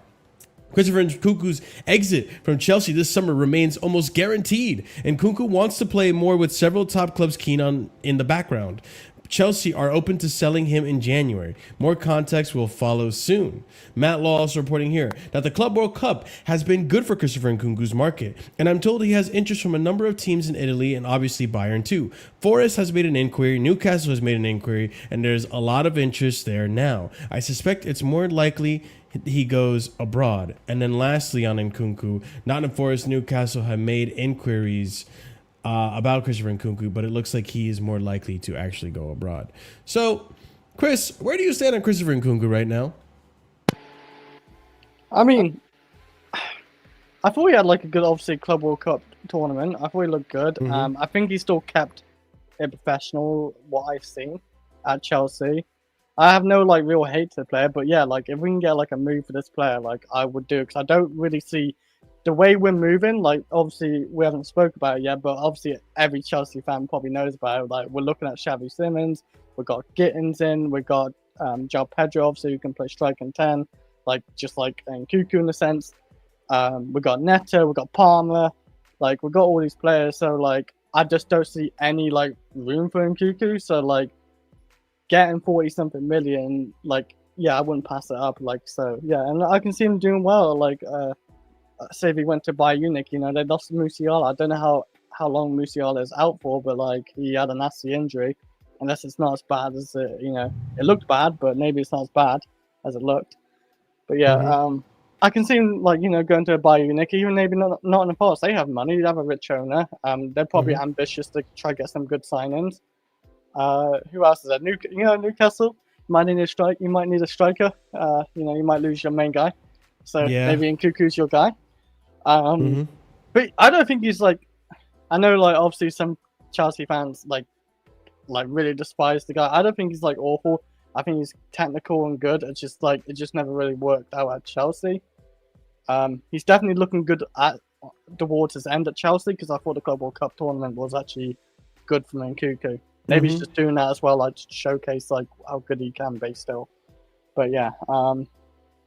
Christopher Nkunku's exit from Chelsea this summer remains almost guaranteed, and Nkunku wants to play more with several top clubs keen on in the background. Chelsea are open to selling him in January. More context will follow soon. Matt Law also reporting here that the Club World Cup has been good for Christopher Nkunku's market, and I'm told he has interest from a number of teams in Italy and obviously Bayern too. Forest has made an inquiry, Newcastle has made an inquiry, and there's a lot of interest there now. I suspect it's more likely he goes abroad. And then lastly on Nkunku, Nottingham Forest, Newcastle have made inquiries about Christopher Nkunku, but it looks like he is more likely to actually go abroad. So, Chris, where do you stand on Christopher Nkunku right now? I mean, I thought he had like a good, obviously, Club World Cup tournament. I thought he looked good. I think he still kept it professional, what I've seen at Chelsea. I have no like real hate to the player, but yeah, like if we can get like a move for this player, like I would do, because I don't really see the way we're moving. Like obviously we haven't spoke about it yet, but obviously every Chelsea fan probably knows about it. Like we're looking at Xavi Simons, we've got Gittins in, we've got João Pedro, obviously who can play strike and 10, like just like Nkunku in a sense. We've got Neto, we've got Palmer, like we've got all these players. So like I just don't see any like room for Nkunku. So like getting 40-something million, like, yeah, I wouldn't pass it up. Like, so, yeah, and I can see him doing well. Like, say if he went to Bayern Munich, you know, they lost Musiala. I don't know how long Musiala is out for, but, like, he had a nasty injury. Unless it's not as bad as it, you know, it looked bad, but maybe it's not as bad as it looked. But, yeah, I can see him, like, you know, going to a Bayern Munich, even maybe not in the past. They have money. They have a rich owner. They're probably ambitious to try to get some good signings. Who else is there? Newcastle. You might need a striker. You know, you might lose your main guy. So maybe Nkunku's your guy. But I don't think he's like. I know, like obviously some Chelsea fans like really despise the guy. I don't think he's like awful. I think he's technical and good. It's just like it just never really worked out at Chelsea. He's definitely looking good towards his end at Chelsea, because I thought the Club World Cup tournament was actually good for Nkunku. Maybe he's just doing that as well, like to showcase like how good he can be still. But yeah,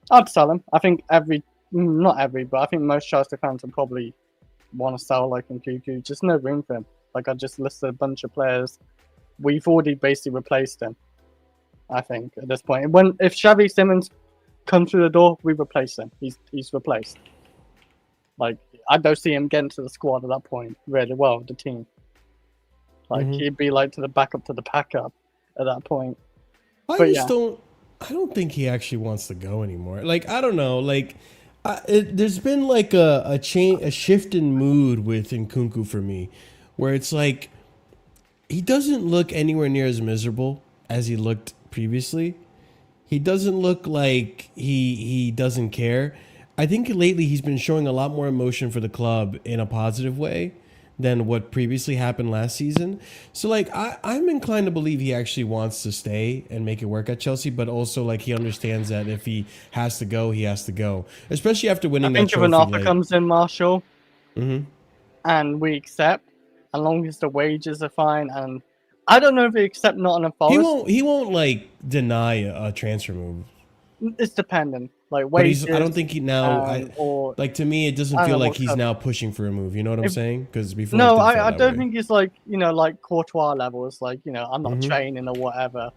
I'd sell him. I think not every, but I think most Chelsea fans would probably want to sell like Nkunku. Just no room for him. Like I just listed a bunch of players. We've already basically replaced him. I think at this point, if Xavi Simons comes through the door, we replace him. He's replaced. Like I don't see him getting to the squad at that point really well, the team. Like he'd be like to the backup to the backup at that point. I don't think he actually wants to go anymore. Like I don't know. Like there's been like a shift in mood with Nkunku for me, where it's like he doesn't look anywhere near as miserable as he looked previously. He doesn't look like he doesn't care. I think lately he's been showing a lot more emotion for the club in a positive way than what previously happened last season. So like I'm inclined to believe he actually wants to stay and make it work at Chelsea, but also like he understands that if he has to go, he has to go. Especially after winning that trophy. I think if an offer comes in, Marshall, and we accept, as long as the wages are fine and I don't know if he accept Nottingham Forest. He won't like deny a transfer move. It's dependent. Like But wages. I don't think he now. Or Like to me, it doesn't I don't feel know like what's he's up. now pushing for a move. You know what I'm saying? Because before. no, it didn't feel I that don't way. think it's like like Courtois levels. Like I'm not Mhm. training or whatever.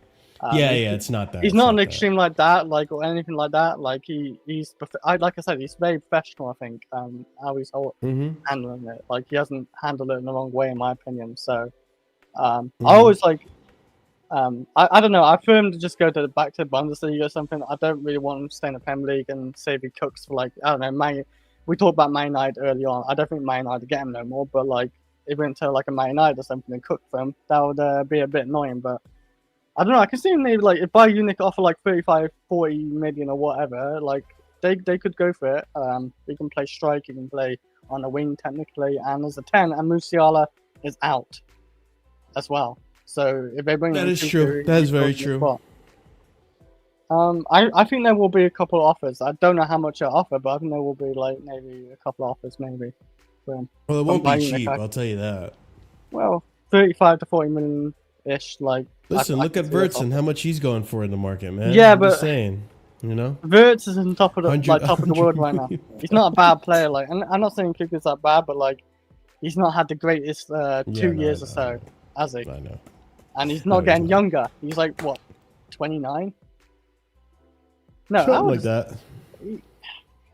Yeah, it's not that. He's it's not an that. extreme like that, like or anything like that. Like like I said, he's very professional. I think how he's Mhm. handling it. Like he hasn't handled it in the wrong way, in my opinion. So I Mhm. always like. I don't know. I prefer him to just go back to Bundesliga or something. I don't really want him to stay in the Premier League and say if he cooks for like I don't know. We talked about Man United early on. I don't think Man United get him no more. But like if he went to like a Man United or something and cook for him, that would be a bit annoying. But I don't know. I can see him maybe like if Bayern Munich offer like 35, 40 million or whatever. Like they could go for it. He can play strike. He can play on the wing technically, and as a 10. And Musiala is out as well. So if they bring That in is Nkunku, true. That he is very fills the true. spot. I think there will be a couple of offers. I don't know how much they'll offer, but I think there will be like maybe a couple of offers maybe. Well, it won't be cheap. I'll tell you that. Well, 35 to 40 million ish. Like Listen, look at Verts and how much he's going for in the market, man. Yeah, I'm but just saying, you know, Verts is on top of the 100 top of the world right now. He's not a bad player. Like, and I'm not saying Nkunku's that bad, but like, he's not had the greatest 2 years or so, has he? I know. And he's not getting younger. He's like what, 29? No, Something like that.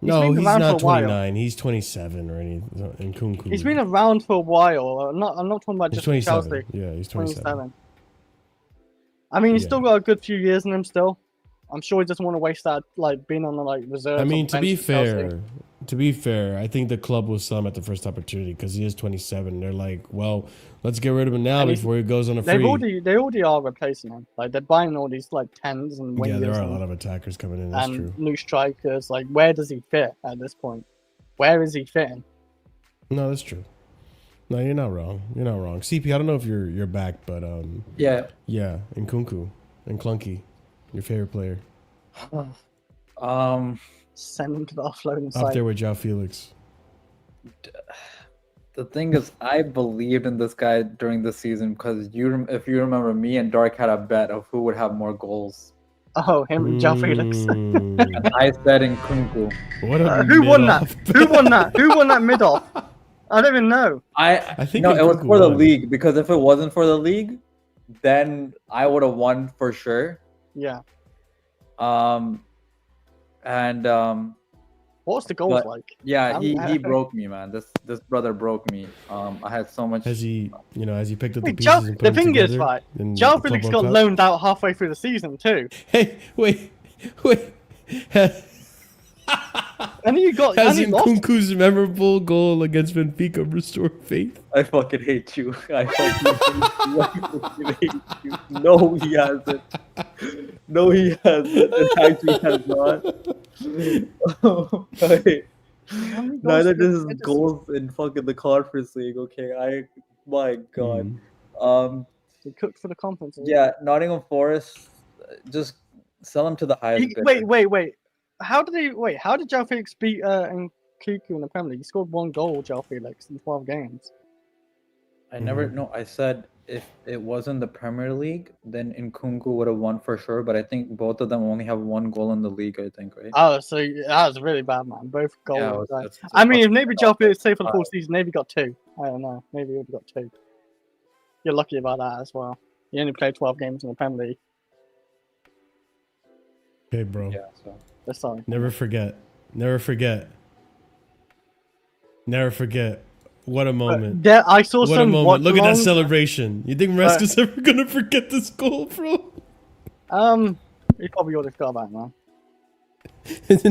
No, he's not 29. He's 27 or anything. In Nkunku. He's been around for a while. I'm not talking about He's just 27. Chelsea. Yeah, he's 27. I mean, he's Yeah. still got a good few years in him still. I'm sure he doesn't want to waste that, like, being on the, like, reserves. I mean, on to bench be for Chelsea. fair, I think the club will sell him at the first opportunity because he is 27. They're like, well, let's get rid of him now And before he goes on a free. They already are replacing him. Like, they're buying all these, like, 10s and wingers. Yeah, there are a and- lot of attackers coming in. That's and true. new strikers. Like, where does he fit at this point? Where is he fitting? No, that's true. No, you're not wrong. You're not wrong. CP, I don't know if you're back, but Yeah. yeah, Nkunku and Clunky, your favorite player, Send him to the offloading up site. there with João Felix. The thing is, I believed in this guy during the season because if you remember, me and Dark had a bet of who would have more goals. Oh, him and João Felix. And I said Nkunku. What a Who won that? mid-off. Who won that? Who won that mid-off? I don't even know. I think no, it was Nkunku for the won. league because if it wasn't for the league, then I would have won for sure. Yeah. What's the goals But- like? Yeah, he I- broke me, man. This brother broke me. I had so much. Has he picked up the Wait, pieces and put the them thing is, together right? in the João Club Felix World got Cup? loaned out halfway through the season too, Hey, wait. and he got Has and he lost. Nkunku's memorable goal against Benfica restored faith? I fucking hate you. I fucking hate you. No, he hasn't. No, he hasn't. In fact, he has not. Okay. Neither does his goals in fucking the Conference League. Okay, my God. He cooked for the conference. Yeah, Nottingham Forest. Just sell him to the highest bidder. Wait. How did João Felix beat Nkunku in the Premier League? He scored 1 goal, João Felix, in 12 games. I never know. I said if it wasn't the Premier League, then Nkunku would have won for sure. But I think both of them only have 1 goal in the league. I think, right? Oh, so that was really bad, man. Both goals. Yeah, Right. that's I mean, if maybe João Felix stayed for the full season, maybe got 2. I don't know. Maybe he would have got 2. You're lucky about that as well. He only played 12 games in the Premier League. Okay, bro. Yeah. So. Sorry. Never forget. What a moment. Yeah, I saw What a some. moment. Look at that watch-alongs. celebration. You think Reska's ever going to forget this goal, bro? He probably would have forgot about it, man.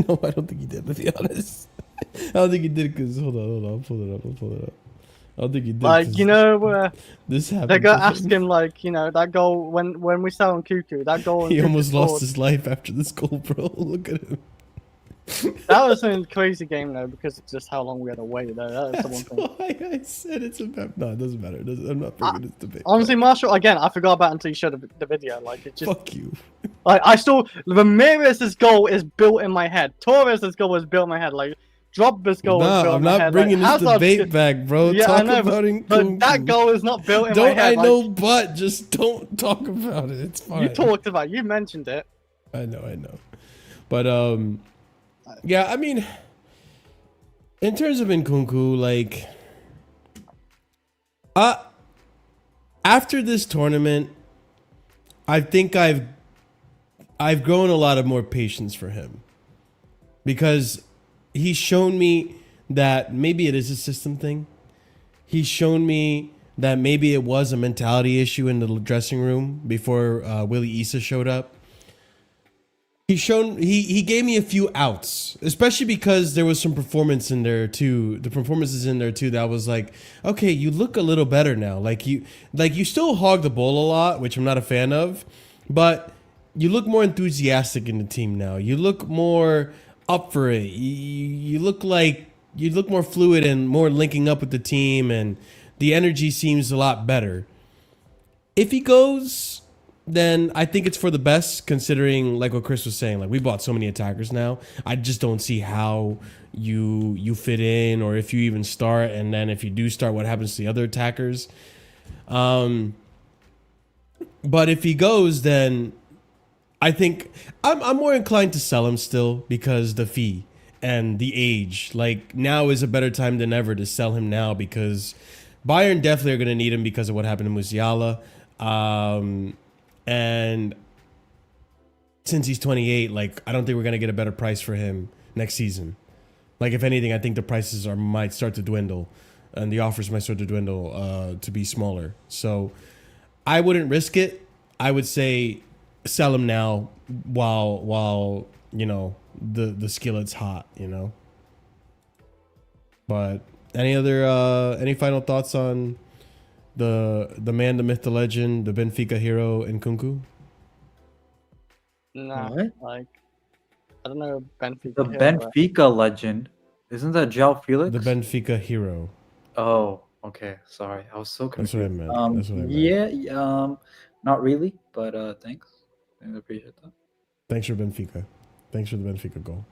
No, I don't think he did, to be honest. I don't think he did because, hold on. I'll pull it up. I don't think he did. Like, 'cause this happened. they're gonna to ask him. him, like, that goal when we saw Nkunku, that goal. He Nkunku almost lost scored, his life after this goal, bro. Look at him. That was a crazy game though, because of just how long we had to wait. Though that was the one That's thing. why I said it's a map. No, it doesn't matter. I'm not bringing this debate. Honestly, Marshall, again, I forgot about it until you showed the video. Like, it just, Fuck you. like, I still Ramirez's goal is built in my head. Torres' goal was built in my head. Like, Drogba's goal was No, built I'm in my not head. bringing like, this Hazard's debate good- back, bro. Yeah, Talk I know, about but that Nkunku. goal is not built in my Don't head. I know, but just don't talk about it. It's fine. You talked about it. You mentioned it. I know. But yeah, I mean, in terms of Nkunku, like, after this tournament, I think I've grown a lot of more patience for him, because he's shown me that maybe it is a system thing. He's shown me that maybe it was a mentality issue in the dressing room before Willie Issa showed up. He gave me a few outs, especially because there was some performance in there too. The performances in there too that was like, okay, you look a little better now. Like you still hog the ball a lot, which I'm not a fan of, but you look more enthusiastic in the team now. You look more up for it. You look more fluid and more linking up with the team, and the energy seems a lot better. If he goes, then I think it's for the best, considering, like what Chris was saying, like we bought so many attackers now. I just don't see how you fit in, or if you even start, and then if you do start, what happens to the other attackers. But if he goes, then I think I'm more inclined to sell him still, because the fee and the age. Like, now is a better time than ever to sell him now, because Bayern definitely are going to need him because of what happened to Musiala. And since he's 28, like, I don't think we're going to get a better price for him next season. Like, if anything, I think the prices might start to dwindle, and the offers might start to dwindle to be smaller. So I wouldn't risk it. I would say sell him now while you know, the skillet's hot, you know. But any final thoughts on the man, the myth, the legend, the Benfica hero, Nkunku? Nah, What? like, I don't know Benfica. The here, Benfica legend. Isn't that João Felix? The Benfica hero. Oh, okay. Sorry, I was so That's what I confused. meant. That's what I meant. Yeah, not really, but thanks. I appreciate that. Thanks for Benfica. Thanks for the Benfica goal.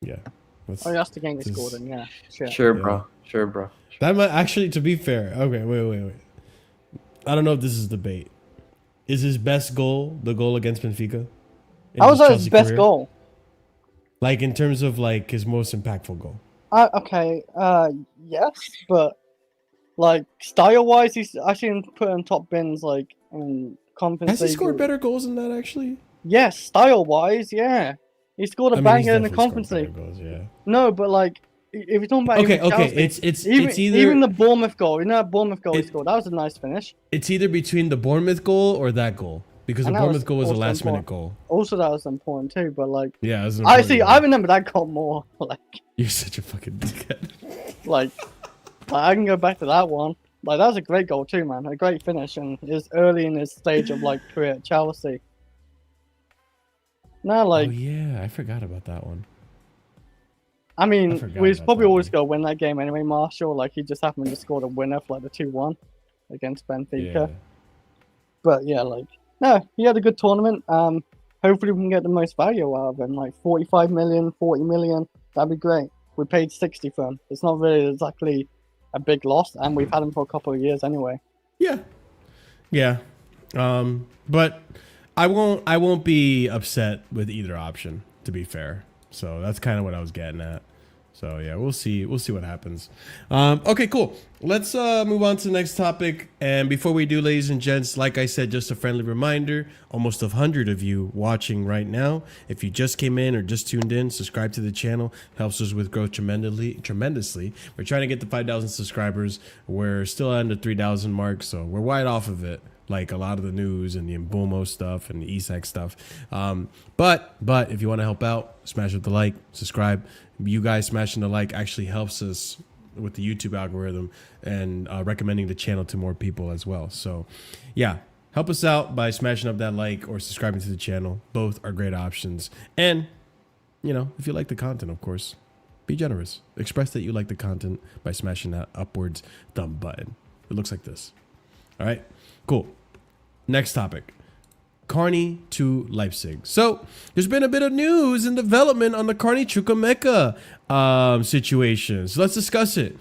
Yeah. Oh, that's the game they this scored is- in, yeah. Sure. Sure, Yeah. bro. Sure, bro. That might actually, to be fair. Okay, wait. I don't know if this is debate. Is his best goal the goal against Benfica? in How was that his Chelsea best career? goal? Like, in terms of like his most impactful goal. Okay, yes, but like style-wise, he's actually put in top bins, like in Conference Has he League. scored better goals than that, actually? Yes, style-wise, yeah. He scored a he's banger in the definitely scored Conference better League. goals, yeah. No, but like, if you're talking about Okay, even Chelsea, it's even, either even the Bournemouth goal, you know that Bournemouth goal he It- scored, that was a nice finish. it's either between the Bournemouth goal or that goal, because the And that Bournemouth was goal was a also last minute important. goal. Also, that was important too, but like, Yeah, it was an I important see, goal. I remember that goal more. You're such a fucking dickhead. Like I can go back to that one. Like, that was a great goal too, man. A great finish, and is early in his stage of like career at Chelsea. No, like, Oh yeah, I forgot about that one. I mean, forgot we was about probably that always one. gonna win that game anyway, Marshall. Like, he just happened to score the winner for like the 2-1 against Benfica. Yeah. But yeah, like, no, he had a good tournament. Hopefully we can get the most value out of him, like 45 million, 40 million. That'd be great. We paid 60 for him. It's not really exactly a big loss, and we've had him for a couple of years anyway. Yeah. But I won't be upset with either option, to be fair. So that's kind of what I was getting at. So yeah, we'll see what happens. Okay, cool. Let's move on to the next topic. And before we do, ladies and gents, like I said, just a friendly reminder, almost 100 of you watching right now. If you just came in or just tuned in, subscribe to the channel. Helps us with growth tremendously. We're trying to get to 5,000 subscribers. We're still under 3,000 mark, so we're wide off of it. Like a lot of the news and the Mbuemo stuff and the Isak stuff. But if you want to help out, smash up the like, subscribe. You guys smashing the like actually helps us with the YouTube algorithm and recommending the channel to more people as well. So yeah, help us out by smashing up that like or subscribing to the channel. Both are great options. And, you know, if you like the content, of course, be generous. Express that you like the content by smashing that upwards thumb button. It looks like this. All right, cool. Next topic. Carney to Leipzig. So there's been a bit of news and development on the Carney Chukwuemeka situation. So let's discuss it.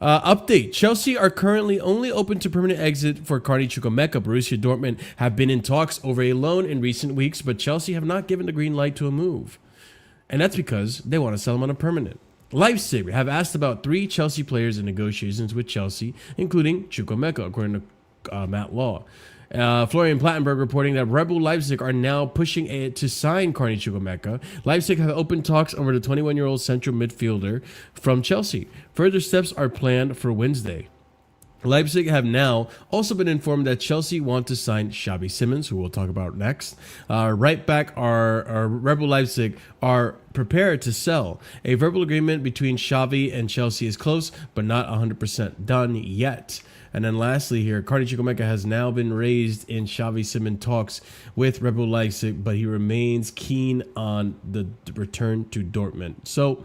Update. Chelsea are currently only open to permanent exit for Carney Chukwuemeka. Borussia Dortmund have been in talks over a loan in recent weeks, but Chelsea have not given the green light to a move. And that's because they want to sell him on a permanent. Leipzig have asked about 3 Chelsea players in negotiations with Chelsea, including Chukwuemeka, according to Matt Law. Florian Plattenberg reporting that Rebel Leipzig are now pushing to sign Carney Chukwuemeka. Leipzig have opened talks over the 21-year-old central midfielder from Chelsea. Further steps are planned for Wednesday. Leipzig have now also been informed that Chelsea want to sign Xavi Simons, who we'll talk about next. Right back, our Rebel Leipzig are prepared to sell. A verbal agreement between Xavi and Chelsea is close, but not 100% done yet. And then lastly here, Carney Chukwuemeka has now been raised in Xavi Simons talks with Rebel Leipzig, but he remains keen on the return to Dortmund. So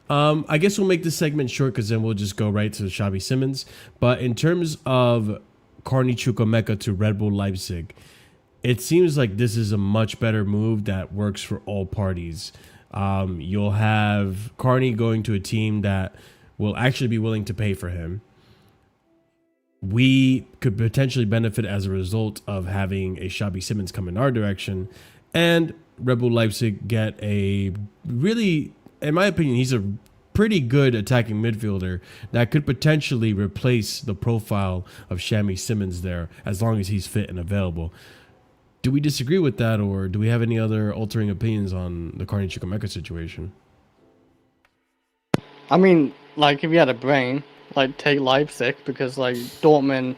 I guess we'll make this segment short because then we'll just go right to Xavi Simons. But in terms of Carney Chukwuemeka to Red Bull Leipzig, it seems like this is a much better move that works for all parties. You'll have Carney going to a team that will actually be willing to pay for him. We could potentially benefit as a result of having a Xavi Simons come in our direction, and Red Bull Leipzig get a really, in my opinion, he's a pretty good attacking midfielder that could potentially replace the profile of Xavi Simons there as long as he's fit and available. Do we disagree with that, or do we have any other altering opinions on the Carney Chukwuemeka situation? I mean, like, if you had a brain, like, take Leipzig, because, like, Dortmund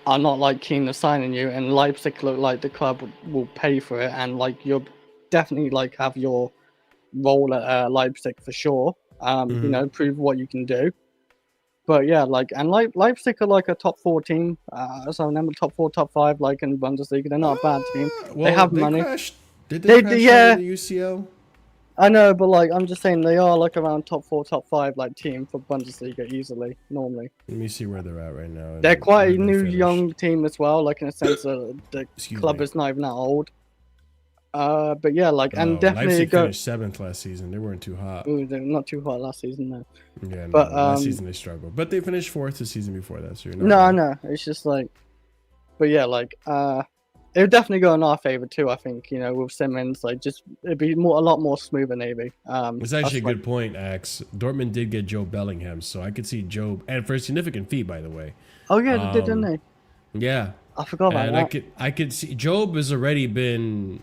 are not, like, keen to signing you, and Leipzig look like the club will pay for it, and, like, you'll definitely, like, have your role at Leipzig for sure. You know, prove what you can do. But, yeah, like, and Leipzig are, like, a top 4 team. So I remember top 4, top 5, like, in Bundesliga. They're not a bad team. Well, they have money. Did they crash yeah. in the UCL? I know, but, like, I'm just saying they are, like, around top 4, top 5, like, team for Bundesliga easily, normally. Let me see where they're at right now. They're quite a new, young team as well, like, in a sense that the club is not even that old. But, yeah, like, and definitely Leipzig finished 7th last season. They weren't too hot. Ooh, they're not too hot last season, no. Yeah, no, but, last season they struggled. But they finished 4th the season before that, so you're not No, wrong. I know. It's just, like, but, yeah, like, it would definitely go in our favor too. I think, you know, with Simons, like, just it'd be a lot more smoother maybe. It's actually a good point, Axe. Dortmund did get Joe Bellingham, so I could see Joe, and for a significant fee, by the way. Oh yeah, they did, didn't they? Yeah, I forgot about that. I could see Job has already been,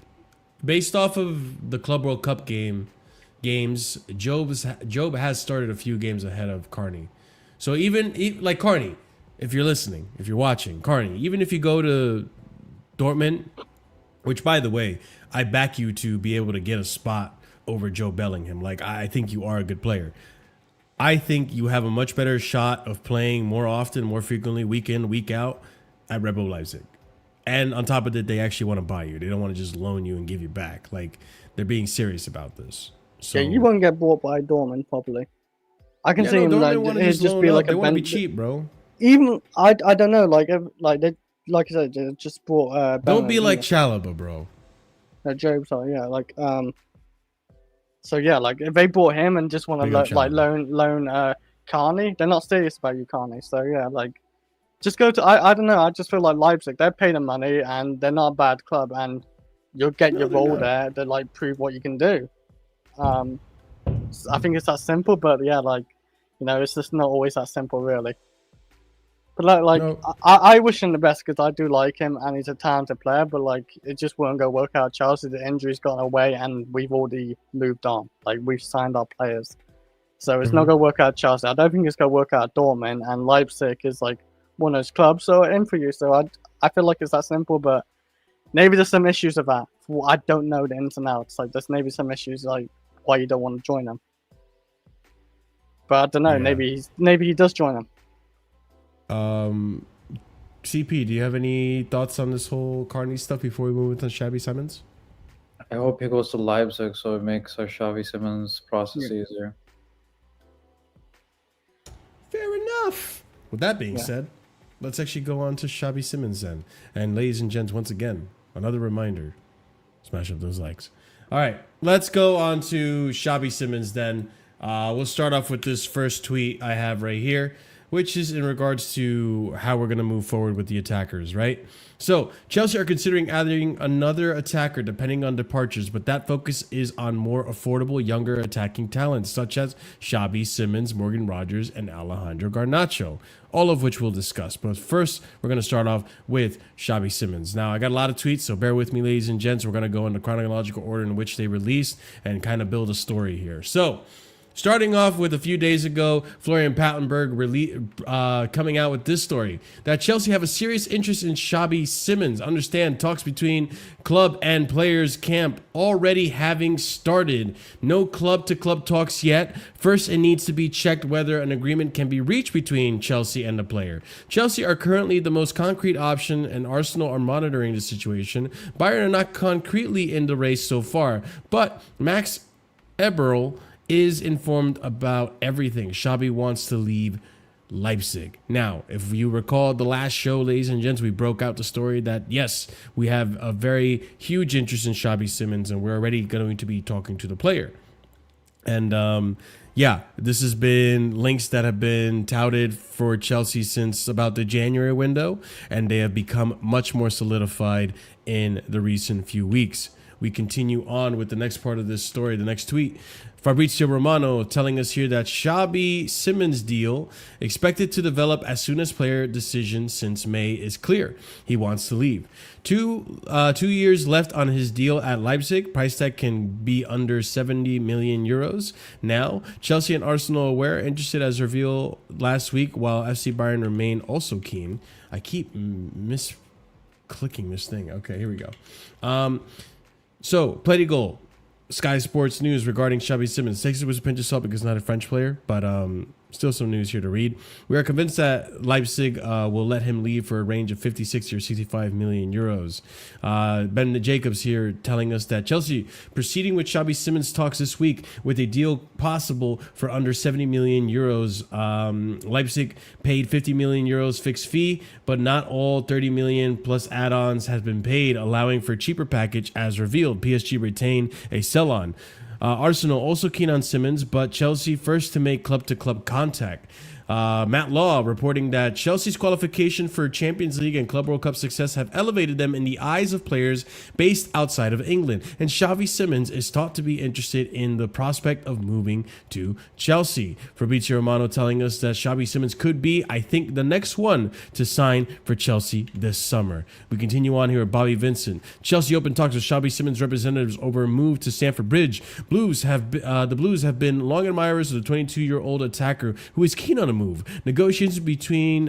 based off of the Club World Cup games. Job has started a few games ahead of Carney. So even like Carney, if you're listening, if you're watching, Carney, even if you go to Dortmund, which, by the way, I back you to be able to get a spot over Joe Bellingham. Like, I think you are a good player. I think you have a much better shot of playing more often, more frequently, week in, week out at Red Bull Leipzig. And on top of that, they actually want to buy you. They don't want to just loan you and give you back. Like, they're being serious about this. So, yeah, you won't get bought by Dortmund probably. I can see him like it'd just be like they a want to be cheap, bro. Even I don't know, like they, like I said, they just bought. Don't be like Chalobah, bro. Job, sorry, yeah, like So yeah, like if they bought him and just want to loan Carney, they're not serious about you, Carney. So yeah, like just go to I don't know. I just feel like Leipzig, they're paying the money and they're not a bad club, and you'll get your role there to like prove what you can do. I think it's that simple, but yeah, like you know, it's just not always that simple, really. But like no. I wish him the best because I do like him and he's a talented player. But like it just won't go work out. Chelsea, the injury's gone away and we've already moved on. Like we've signed our players, so it's not gonna work out Chelsea. I don't think it's gonna work out Dortmund, and Leipzig is like one of those clubs. So in for you. So I feel like it's that simple, but maybe there's some issues of that. I don't know the ins and outs. Like there's maybe some issues like why you don't want to join them. But I don't know. Yeah. Maybe he does join them. CP, do you have any thoughts on this whole Carney stuff before we move into Xavi Simons? I hope he goes to Leipzig so it makes our Xavi Simons process easier. Fair enough. With that being said, let's actually go on to Xavi Simons then. And ladies and gents, once again, another reminder, smash up those likes. All right, let's go on to Xavi Simons then. We'll start off with this first tweet I have right here, which is in regards to how we're going to move forward with the attackers, right? So, Chelsea are considering adding another attacker depending on departures, but that focus is on more affordable, younger attacking talents, such as Xavi Simons, Morgan Rogers, and Alejandro Garnacho, all of which we'll discuss. But first, we're going to start off with Xavi Simons. Now, I got a lot of tweets, so bear with me, ladies and gents. We're going to go in the chronological order in which they released and kind of build a story here. So, starting off with a few days ago, Florian Pattenberg coming out with this story, that Chelsea have a serious interest in Xavi Simons. Understand, talks between club and players camp already having started. No club-to-club talks yet. First, it needs to be checked whether an agreement can be reached between Chelsea and the player. Chelsea are currently the most concrete option, and Arsenal are monitoring the situation. Bayern are not concretely in the race so far, but Max Eberl is informed about everything. Xavi wants to leave Leipzig. Now, if you recall the last show, ladies and gents, we broke out the story that, yes, we have a very huge interest in Xavi Simons, and we're already going to be talking to the player. And, yeah, this has been links that have been touted for Chelsea since about the January window, and they have become much more solidified in the recent few weeks. We continue on with the next part of this story, the next tweet. Fabrizio Romano telling us here that Xavi Simons deal expected to develop as soon as player decision since May is clear. He wants to leave. 2 years left on his deal at Leipzig. Price tag can be under 70 million euros. Now, Chelsea and Arsenal aware, interested as revealed last week, while FC Bayern remain also keen. I keep misclicking this thing. Okay, here we go. So, Play Goal. Sky Sports News regarding Xavi Simons. Takes it with a pinch of salt because he's not a French player, but still some news here to read. We are convinced that Leipzig will let him leave for a range of 50, 60, or 65 million euros. Ben Jacobs here telling us that Chelsea proceeding with Xavi Simons talks this week with a deal possible for under 70 million euros. Leipzig paid 50 million euros fixed fee, but not all 30 million plus add-ons has been paid, allowing for a cheaper package as revealed. PSG retain a sell-on. Arsenal also keen on Simons, but Chelsea first to make club-to-club contact. Matt Law reporting that Chelsea's qualification for Champions League and Club World Cup success have elevated them in the eyes of players based outside of England, and Xavi Simons is thought to be interested in the prospect of moving to Chelsea. Fabrizio Romano telling us that Xavi Simons could be, I think, the next one to sign for Chelsea this summer. We continue on here with Bobby Vincent. Chelsea open talks with Xavi Simons representatives over a move to Stamford Bridge. The Blues have been long admirers of the 22-year-old attacker who is keen on a move. Negotiations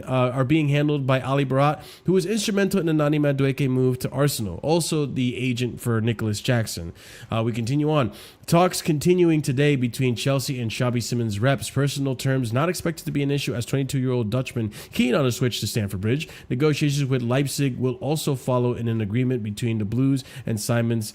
are being handled by Ali Barat, who was instrumental in the Nani Madueke move to Arsenal, also the agent for Nicholas Jackson. We continue on. Talks continuing today between Chelsea and Xavi Simons reps. Personal terms not expected to be an issue as 22-year-old Dutchman keen on a switch to Stamford Bridge. Negotiations with Leipzig will also follow in an agreement between the Blues and Simons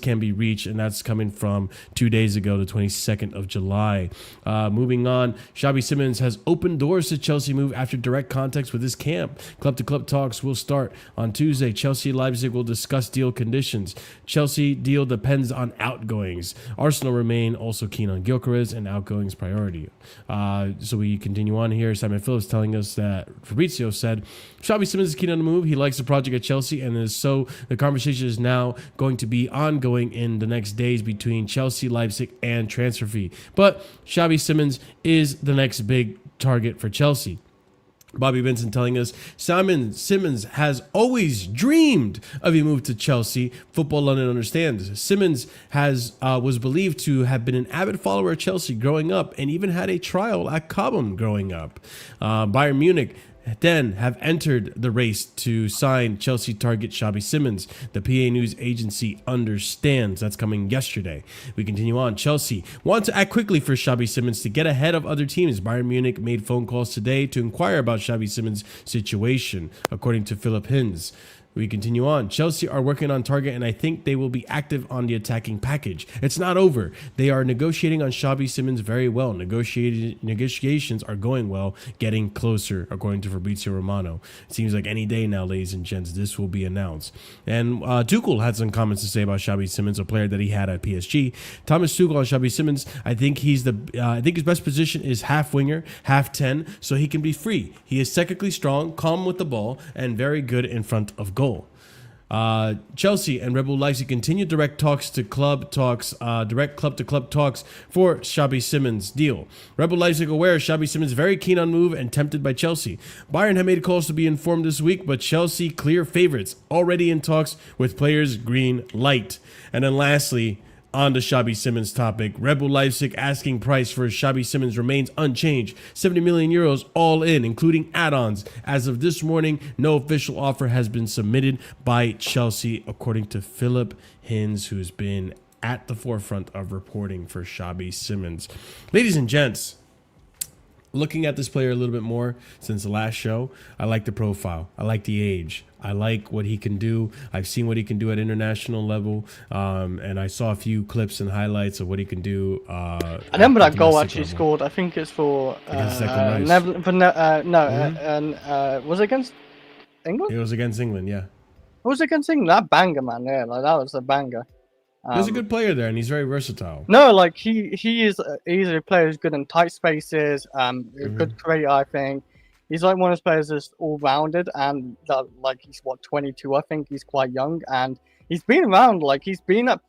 can be reached, and that's coming from 2 days ago, the 22nd of July. Moving on, Xavi Simons has opened doors to Chelsea move after direct contacts with his camp. Club-to-club talks will start on Tuesday. Chelsea Leipzig will discuss deal conditions. Chelsea deal depends on outgoings. Arsenal remain also keen on Gyökeres, and outgoings priority. So we continue on here. Simon Phillips telling us that Fabrizio said Xavi Simons is keen on the move. He likes the project at Chelsea, and so the conversation is now going to be ongoing in the next days between Chelsea, Leipzig, and transfer fee. But Xavi Simons is the next big target for Chelsea. Bobby Benson telling us Simons has always dreamed of a move to Chelsea. Football London understands. Simons was believed to have been an avid follower of Chelsea growing up and even had a trial at Cobham growing up. Bayern Munich then have entered the race to sign Chelsea target Xavi Simons. The PA News Agency understands. That's coming yesterday. We continue on. Chelsea want to act quickly for Xavi Simons to get ahead of other teams. Bayern Munich made phone calls today to inquire about Xavi Simons' situation, according to Philip Hinz. We continue on. Chelsea are working on target, and I think they will be active on the attacking package. It's not over. They are negotiating on Xavi Simons very well. Negotiations are going well, getting closer, according to Fabrizio Romano. It seems like any day now, ladies and gents, this will be announced. And Tuchel had some comments to say about Xavi Simons, a player that he had at PSG. Thomas Tuchel on Xavi Simons, I think his best position is half winger, half 10, so he can be free. He is technically strong, calm with the ball, and very good in front of goal. Chelsea and Red Bull Leipzig continue direct club to club talks for Xavi Simons deal. Red Bull Leipzig aware Xavi Simons very keen on move and tempted by Chelsea. Bayern have made calls to be informed this week, but Chelsea clear favorites, already in talks with players green light. And then lastly, on the Xavi Simons topic, Red Bull Leipzig asking price for Xavi Simons remains unchanged, 70 million euros all in, including add-ons. As of this morning, no official offer has been submitted by Chelsea, according to Philip Hins, who's been at the forefront of reporting for Xavi Simons. Ladies and gents, looking at this player a little bit more since the last show, I like the profile. I like the age. I like what he can do. I've seen what he can do at international level, and I saw a few clips and highlights of what he can do. I remember that goal domestic actually level. scored. I think it's for Against Declan Rice. was it against England? It was against England, yeah. Was it against England? That banger, man. Yeah, like that was a banger. He's a good player there, and he's very versatile. No, like he's a player who's good in tight spaces. A good creator, I think. He's like one of those players that's all rounded, and that, like he's 22, I think. He's quite young, and he's been around. Like he's been at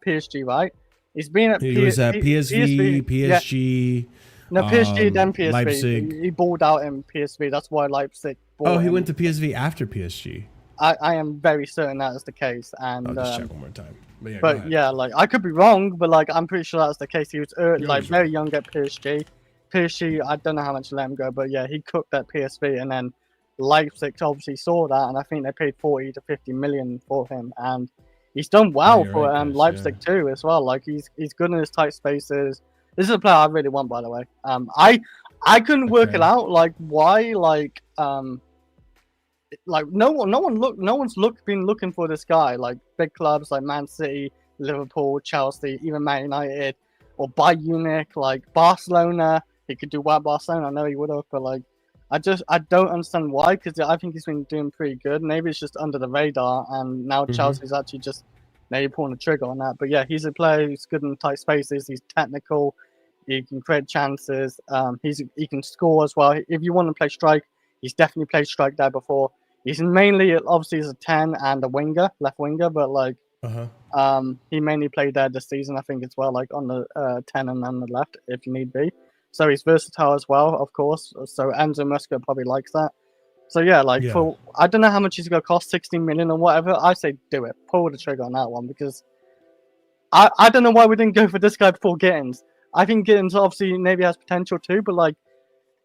PSG, right? He's been at. He was at PSV, PSG. Yeah. No, PSG then PSV. Leipzig. He balled out in PSV. That's why Leipzig. Oh, he went to PSV after PSG. I am very certain that is the case, and I'll just check one more time. But yeah, like I could be wrong, but like I'm pretty sure that's the case. He was like very young at PSG. PSG, I don't know how much let him go, but yeah, he cooked at PSV, and then Leipzig obviously saw that, and I think they paid 40 to 50 million for him, and he's done well for Leipzig too as well. Like he's good in his tight spaces. This is a player I really want, by the way. I couldn't work it out, like why, like no one's been looking for this guy. Like big clubs like Man City, Liverpool, Chelsea, even Man United, or Bayern Munich, like Barcelona. He could do well at Barcelona. I know he would have, but like I don't understand why, because I think he's been doing pretty good. Maybe it's just under the radar, and now Chelsea's actually just maybe pulling the trigger on that. But yeah, he's a player who's good in tight spaces. He's technical. He can create chances. He can score as well. If you want to play strike, he's definitely played strike there before. He's mainly obviously as a 10 and a winger, left winger, but like he mainly played there this season, I think, as well, like on the 10 and on the left if you need be. So he's versatile as well, of course. So Enzo Musca probably likes that. So yeah, for I don't know how much he's gonna cost, 16 million or whatever. I say do it, pull the trigger on that one, because I don't know why we didn't go for this guy before Gittins. I think Gittins obviously maybe has potential too, but like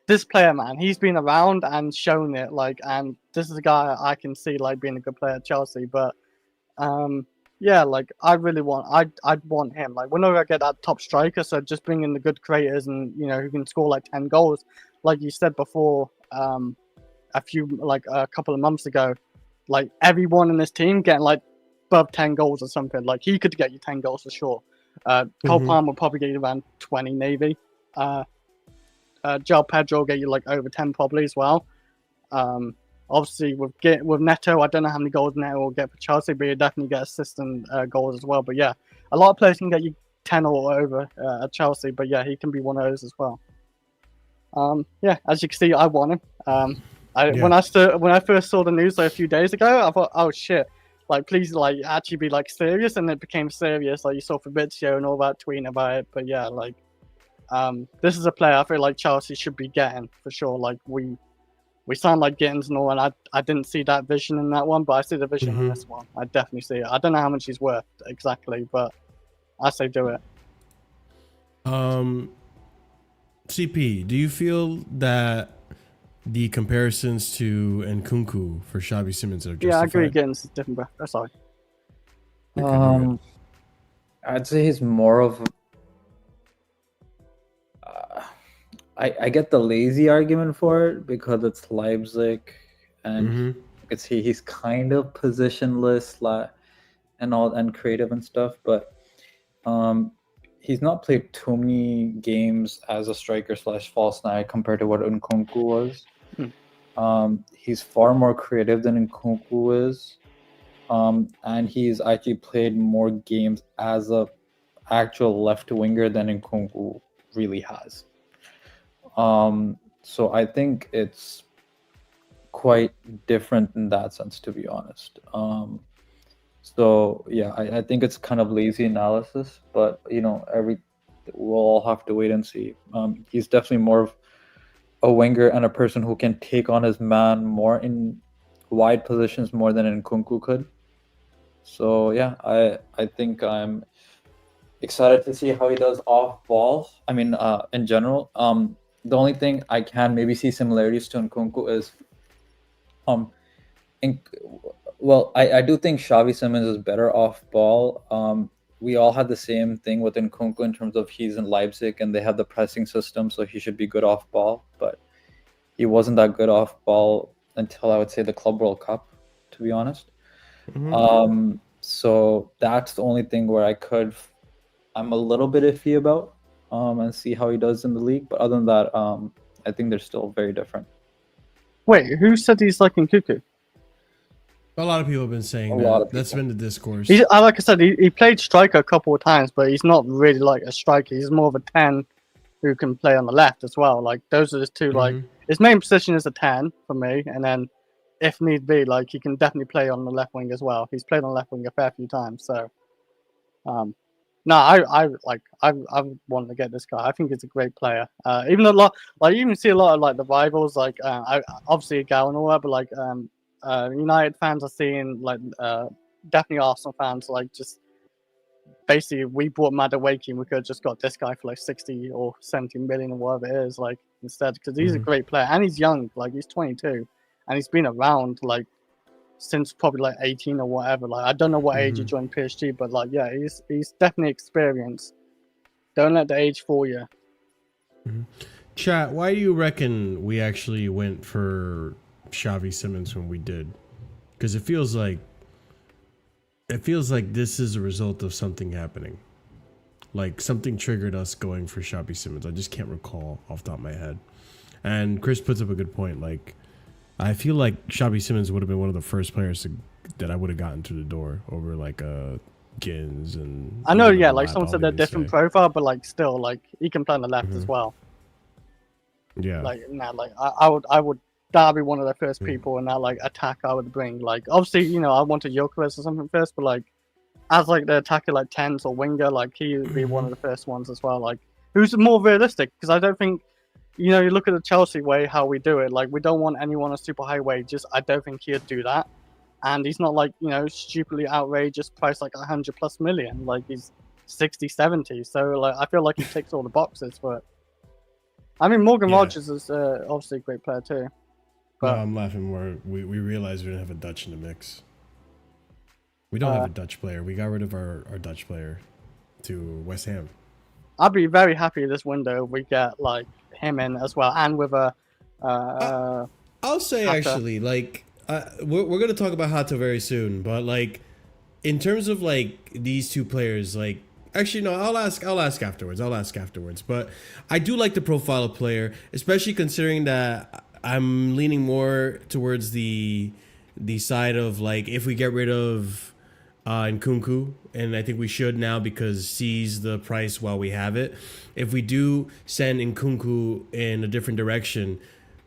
this player, man, he's been around and shown it. Like, and this is a guy I can see like being a good player at Chelsea. But yeah, like I really want, I'd want him. Like we're not gonna get that top striker, so just bring in the good creators and who can score like 10 goals, like you said before. A couple of months ago, like everyone in this team getting like above 10 goals or something. Like he could get you 10 goals for sure. Cole Palmer will probably get you around 20 maybe. João Pedro will get you like over 10 probably as well. Obviously with Neto, I don't know how many goals Neto will get for Chelsea, but he'll definitely get assist and goals as well. But yeah, a lot of players can get you 10 or over at Chelsea, but yeah, he can be one of those as well. Yeah, as you can see, I want him. When I first saw the news like a few days ago, I thought, oh shit, like please like actually be like serious, and it became serious. Like you saw Fabrizio and all that tweeting about it. But yeah, like this is a player I feel like Chelsea should be getting for sure. Like we sound like Gittins and all, and I didn't see that vision in that one, but I see the vision in this one. I definitely see it. I don't know how much he's worth exactly, but I say do it. CP, do you feel that the comparisons to Nkunku for Xavi Simons are justified? Yeah, I agree. Gittins is different, bro. Oh, sorry. I'd say he's more of I get the lazy argument for it because it's Leipzig and could see he's kind of positionless, and creative and stuff, but he's not played too many games as a striker / false nine compared to what Nkunku was. He's far more creative than Nkunku is, and he's actually played more games as a actual left winger than Nkunku really has. So I think it's quite different in that sense, to be honest. So yeah, I think it's kind of lazy analysis, but we'll all have to wait and see. He's definitely more of a winger and a person who can take on his man more in wide positions more than Nkunku could. So yeah, I think I'm excited to see how he does off ball. I mean, in general, the only thing I can maybe see similarities to Nkunku is, I do think Xavi Simons is better off ball. We all had the same thing with Nkunku in terms of he's in Leipzig and they have the pressing system, so he should be good off ball. But he wasn't that good off ball until I would say the Club World Cup, to be honest. So that's the only thing where I'm a little bit iffy about, and see how he does in the league. But other than that, I think they're still very different. Wait, who said he's like Nkunku? A lot of people have been saying that. That's been the discourse. Like I said, he played striker a couple of times, but he's not really like a striker. He's more of a 10 who can play on the left as well. Like those are his two. Like his main position is a 10 for me, and then if need be, like he can definitely play on the left wing as well. He's played on the left wing a fair few times. So, no, I want to get this guy. I think he's a great player. Even you even see a lot of like the rivals, like obviously a Gal and all that, but like United fans are seeing like definitely Arsenal fans like just basically we brought Madueke, we could have just got this guy for like 60 or 70 million or whatever it is, like instead, because he's a great player and he's young, like he's 22 and he's been around like since probably like 18 or whatever. Like I don't know what age he joined PSG, but like yeah, he's definitely experienced. Don't let the age fool you. Chat, why do you reckon we actually went for Xavi Simons when we did? Because it feels like this is a result of something happening. Like something triggered us going for Xavi Simons. I just can't recall off the top of my head. And Chris puts up a good point. Like I feel like Xavi Simons would have been one of the first players that I would have gotten through the door over like Gins and. I know, yeah. Like someone said, they're different profile, but like still, like he can play on the left as well. Yeah. Like now, like I would. That'd be one of the first people in that like attack I would bring. Like obviously, I wanted Gyökeres or something first, but like as like the attacker, like 10s or winger, like he would be one of the first ones as well. Like who's more realistic? Because I don't think. You look at the Chelsea way, how we do it. Like, we don't want anyone a super high wages. I don't think he'd do that. And he's not like, stupidly outrageous price, like 100+ million. Like, he's 60, 70. So, like, I feel like he ticks all the boxes for it. I mean, Morgan Rogers is obviously a great player too. But no, I'm laughing more. We realized we didn't have a Dutch in the mix. We don't have a Dutch player. We got rid of our Dutch player to West Ham. I'd be very happy this window if we get, like, him in as well, and with a I'll say Hato. Actually, like we're gonna talk about Hato very soon, but like in terms of like these two players, like actually no, I'll ask afterwards. But I do like the profile of player, especially considering that I'm leaning more towards the side of like if we get rid of Nkunku, and I think we should now because seize the price while we have it. If we do send Nkunku in a different direction,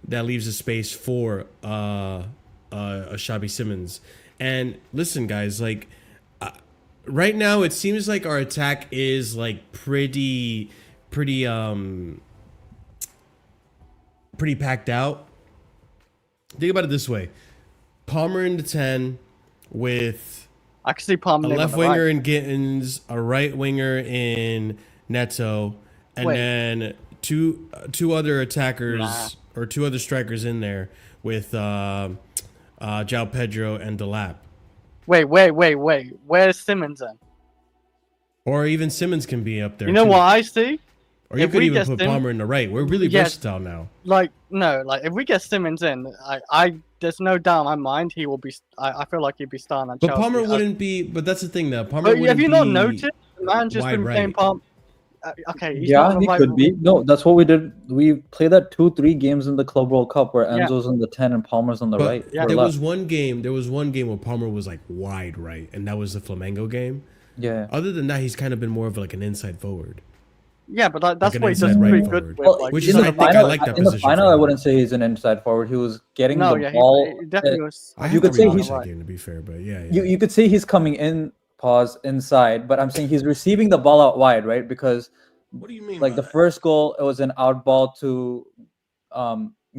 that leaves a space for a Xavi Simons. And listen, guys, like right now it seems like our attack is like pretty packed out. Think about it this way: Palmer in the 10 with. I can see Palmer. A left winger in Gittins, a right winger in Neto, and then two other attackers or two other strikers in there with João Pedro and Delap. Wait. Where's Simons then? Or even Simons can be up there. You know what I see? Or you if could we even get put Sim- Palmer in the right. We're really Yes. versatile now. like no, like if we get Simmons in, I there's no doubt in my mind he will be. I feel like he'd be starting at But Chelsea. Palmer wouldn't be. But that's the thing, though. Palmer But wouldn't have you be not noticed? The man just wide been playing right. Palmer. Okay, he's Yeah, not he the right. could be. No, that's what we did. We played that 2-3 games in the Club World Cup where Yeah. Enzo's on the 10 and Palmer's on the But right. Yeah. or there left. was one game. There was one game where Palmer was like wide right, and that was the Flamengo game. Yeah. Other than that, he's kind of been more of like an inside forward. Yeah, but that's an what he does inside right pretty forward. good with. Well, Like, Which in is- the I think I final, like that in the position final, for I him. wouldn't say he's an inside forward. He was getting no, the yeah, ball. he definitely was. I You could haven't say really he's- watched that game, to be fair, but yeah. You could say he's coming in, pause, inside, but I'm saying he's receiving the ball out wide, right? Because What do you mean? like the first goal, it was an out ball to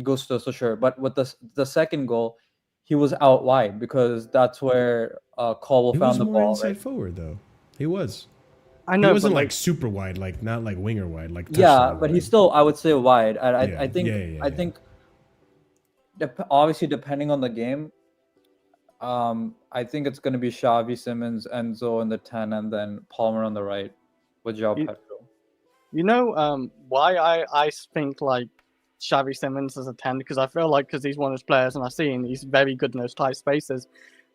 Gusto, so sure. But with the second goal, he was out wide because that's where Caldwell he was found the more ball, inside right? forward though. He was. I He know, wasn't but like super wide, like not like winger wide, like Yeah, touchdown but wide. he's still, I would say, wide. I Yeah, think, yeah, I think, obviously, depending on the game, I think it's going to be Xavi, Simmons, Enzo in the 10, and then Palmer on the right with João You- Pedro. you know why I think like Xavi Simmons is a 10, because I feel like because he's one of those players and I've seen he's very good in those tight spaces.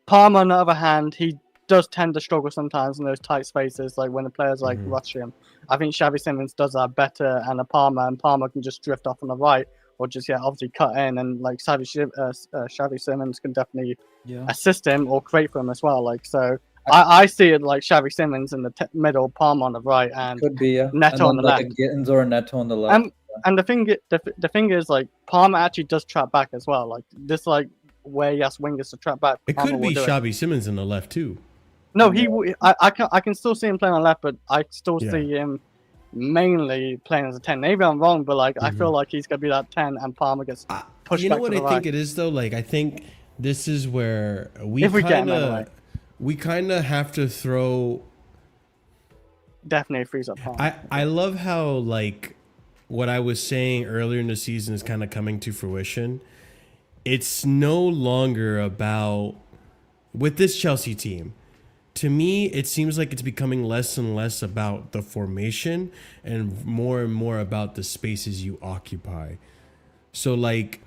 Palmer, on the other hand, he does tend to struggle sometimes in those tight spaces, like when the players like rush him. I think Xavi Simmons does that better, and Palmer can just drift off on the right or just obviously cut in, and like Xavi Simmons can definitely Yeah. assist him or create for him as well. Like so, I see it like Xavi Simmons in the middle, Palmer on the right, and Could be, yeah. Neto and on then the like left. a Gittins or a Neto on the left. And the thing is like Palmer actually does trap back as well. Like this where he has wingers to trap back. It Palmer could will be do it. Xavi Simmons in the left too. No, I can still see him playing on left, but I still Yeah. see him mainly playing as a 10. Maybe I'm wrong, but like I feel like he's gonna be that 10, and Palmer gets pushed You know back what to I the think right. it is though? Like I think this is where If we get him anyway. we kind of have to throw. Definitely frees up Palmer. I love how like what I was saying earlier in the season is kind of coming to fruition. It's no longer about with this Chelsea team. To me, it seems like it's becoming less and less about the formation and more about the spaces you occupy. So like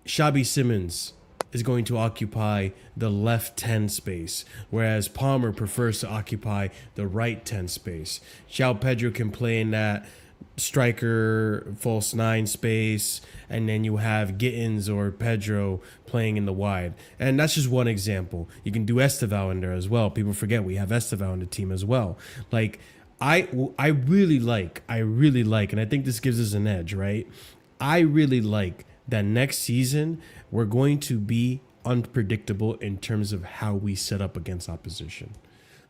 Xavi Simmons is going to occupy the left 10 space, whereas Palmer prefers to occupy the right 10 space. João Pedro can play in that striker false 9 space, and then you have Gittins or Pedro playing in the wide. And that's just one example. You can do Esteval in there as well. People forget we have Esteval in the team as well. Like I really like, and I think this gives us an edge, right? I really like that next season we're going to be unpredictable in terms of how we set up against opposition.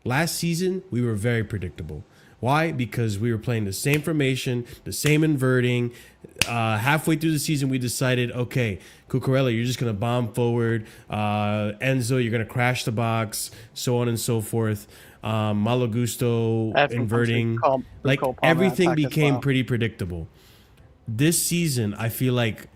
Last season, we were very predictable. Why? Because we were playing the same formation, the same inverting. Halfway through the season, we decided, okay, Cucurella, you're just going to bomb forward. Enzo, you're going to crash the box, so on and so forth. Malo Gusto, inverting. Like, everything became pretty predictable. This season, I feel like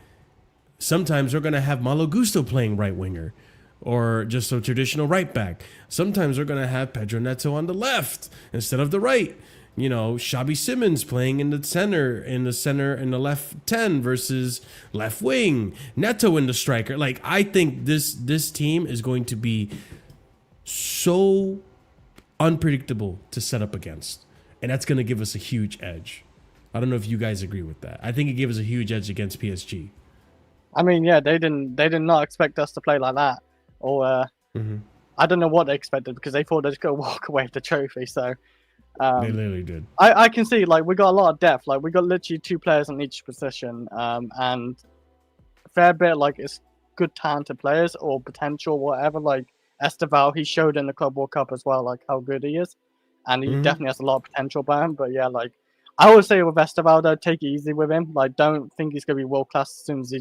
sometimes we're going to have Malo Gusto playing right winger or just a traditional right back. Sometimes we're going to have Pedro Neto on the left instead of the right. You know, Xavi Simmons playing in the center, in the left 10 versus left wing. Neto in the striker. Like, I think this team is going to be so unpredictable to set up against. And that's going to give us a huge edge. I don't know if you guys agree with that. I think it gave us a huge edge against PSG. I mean, yeah, they did not expect us to play like that, or I don't know what they expected because they thought they'd go walk away with the trophy. So They literally did. I can see like we got a lot of depth. Like we got literally 2 players in each position, and a fair bit like it's good talented players or potential whatever. Like Esteval, he showed in the Club World Cup as well, like how good he is, and he definitely has a lot of potential by him. But yeah, like. I would say with Esteval, though, take it easy with him. Like, don't think he's gonna be world class as soon as he,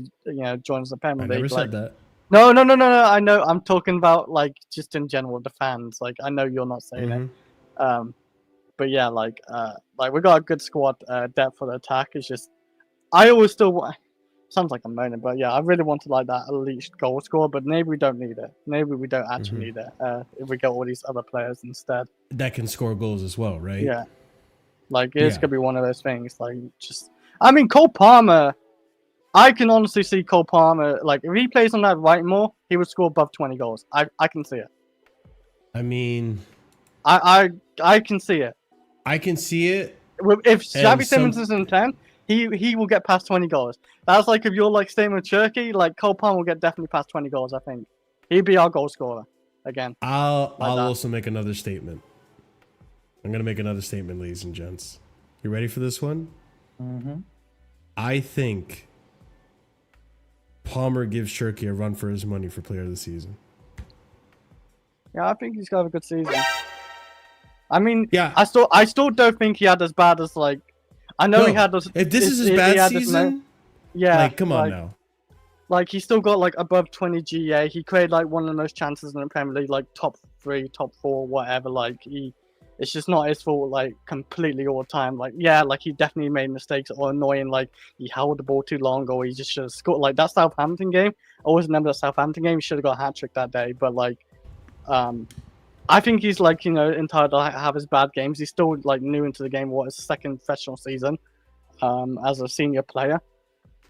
joins the Premier League. I never like, said that. No. I know. I'm talking about like just in general the fans. Like, I know you're not saying it. But yeah, like we got a good squad depth for the attack. It's just I always still sounds like I'm moaning, but yeah, I really wanted like that elite goal scorer. But maybe we don't need it. Maybe we don't actually need it if we get all these other players instead. That can score goals as well, right? Yeah. Like it's Yeah. gonna be one of those things. Like just, I mean, Cole Palmer. I can honestly see Cole Palmer. Like if he plays on that right more, he would score above 20 goals. I can see it. I mean, I can see it. I can see it. If Xavi And Simmons is in 10, he will get past 20 goals. That's like if you're like staying with Turkey, like Cole Palmer will get definitely past 20 goals. I think he'd be our goal scorer again. I'll that. also make another statement. I'm gonna make another statement, ladies and gents. You ready for this one? Mm-hmm. I think Palmer gives Turkey a run for his money for player of the season. Yeah, I think he's gonna have a good season. I mean, Yeah. I still don't think he had as bad as like. I know he No, had those. if this is his he bad had this season, yeah, like come on now. Like he still got like above 20 GA. He created like one of the most chances in the Premier League, like top 3, top 4, whatever. Like it's just not his fault, like completely all the time. Like yeah, like he definitely made mistakes or annoying. Like he held the ball too long, or he just should have scored. Like that Southampton game, I always remember that Southampton game. He should have got a hat trick that day. But like, I think he's like entitled to have his bad games. He's still like new into the game. What his second professional season, as a senior player.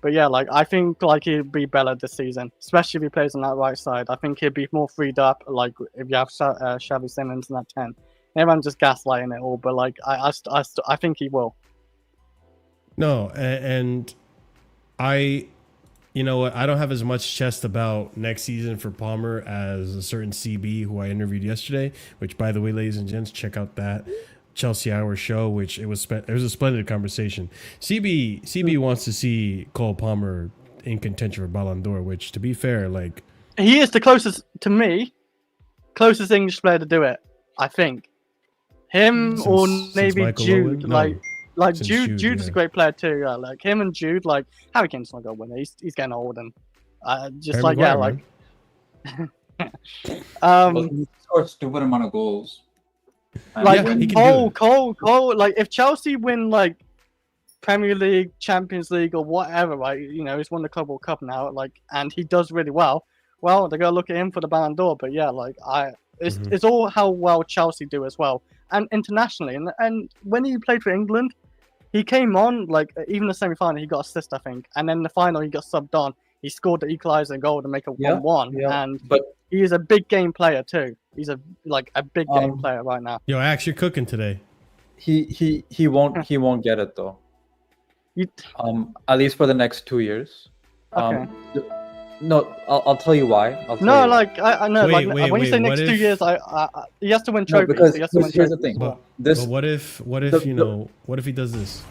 But yeah, like I think like he'd be better this season, especially if he plays on that right side. I think he'd be more freed up. Like if you have Xavi Simmons in that 10, everyone's just gaslighting it all. But like I think he will. No, and I, you know what? I don't have as much chest about next season for Palmer as a certain CB who I interviewed yesterday. Which, by the way, ladies and gents, check out that Chelsea Hour show, which it was a splendid conversation. CB wants to see Cole Palmer in contention for Ballon d'Or, which, to be fair, like he is the closest to me, closest English player to do it. I think him or maybe Michael Jude. Owen? No, Like since Jude's yeah. a great player too. Yeah, like him and Jude. Like Harry Kane's not gonna win it. He's getting old and just Harry like Maguire, yeah, like He scored a stupid amount of goals. And like Yeah, he can do Cole. Like if Chelsea win like Premier League, Champions League, or whatever, right? He's won the Club World Cup now. Like, and he does really well. Well, they're gonna look at him for the Ballon d'Or. But yeah, like it's all how well Chelsea do as well, and internationally. And when he played for England, he came on like even the semi-final, he got assist, I think, and then the final he got subbed on. He scored the equaliser goal to make a 1-1, but he is a big game player too. He's a big game player right now. Yo, Axe, you're cooking today. he won't get it though. At least for the next 2 years. Okay. No, I'll tell you why. No, like I know, Wait, like wait, when you say wait, next what 2 if- years, he has to win No, trophies. because He has to win here's the trophies thing. as well. But what if what if he does this?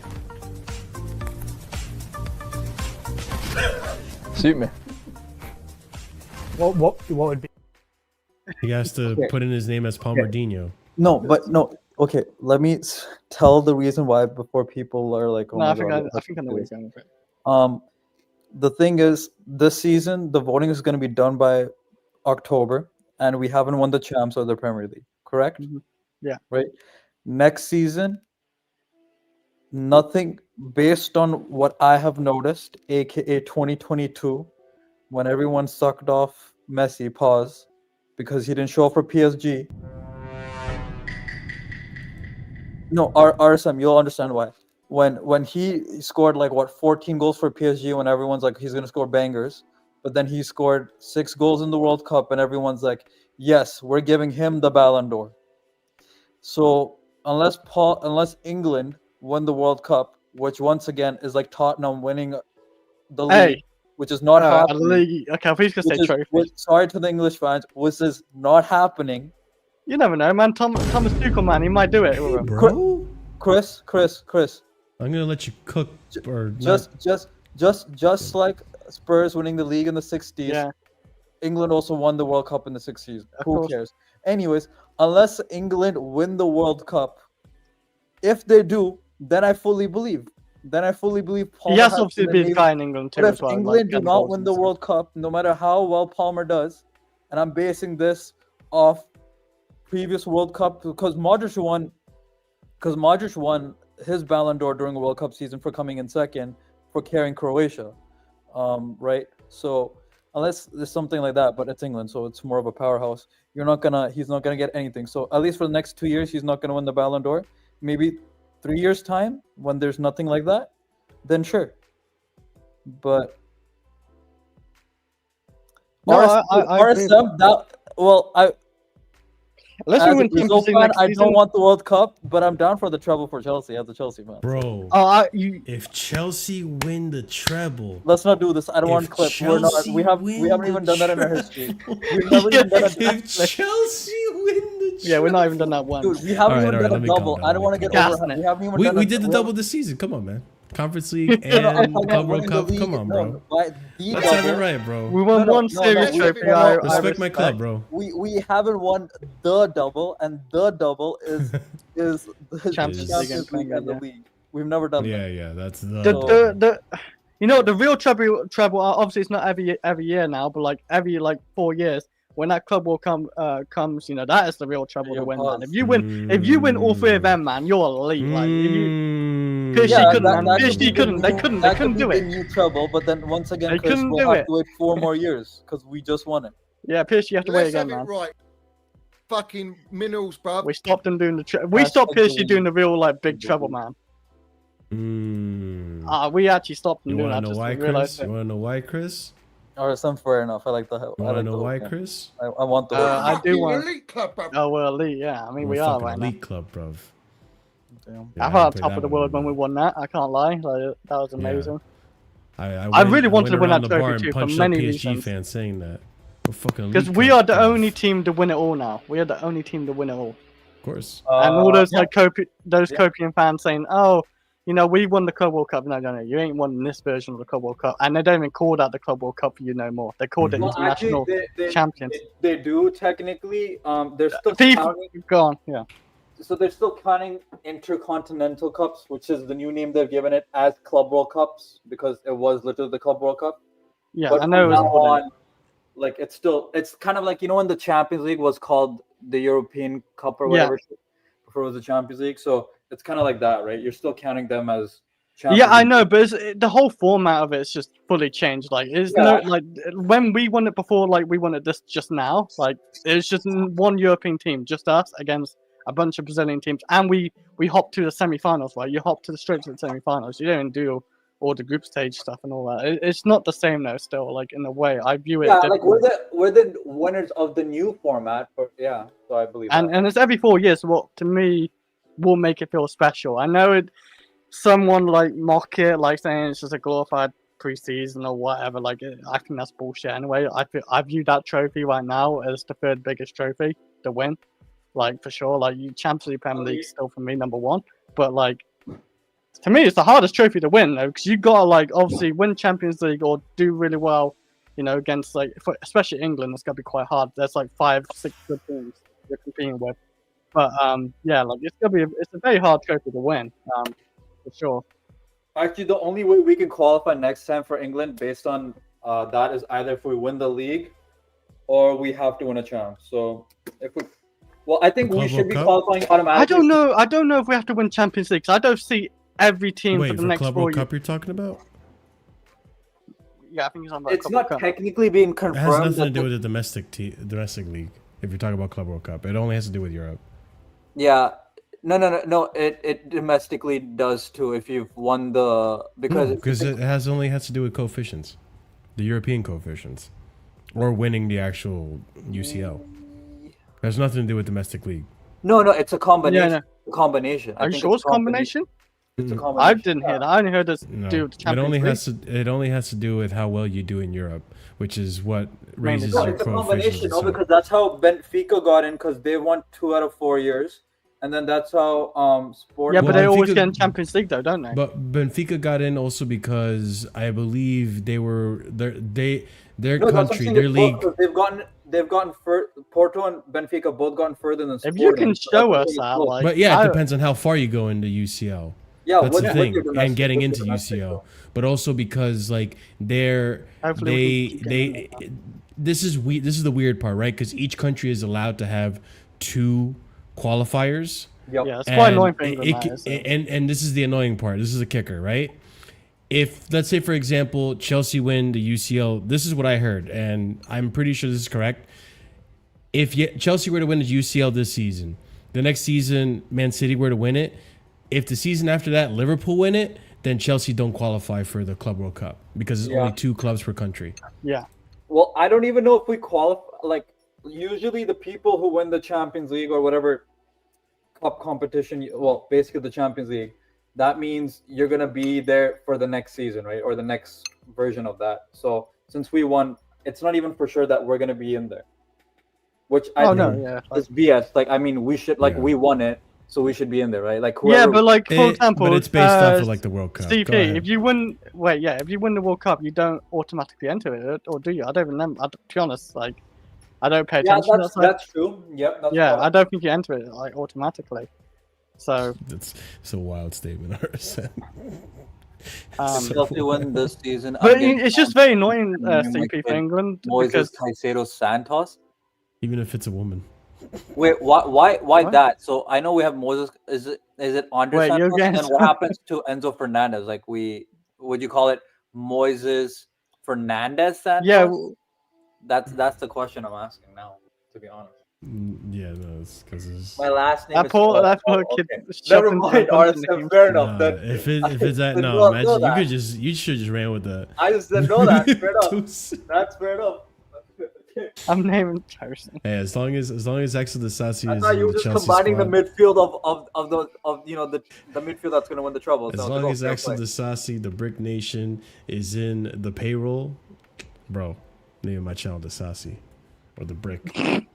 Suit me. What would be? He has to Okay. put in his name as Palmerdinho. No, but no. Okay, let me tell the reason why before people are like, oh No, my I think God, I think I know where he's going with it. The thing is, this season the voting is going to be done by October, and we haven't won the champs or the Premier League, correct? Mhm. Yeah. Right. Next season, nothing based on what I have noticed, aka 2022, when everyone sucked off Messi, pause, because he didn't show up for PSG. No, RSM, you'll understand why. When he scored like 14 goals for PSG, when everyone's like he's gonna score bangers, but then he scored 6 goals in the World Cup, and everyone's like, yes, we're giving him the Ballon d'Or. So unless England won the World Cup, which once again is like Tottenham winning the league, Hey, which is not happening. okay, I think he's gonna say trophy. Sorry to the English fans, which is not happening. You never know, man. Thomas Tuchel, man, he might do it. with him. Bro, Chris, I'm gonna let you cook or just like Spurs winning the league in the 60s, Yeah. England also won the World Cup in the 60s. Of Who course. cares? Anyways, unless England win the World Cup, if they do, then I fully believe. Palmer He has has to obviously been be the amazing. guy in England too But as if well. England do like, not win the World Cup, no matter how well Palmer does, and I'm basing this off previous World Cup because Modric won his Ballon d'Or during a World Cup season for coming in second for carrying Croatia, right? So unless there's something like that, but it's England, so it's more of a powerhouse. He's not gonna get anything. So at least for the next 2 years, he's not gonna win the Ballon d'Or. Maybe 3 years time when there's nothing like that, then sure. But No, I agree. RSM, that well, Unless as we a win Champions Brazil League fan, next I season. don't want the World Cup, but I'm down for the treble for Chelsea as a Chelsea fan. Bro, if Chelsea win the treble, Let's not do this. I don't if want clip. We're not. Chelsea We haven't win even the done that in our treble- history. We've never even done a if Chelsea win the treble, Yeah, we're not even done that once. dude. We haven't Alright, even alright, done let a me double. calm down, I don't want to let get me calm over. down. We haven't even we, done. we did the double this season. Come on, man. Conference League No, I'm and talking Club about World winning the Cup. league. Come on, No, bro. by the Let's have it double. right, bro. We won one no, serious we- trophy. no, I Respect my club, respect. bro. We haven't won the double, and the double is the Champions Champions League League and the yeah. league. We've never done Yeah, that. yeah, that's The you know the real treble. Obviously, it's not every year now, but like every 4 years when that club will comes, you know that is the real treble to Yo, win, pause. man. If you win all three of them, man, you're elite. Like if you PSG Yeah, couldn't, man. that could PSG be the couldn't. They new- couldn't. that They couldn't could do be it. the new treble, but then once again, They Chris, couldn't we'll do have it. to wait 4 more years because we just won it. Yeah, PSG have to wait Let's again, have man. it right. Fucking minerals, bruv. We stopped them doing we That's stopped the PSG win. doing the real big The treble, win. man. We actually stopped them You doing want that. to know Just why, realized Chris? You want to know why, Chris? Or some fair enough. I like the. You I want to like know the why, hook, yeah. Chris? I want the. I do Fucking want. elite club, bruv. Oh, we're elite. Yeah, I mean We're we are fucking right now. elite club, bruv. Damn. Yeah, I thought haven't top played of the that world one when we won that. I can't lie. Like that was amazing. I really wanted to win around that the bar trophy and too, for punched many up PSG reasons. fans saying that. We're fucking elite Because we club, are the bruv. only team to win it all now. We are the only team to win it all. Of course. And all those yeah. those Yeah. Copian fans saying, "Oh, you know, we won the Club World Cup." No, you ain't won this version of the Club World Cup. And they don't even call that the Club World Cup for you no more. They called it Well, International Champions. They do technically. They're still FIFA, counting. go on, yeah. So they're still counting Intercontinental Cups, which is the new name they've given it, as Club World Cups because it was literally the Club World Cup. Yeah, But I know it was from now called on, like it's kind of like when the Champions League was called the European Cup or Yeah. whatever before it was the Champions League. So it's kind of like that, right? You're still counting them as Champions Yeah, I League. know, but the whole format of it's just fully changed. Like, it's no like when we won it before, like we won it just now. Like, it's just one European team, just us against a bunch of Brazilian teams, and we hopped to the semi-finals. Right, you hop straight to the semi-finals. You don't do all the group stage stuff and all that. It's not the same though. Still, like in a way, I view it. Yeah, like differently. we're the winners of the new format, but yeah, so I believe that. And it's every 4 years. What to me will make it feel special. I know it. Someone like mock it, like saying it's just a glorified preseason or whatever. Like I think that's bullshit. Anyway, I view that trophy right now as the third biggest trophy to win. Like for sure. Like Champions League, Premier League still for me number one. But like to me, it's the hardest trophy to win though, because you gotta like obviously win Champions League or do really well. You know, against like especially England, it's gonna be quite hard. There's like 5-6 good teams you're competing with. But yeah, like it's a very hard trophy to win. For sure. Actually, the only way we can qualify next time for England based on that is either if we win the league or we have to win a champ. So if we, I think we Club should World be Cup? qualifying automatically. I don't know if we have to win Champions League. 'Cause I don't see every team Wait, for the for next Club 4 World years. Cup you're talking about? Yeah, I think it's on about It's Club not World Cup. technically being It has confirmed. nothing to do with the domestic league. If you're talking about Club World Cup, it only has to do with Europe. Yeah. No. It domestically does too if you've won the Because it only has to do with coefficients, the European coefficients, or winning the actual UCL. It has nothing to do with domestic league. No, it's a combination. Yeah, Combination. I Are you think sure it's combination? It's a I combination. didn't hear that. I only heard this No, do with the it Champions only League. has to do with how well you do in Europe, which is what raises No, your It's a coefficients. combination, and no, stuff. because that's how Benfica got in because they won 2 out of 4 years, and then that's how Sport. Yeah, but they Well, always Benfica- get in Champions League though, don't they? But Benfica got in also because I believe their No, that's what I'm country, saying, their it's league. both, 'cause they've gotten Porto and Benfica both gotten further than If Sporting. you can so show that's us really that, close. like, But yeah, I- it depends on how far you go into UCL. Yeah, That's with- the with thing, your domestic- and getting with into your domestic, UCL, though. but also because like Hopefully we can keep getting this is the weird part, right? Because each country is allowed to have 2 qualifiers. Yep. yeah, it's quite annoying for it- England. it- that, isn't it? and this is the annoying part. This is the kicker, right? If let's say for example Chelsea win the UCL, this is what I heard, and I'm pretty sure this is correct. If Chelsea were to win the UCL this season, the next season Man City were to win it, if the season after that Liverpool win it, then Chelsea don't qualify for the Club World Cup because it's only 2 clubs per country. Yeah. Well, I don't even know if we qualify. Like, usually the people who win the Champions League or whatever cup competition, well, basically the Champions League, that means you're going to be there for the next season, right? Or the next version of that. So since we won, it's not even for sure that we're going to be in there. Which I think is BS. Like, I mean, we should, like, we won it, so we should be in there, right? Like, whoever... Yeah, but like, for example... But it's based off of, like, the World Cup. CP, if you win... Wait, yeah, if you win the World Cup, you don't automatically enter it, or do you? I don't remember. To be honest, like, I don't pay attention. Yeah, that's true. Yep, that's I don't think you enter it, like, automatically. So... It's a wild statement, RSM. Chelsea won this season. But it's just very annoying, CP for England. Moises Caicedo Santos. Even if it's a woman. Wait, why that? So I know we have Moses. Is it Andre Santos? And then what happens to Enzo Fernandez? Like, would you call it Moises Fernandez Santos? Yeah, that's the question I'm asking now. To be honest. Yeah, no, it's because my last name. That poor kid. Never mind, RSM. Fair enough. If it's that, no, imagine you should just ran with that. I just didn't know that. Straight up. That's fair enough. I'm naming person. Hey, as long as Axel Disasi is I thought you were just Chelsea combining squad, the midfield of the midfield that's going to win the treble. As long as Axel Disasi, the Brick Nation, is in the payroll, bro, name my channel Disasi or the Brick. You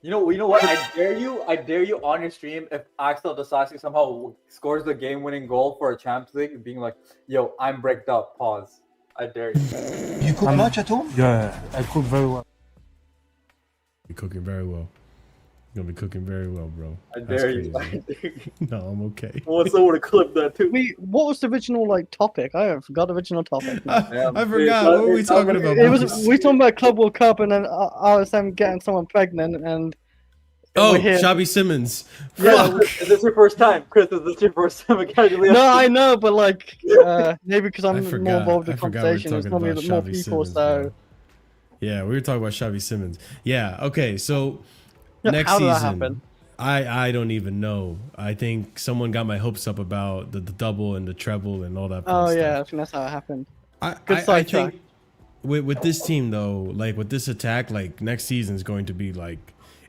know what? I dare you on your stream if Axel Disasi somehow scores the game-winning goal for a Champions League, being like, "Yo, I'm bricked up." Pause. I dare you. You cook much at home? Yeah, I cook very well. You're cooking very well. You're gonna be cooking very well, bro. I dare you. No, I'm okay. I want someone to clip that too. Wait, what was the original topic? I forgot the original topic. I forgot. What were we talking about? We talking about Club World Cup and then RSM getting someone pregnant and. Xavi Simons. Yeah, is this your first time, Chris? Is this your first time again? No, I know, but like maybe because I'm more involved in the conversation, there's probably more people. Simmons, so yeah, we were talking about Xavi Simons. Yeah, okay, so next how did that season, happen? I don't even know. I think someone got my hopes up about the double and the treble and all that. Oh yeah, stuff. I think that's how it happened. Good sidetrack. With this team though, like with this attack, like next season is going to be like.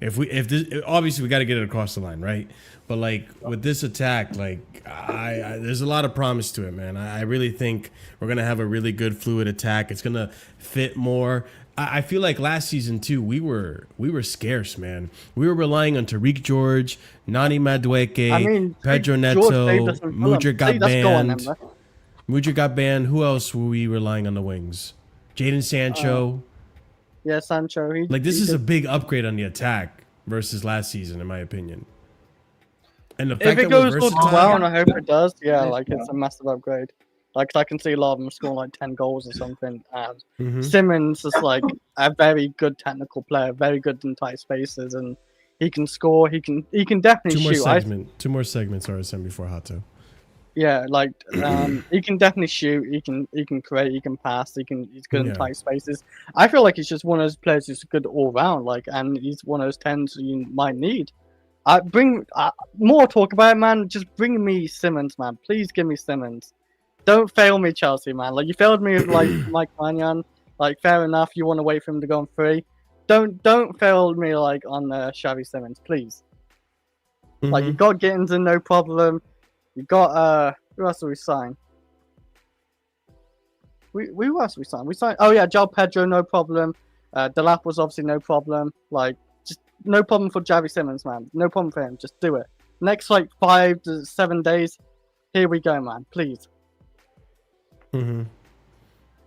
If this obviously we got to get it across the line, right? But like with this attack, like there's a lot of promise to it, man. I really think we're gonna have a really good fluid attack. It's gonna fit more. I feel like last season too, we were scarce, man. We were relying on Tariq George, Nani Madueke, Pedro Neto, Mudryk got banned. Who else were we relying on the wings? Jadon Sancho. Yeah, Sancho. This is a big upgrade on the attack versus last season, in my opinion. And the fact if it goes well, and I hope it does, it's a massive upgrade. Like, I can see a lot of them scoring like 10 goals or something. And Simmons is like a very good technical player, very good in tight spaces, and he can score. He can definitely shoot. Two more segments, RSM before Hato. Yeah, like he can definitely shoot. He can create. He can pass. He's good in tight spaces. I feel like he's just one of those players who's good all round. And he's one of those 10s you might need. More talk about it, man. Just bring me Simmons, man. Please give me Simmons. Don't fail me, Chelsea, man. Like you failed me with like Mike Mannion. Like fair enough, you want to wait for him to go on free. Don't fail me like on Xavi Simmons, please. Like you got Gittins in, no problem. You got who else did we sign? Who else did we sign? We signed João Pedro, no problem. Delap was obviously no problem. Like just no problem for Xavi Simmons, man. No problem for him. Just do it. Next 5 to 7 days, here we go, man. Please.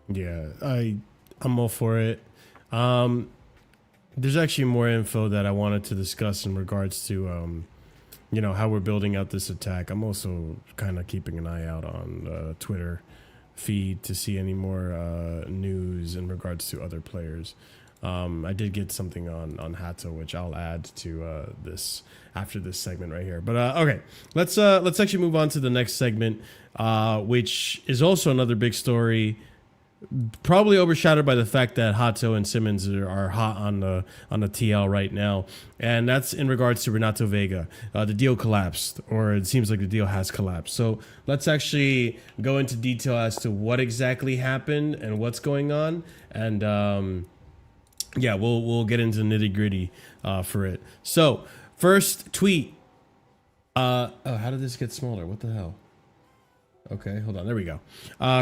Yeah, I'm all for it. There's actually more info that I wanted to discuss in regards to how we're building out this attack. I'm also kind of keeping an eye out on Twitter feed to see any more news in regards to other players. I did get something on Hato, which I'll add to this after this segment right here. But okay, let's actually move on to the next segment, which is also another big story probably overshadowed by the fact that Hato and Simmons are hot on the TL right now, and that's in regards to Renato Veiga. The deal collapsed, or it seems like the deal has collapsed. So let's actually go into detail as to what exactly happened and what's going on, and yeah, we'll get into the nitty gritty for it. So first tweet. Oh, how did this get smaller? What the hell? Okay, hold on. There we go.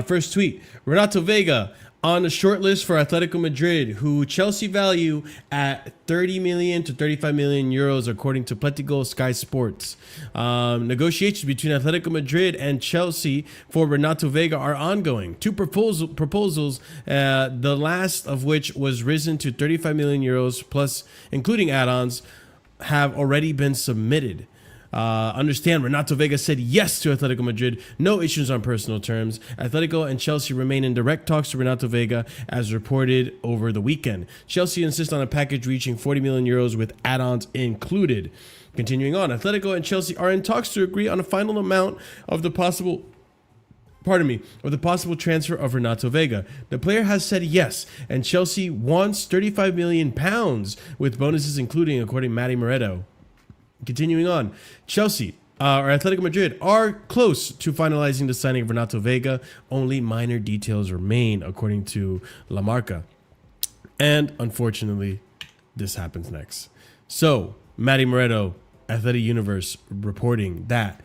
First tweet. Renato Veiga on the short list for Atletico Madrid, who Chelsea value at 30 million to 35 million euros, according to Athletico Sky Sports. Negotiations between Atletico Madrid and Chelsea for Renato Veiga are ongoing. Two proposals, the last of which was risen to 35 million euros, plus including add-ons, have already been submitted. Understand, Renato Veiga said yes to Atletico Madrid. No issues on personal terms. Atletico and Chelsea remain in direct talks to Renato Veiga, as reported over the weekend. Chelsea insists on a package reaching 40 million euros with add-ons included. Continuing on, Atletico and Chelsea are in talks to agree on a final amount of the possible transfer of Renato Veiga. The player has said yes, and Chelsea wants 35 million pounds with bonuses including, according to Matty Moretto. Continuing on, Chelsea or Atletico Madrid are close to finalizing the signing of Renato Veiga. Only minor details remain, according to La Marca. And unfortunately, this happens next. So, Matty Moretto, Athletic Universe, reporting that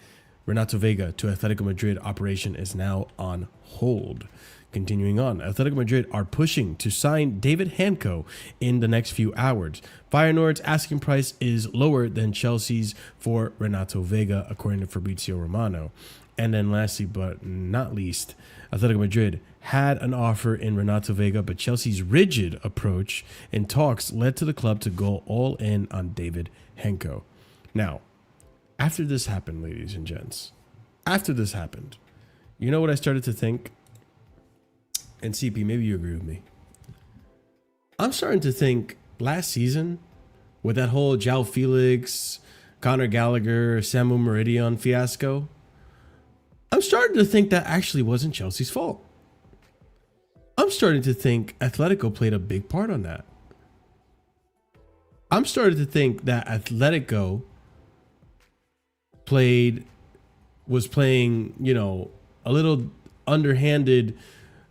Renato Veiga to Atletico Madrid operation is now on hold. Continuing on, Atletico Madrid are pushing to sign David Hanco in the next few hours. Feyenoord's asking price is lower than Chelsea's for Renato Veiga, according to Fabrizio Romano. And then lastly, but not least, Atletico Madrid had an offer in Renato Veiga, but Chelsea's rigid approach in talks led to the club to go all in on David Hanco. Now, after this happened, ladies and gents, after this happened, you know what I started to think? And CP, maybe you agree with me. I'm starting to think last season, with that whole João Felix, Conor Gallagher, Samu Meridian fiasco, I'm starting to think that actually wasn't Chelsea's fault. I'm starting to think Atletico played a big part on that. I'm starting to think that Atletico was playing, you know, a little underhanded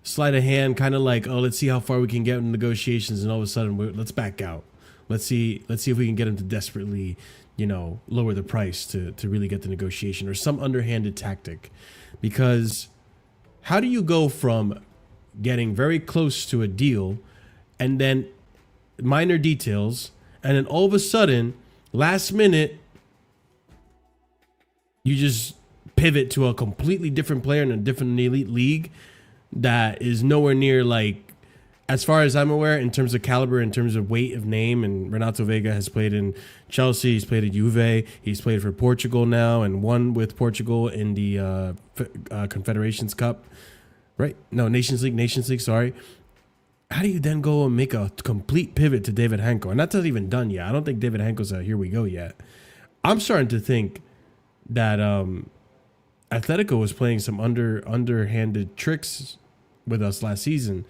sleight of hand, kind of like, oh, let's see how far we can get in negotiations, and all of a sudden, let's back out. Let's see if we can get them to desperately, you know, lower the price to really get the negotiation, or some underhanded tactic. Because how do you go from getting very close to a deal and then minor details, and then all of a sudden, last minute, you just pivot to a completely different player in a different elite league that is nowhere near, like, as far as I'm aware, in terms of caliber, in terms of weight of name. And Renato Veiga has played in Chelsea, he's played at Juve, he's played for Portugal now, and won with Portugal in the Confederations Cup, right? No, Nations League, sorry. How do you then go and make a complete pivot to David Hanco? And that's not even done yet. I don't think David Hanco's a here we go yet. I'm starting to think that Atletico was playing some underhanded tricks with us last season,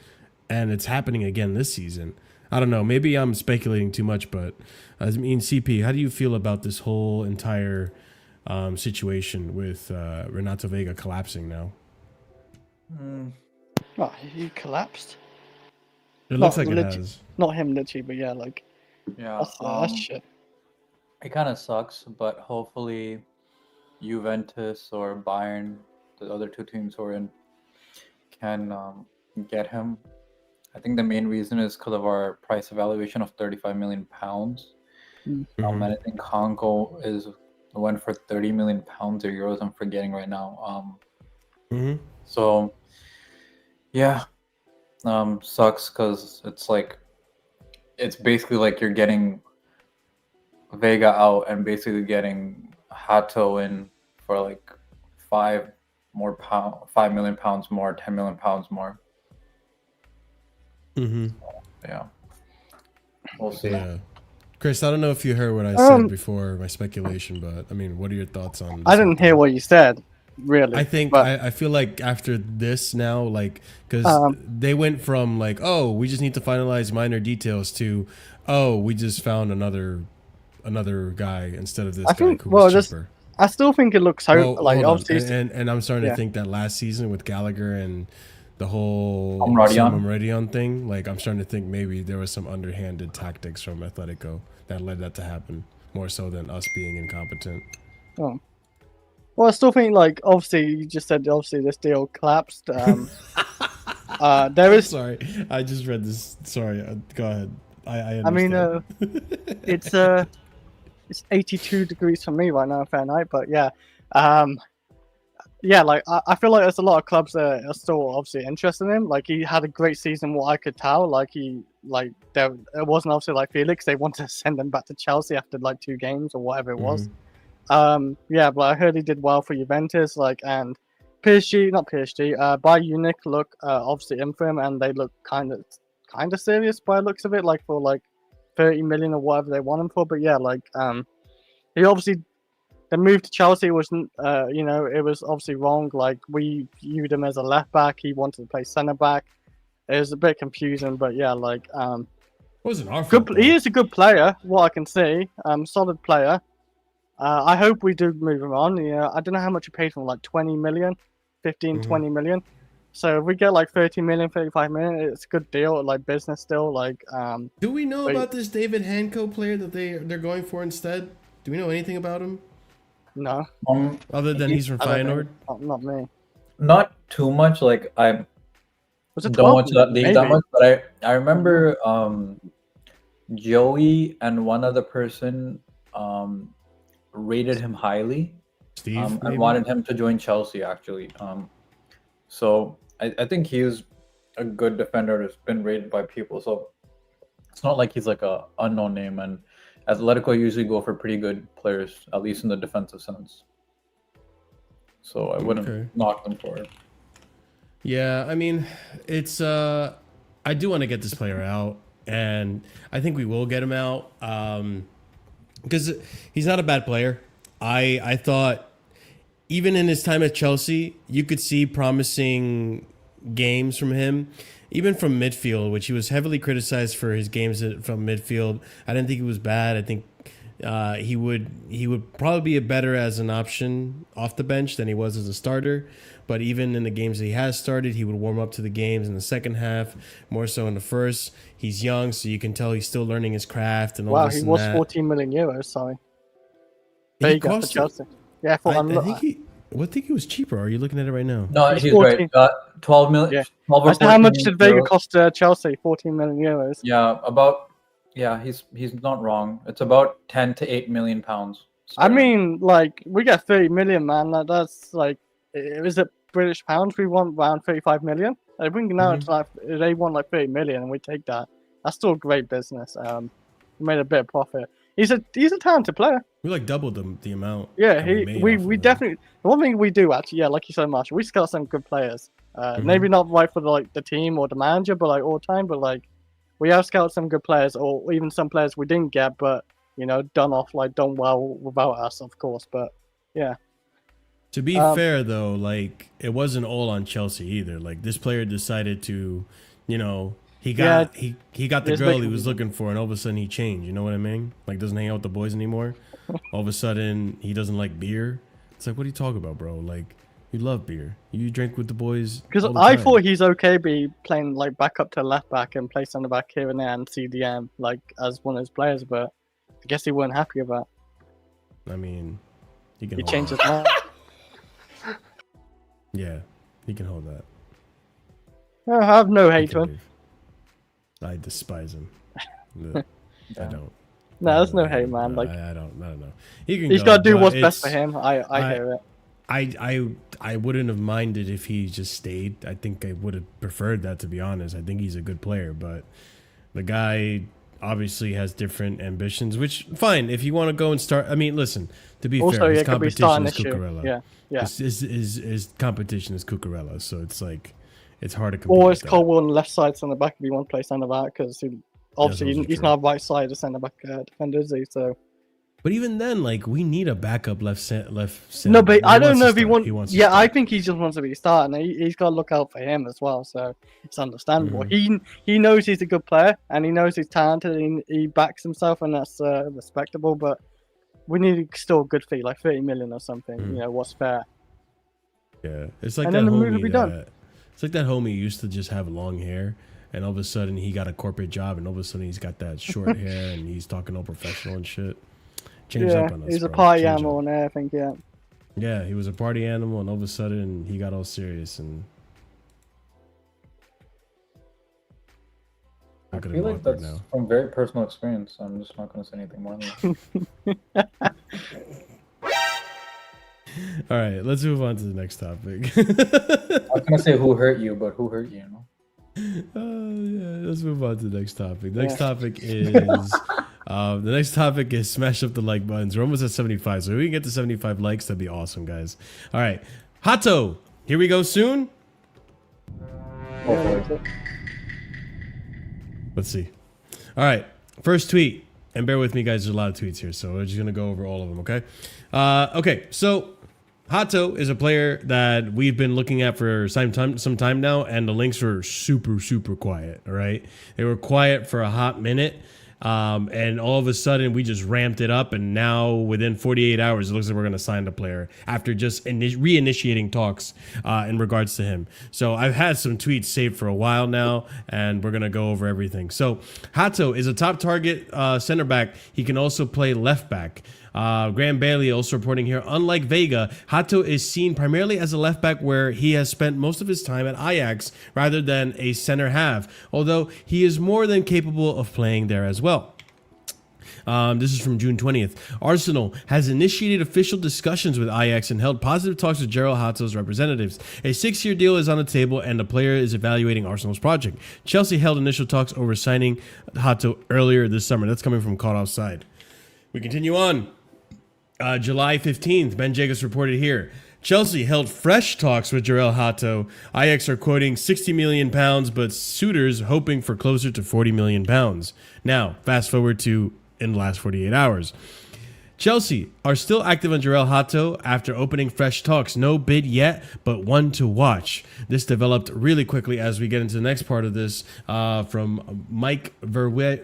and it's happening again this season. I don't know. Maybe I'm speculating too much, but I mean, CP, how do you feel about this whole entire situation with Renato Veiga collapsing now? Oh, he collapsed. It looks like it has. Not him, literally, but yeah, like, Yeah, that's shit. it kind of sucks, but hopefully Juventus or Bayern, the other two teams who are in, can get him. I think the main reason is because of our price evaluation of 35 million pounds. Mm-hmm. And I think Hanco went for 30 million pounds or euros. I'm forgetting right now. So yeah, sucks because it's basically like you're getting Veiga out and basically getting Hato in for like 5 million pounds more, 10 million pounds more. Yeah, we'll see. Yeah. Chris, I don't know if you heard what I said before, my speculation, but I mean, what are your thoughts on this? I didn't hear what you said. really. I think But, I feel like after this now, like, because they went from like, oh, we just need to finalize minor details to, oh, we just found another guy instead of this guy think, who well, was just cheaper. I still think it looks so Well, like hold on. obviously. And I'm starting Yeah. to think that last season with Gallagher and the whole Amradion. Meridian thing, like I'm starting to think maybe there was some underhanded tactics from Athletico that led that to happen more so than us being incompetent. Oh. Well, I still think like obviously you just said obviously this deal collapsed. There is. Sorry, I just read this. Sorry, go ahead. I mean, understand. it's 82 degrees for me right now, Fahrenheit. But yeah, yeah, like I feel like there's a lot of clubs that are still obviously interested in him. Like he had a great season, what I could tell. Like it wasn't obviously like Felix. They wanted to send him back to Chelsea after like 2 games or whatever it was. Yeah, but I heard he did well for Juventus. Like and PSG, not PSG. Bayern Munich look obviously in for him, and they look kind of serious by the looks of it. Like for like 30 million or whatever they want him for. But yeah, like he obviously. The move to Chelsea wasn't, you know, it was obviously wrong. Like we viewed him as a left back. He wanted to play centre back. It was a bit confusing, but yeah, like wasn't our good. fault, He is a good player. What I can see, solid player. I hope we do move him on. Yeah, I don't know how much you paid for him, like 20 million, 15, 20 million. So if we get like 30 million, 35 million, it's a good deal. Like business still. Like do we know about this David Hanco player that they're going for instead? Do we know anything about him? No. Other than he's from Feyenoord? Not me. Not too much. Like I Was it don't 12? watch that league that Maybe. much, but I remember Joey and one other person rated him highly. Steve, and wanted him to join Chelsea actually. So I think he's a good defender that's been rated by people. So it's not like he's like a unknown name, and Athletico usually go for pretty good players, at least in the defensive sense. So I wouldn't knock them for it. Yeah, I mean, it's I do want to get this player out, and I think we will get him out because he's not a bad player. I thought even in his time at Chelsea, you could see promising games from him, even from midfield, which he was heavily criticized for his games from midfield. I didn't think he was bad. I think he would probably be better as an option off the bench than he was as a starter. But even in the games that he has started, he would warm up to the games in the second half, more so in the first. He's young, so you can tell he's still learning his craft and all Wow, this he and was that. 14 million euros. Sorry. Veiga for Chelsea. Yeah, I think he was cheaper. Are you looking at it right now? No, He's he's 14. right. 12 million. Yeah. 12 or I said how much 14 did Veiga euros. cost Chelsea? 14 million euros. Yeah, about. Yeah, he's not wrong. It's about 10 to 8 million pounds. I mean, like we get 30 million, man. That's like, is it British pounds? We want around 35 million. I think now it's like they want like 30 million, and we take that. That's still great business. We made a bit of profit. He's a talented player. We like doubled the amount. Yeah, that made we off of him. definitely. The one thing we do actually, yeah, like you said, Marshall, we scout some good players. Maybe not right for the team or the manager, but like all the time. But like, we have scouted some good players, or even some players we didn't get, but you know, done well without us, of course. But yeah. To be fair, though, like it wasn't all on Chelsea either. Like this player decided to, you know, he got the girl he was looking for, and all of a sudden he changed. You know what I mean? Like doesn't hang out with the boys anymore. All of a sudden he doesn't like beer. It's like, what are you talking about, bro? Like you love beer. You drink with the boys. Because I thought he's okay be playing like back up to left back and play centre back here and there and CDM like as one of his players, but I guess he weren't happy with that. I mean, he changed his mind. Yeah, he can hold that. I have no hate to him. I despise him. I don't. No, there's no hate, man. Like I don't know. He's got to do what's best for him. I hear it. I wouldn't have minded if he just stayed. I think I would have preferred that, to be honest. I think he's a good player, but the guy obviously has different ambitions, which fine if you want to go and start. I mean, listen, to be fair, his competition is Cucurella. Yeah. His competition is Cucurella, so it's like it's hard to compete. Or it's Colwell on the left side centre back if you want to play centre back, because obviously he's not right side of centre back defender, is he? So But even then, like, we need a backup left center. No, but I don't know if he wants. wants. Yeah, I think he just wants to be starting. He's got to look out for him as well, so it's understandable. He knows he's a good player and he knows he's talented and he backs himself, and that's respectable. But we need still a good fee, like 30 million or something. You know what's fair. Yeah, it's like and that then the move homie. will be done. It's like that homie who used to just have long hair, and all of a sudden he got a corporate job, and all of a sudden he's got that short hair, and he's talking all professional and shit. Change up on us, he's a bro. party Change animal up. in there, I think. Yeah. Yeah, he was a party animal, and all of a sudden he got all serious and. I feel like that's from very personal experience. I'm just not going to say anything more than that. All right, let's move on to the next topic. I was going to say who hurt you, but who hurt you? Yeah, let's move on to the next topic. The next topic is smash up the like buttons. We're almost at 75, so if we can get to 75 likes, that'd be awesome, guys. All right, Hato, here we go soon. Let's see. All right, first tweet, and bear with me, guys. There's a lot of tweets here, so we're just gonna go over all of them. Okay. Okay. So Hato is a player that we've been looking at for some time now, and the links were super quiet. All right, they were quiet for a hot minute, and all of a sudden we just ramped it up, and now within 48 hours it looks like we're gonna sign the player after just reinitiating talks in regards to him. So I've had some tweets saved for a while now, and we're gonna go over everything. So Hato is a top target center back. He can also play left back. Graham Bailey also reporting here, unlike Veiga, Hato is seen primarily as a left back where he has spent most of his time at Ajax rather than a center half, although he is more than capable of playing there as well. This is from June 20th. Arsenal has initiated official discussions with Ajax and held positive talks with Gerald Hato's representatives. A 6-year deal is on the table and the player is evaluating Arsenal's project. Chelsea held initial talks over signing Hato earlier this summer. That's coming from Caught Offside. We continue on. July 15th, Ben Jacobs reported here. Chelsea held fresh talks with Jarell Hato. Ajax are quoting £60 million, but suitors hoping for closer to £40 million. Now, fast forward to in the last 48 hours. Chelsea are still active on Jarell Hato after opening fresh talks. No bid yet, but one to watch. This developed really quickly as we get into the next part of this from Mike Verwege,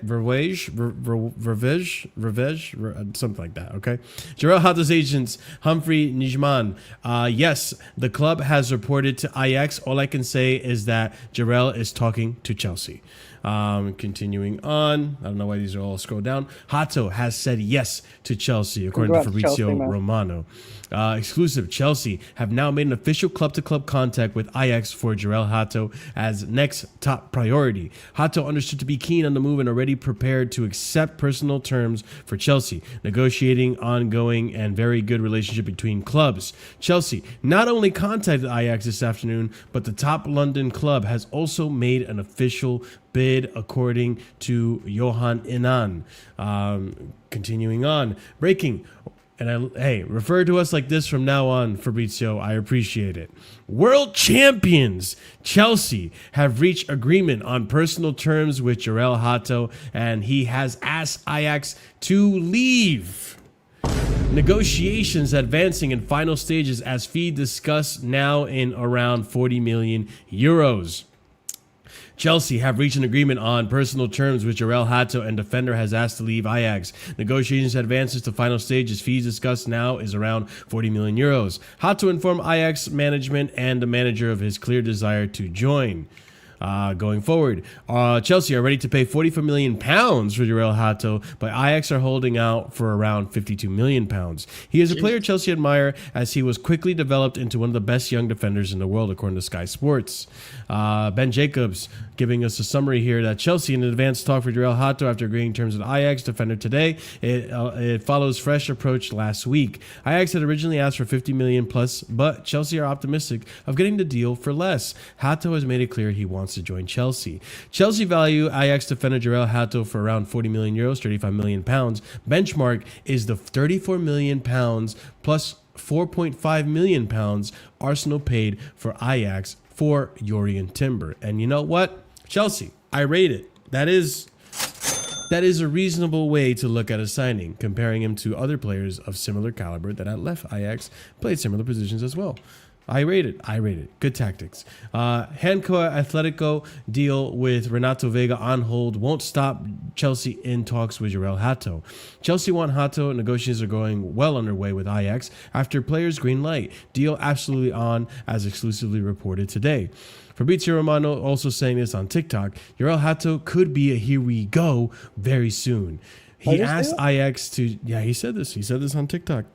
something like that, okay? Jarell Hato's agents, Humphrey Nijman. Yes, the club has reported to Ajax. All I can say is that Jarell is talking to Chelsea. Continuing on, I don't know why these are all scrolled down. Hato has said yes to Chelsea, according to Fabrizio Romano. Exclusive, Chelsea have now made an official club-to-club contact with Ajax for Jarell Hato as next top priority. Hato understood to be keen on the move and already prepared to accept personal terms for Chelsea, negotiating ongoing and very good relationship between clubs. Chelsea not only contacted Ajax this afternoon, but the top London club has also made an official bid, according to Johan Inan. Continuing on, breaking. And hey, refer to us like this from now on, Fabrizio. I appreciate it. World champions Chelsea have reached agreement on personal terms with Jarell Hato, and he has asked Ajax to leave. Negotiations advancing in final stages as fee discussed now in around 40 million euros. Chelsea have reached an agreement on personal terms with Jarell Hato, and defender has asked to leave Ajax. Negotiations advances to final stages. Fees discussed now is around 40 million euros. Hato informed Ajax management and the manager of his clear desire to join. Going forward, Chelsea are ready to pay £44 million for Jarell Hato, but Ajax are holding out for around £52 million. He is a player Chelsea admire as he was quickly developed into one of the best young defenders in the world, according to Sky Sports. Ben Jacobs giving us a summary here that Chelsea in advanced talk for Jarell Hato after agreeing terms with Ajax defender today. It follows fresh approach last week. Ajax had originally asked for 50 million plus, but Chelsea are optimistic of getting the deal for less. Hato has made it clear he wants to join Chelsea. Chelsea value Ajax defender Jarell Hato for around 40 million euros, 35 million pounds. Benchmark is the 34 million pounds plus 4.5 million pounds Arsenal paid for Ajax for Jurrien Timber. And you know what? Chelsea, I rate it. That is that is a reasonable way to look at a signing, comparing him to other players of similar caliber that had left Ajax, played similar positions as well. I rate it. Good tactics. Hankoa Athletico deal with Renato Veiga on hold won't stop Chelsea in talks with Jorel Hato. Chelsea want Hato. Negotiations are going well underway with Ajax after players green light. Deal absolutely on, as exclusively reported today. Fabrizio Romano also saying this on TikTok. Jorel Hato could be a here we go very soon. He asked Ajax to, he said this on TikTok.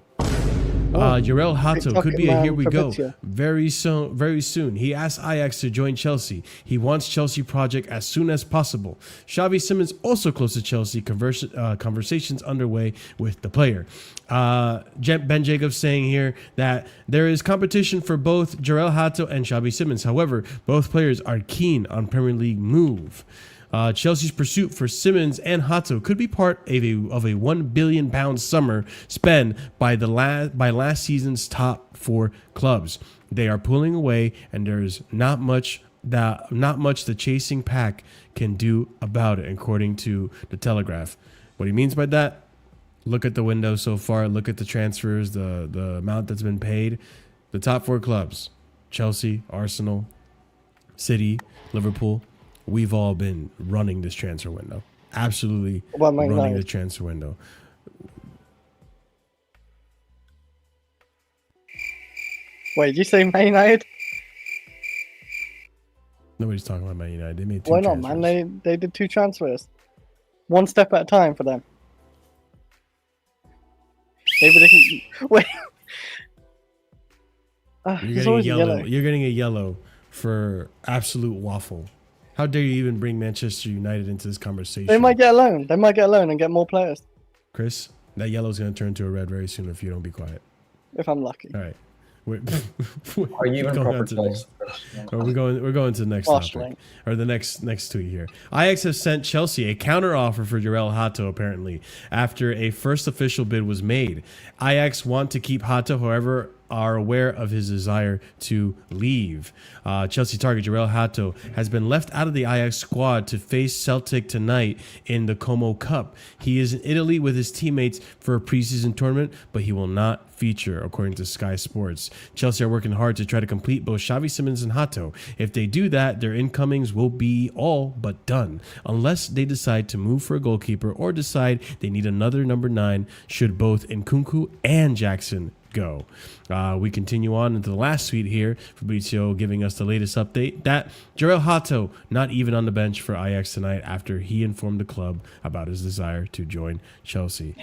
Jorel Hato could be a here we go very soon. He asked Ajax to join Chelsea. He wants Chelsea project as soon as possible. Xavi Simons also close to Chelsea. Conversations underway with the player. Ben Jacobs saying here that there is competition for both Jorel Hato and Xavi Simons. However, both players are keen on Premier League move. Chelsea's pursuit for Simons and Hato could be part of a £1 billion summer spend by last season's top 4 clubs. They are pulling away, and there's not much the chasing pack can do about it, according to the Telegraph. What he means by that? Look at the window so far. Look at the transfers, the amount that's been paid. The top 4 clubs: Chelsea, Arsenal, City, Liverpool. We've all been running this transfer window. Absolutely running the transfer window. Wait, did you say Man United? Nobody's talking about Man United. They made 2 Why not, transfers. man? They did 2 transfers. One step at a time for them. Maybe they can... Wait. You're getting a yellow. You're getting a yellow for absolute waffle. How dare you even bring Manchester United into this conversation? They might get a loan. They might get a loan and get more players. Chris, that yellow is going to turn to a red very soon if you don't be quiet. If I'm lucky. All right. Are you even proper close? We're going to the next topic, or the next tweet here. Ajax have sent Chelsea a counter offer for Jorel Hato apparently after a first official bid was made. Ajax want to keep Hato, however, are aware of his desire to leave. Chelsea target Jorel Hato has been left out of the Ajax squad to face Celtic tonight in the Como Cup. He is in Italy with his teammates for a preseason tournament, but he will not feature, according to Sky Sports. Chelsea are working hard to try to complete both Xavi Simons and Hato. If they do that, their incomings will be all but done, unless they decide to move for a goalkeeper or decide they need another number 9 should both Nkunku and Jackson go. We continue on into the last tweet here. Fabrizio giving us the latest update that Jorel Hato not even on the bench for Ajax tonight after he informed the club about his desire to join Chelsea.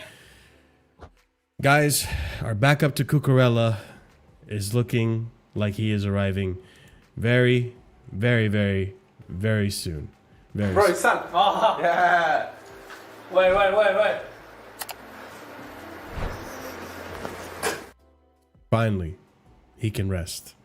Guys, our backup to Cucurella is looking like he is arriving very, very, very, very soon. Very soon. Sam. Oh, yeah. Wait. Finally, he can rest.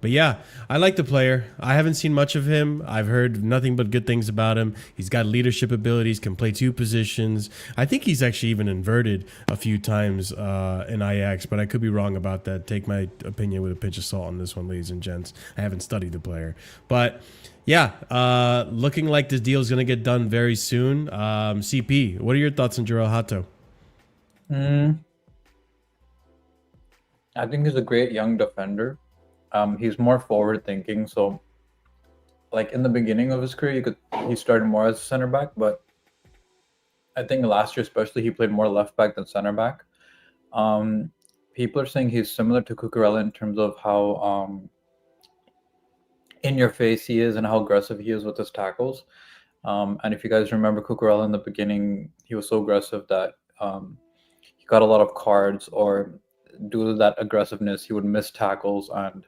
But yeah, I like the player. I haven't seen much of him. I've heard nothing but good things about him. He's got leadership abilities, can play 2 positions. I think he's actually even inverted a few times in Ajax, but I could be wrong about that. Take my opinion with a pinch of salt on this one, ladies and gents. I haven't studied the player. But yeah, looking like this deal is going to get done very soon. CP, what are your thoughts on Jorel Hato? I think he's a great young defender. He's more forward thinking. So, like in the beginning of his career, he started more as a center back, but I think last year especially he played more left back than center back. People are saying he's similar to Cucurella in terms of how in your face he is and how aggressive he is with his tackles. And if you guys remember Cucurella in the beginning, he was so aggressive that he got a lot of cards, or due to that aggressiveness, he would miss tackles and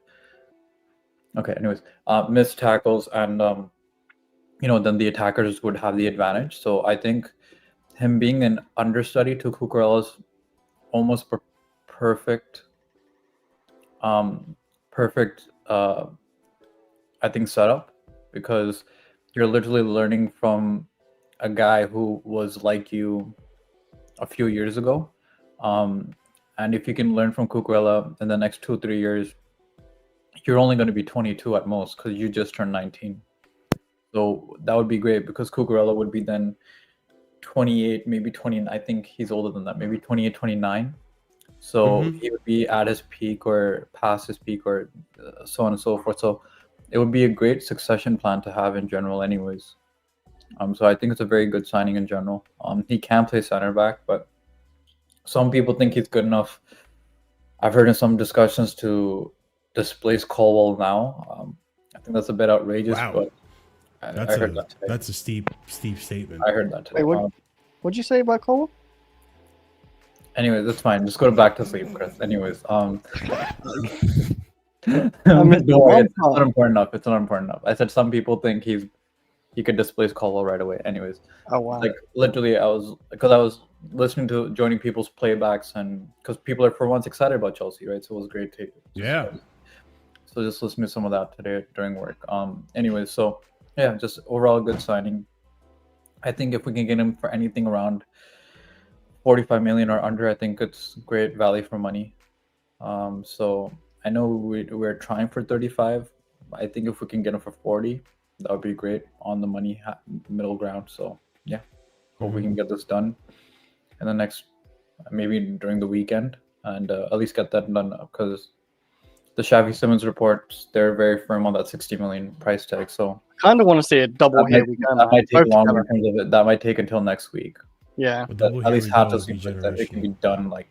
miss tackles and then the attackers would have the advantage. So I think him being an understudy to Cucurella's almost perfect I think setup, because you're literally learning from a guy who was like you a few years ago. And if you can learn from Cucurella in the next 2-3 years, you're only going to be 22 at most because you just turned 19. So that would be great, because Cucurella would be then 28, maybe 20. I think he's older than that, maybe 28, 29. So he would be at his peak or past his peak or so on and so forth. So it would be a great succession plan to have in general anyways. So I think it's a very good signing in general. He can play center back, but some people think he's good enough. I've heard in some discussions to displace Colwell now. I think that's a bit outrageous, but I heard that today. That's a steep statement. I heard that today. Wait, what'd you say about Colwell? Anyways, that's fine. Just go back to sleep, Chris. Anyways, don't worry, it's not important enough. It's not important enough. I said some people think he could displace Colwell right away. Anyways, oh wow! Like literally, I was listening to joining people's playbacks, and because people are for once excited about Chelsea, right? So it was great to So just listen to some of that today during work. Anyways, so yeah, just overall good signing. I think if we can get him for anything around 45 million or under, I think it's great value for money. So I know we're trying for 35. I think if we can get him for 40, that would be great on the money middle ground. So yeah, hope we can get this done in the next, maybe during the weekend, and at least get that done, because the Xavi Simons reports, they're very firm on that 60 million price tag. So I kind of want to see a double here we go. That might take longer in terms of it. That might take until next week. Yeah, but at least Hato seems like that it can be done like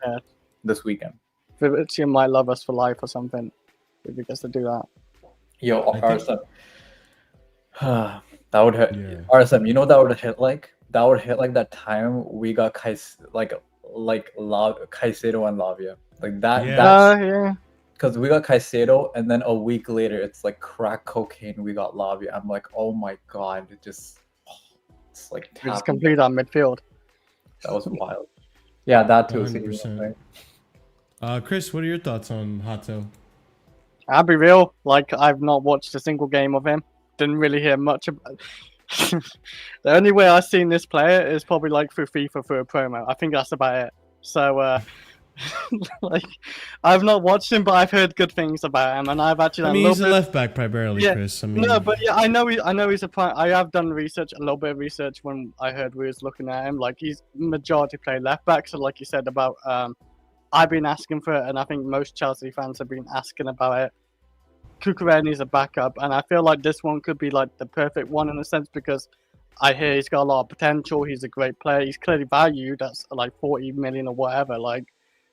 this weekend. Fabrizio might love us for life or something if he gets to do that. Yo, RSM. That would hit. Yeah. RSM, you know what that would hit like? That would hit like that time we got Caicedo and Lavia. Like that. Yeah. Because we got Caicedo, and then a week later, it's like crack cocaine. We got Lavia. I'm like, oh my god, it's like just complete our midfield. That was wild. Yeah, that too. 100%. Chris, what are your thoughts on Hato? I'll be real. Like, I've not watched a single game of him. Didn't really hear much about. The only way I've seen this player is probably like through FIFA for a promo. I think that's about it. So, like, I've not watched him, but I've heard good things about him, and I've actually. He's a left back primarily, Chris. No, but yeah, I know he's a prime. I have done research, a little bit of research when I heard we was looking at him. Like, he's majority play left back. So, like you said about, I've been asking for it, and I think most Chelsea fans have been asking about it. Cucurella is a backup, and I feel like this one could be like the perfect one in a sense, because I hear he's got a lot of potential. He's a great player. He's clearly valued. That's like 40 million or whatever. Like.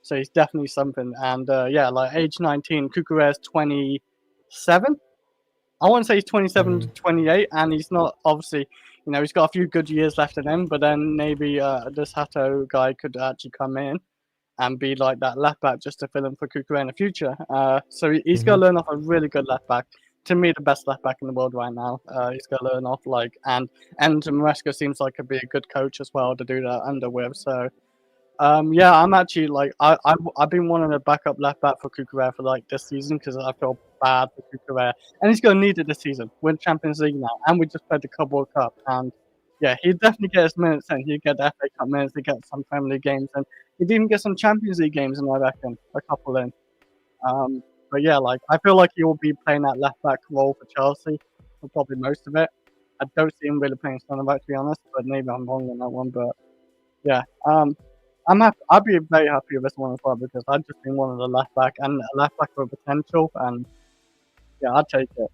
So he's definitely something. And yeah, like age 19, Cucurella's 27. I want to say he's 27 to 28. And he's not, obviously, you know, he's got a few good years left in him. But then maybe this Hato guy could actually come in and be like that left back just to fill in for Cucurella in the future. So he's got to learn off a really good left back. To me, the best left back in the world right now. He's got to learn off like, and Maresca seems like he'd be a good coach as well to do that under with. So. Yeah, I'm actually like I've been wanting a backup left back for Cucurella for like this season because I feel bad for Cucurella, and he's gonna need it this season. We're in Champions League now, and we just played the Club World Cup, and yeah, he'd definitely get his minutes, and he'd get the FA Cup minutes, he'd get some Premier League games, and he'd even get some Champions League games, and I reckon a couple in. But yeah, like I feel like he will be playing that left back role for Chelsea for probably most of it. I don't see him really playing centre back to be honest, but maybe I'm wrong on that one. But yeah, I'm happy. I'd be very happy with this one as well because I've just been one of the left back and a left back with potential, and yeah, I'd take it.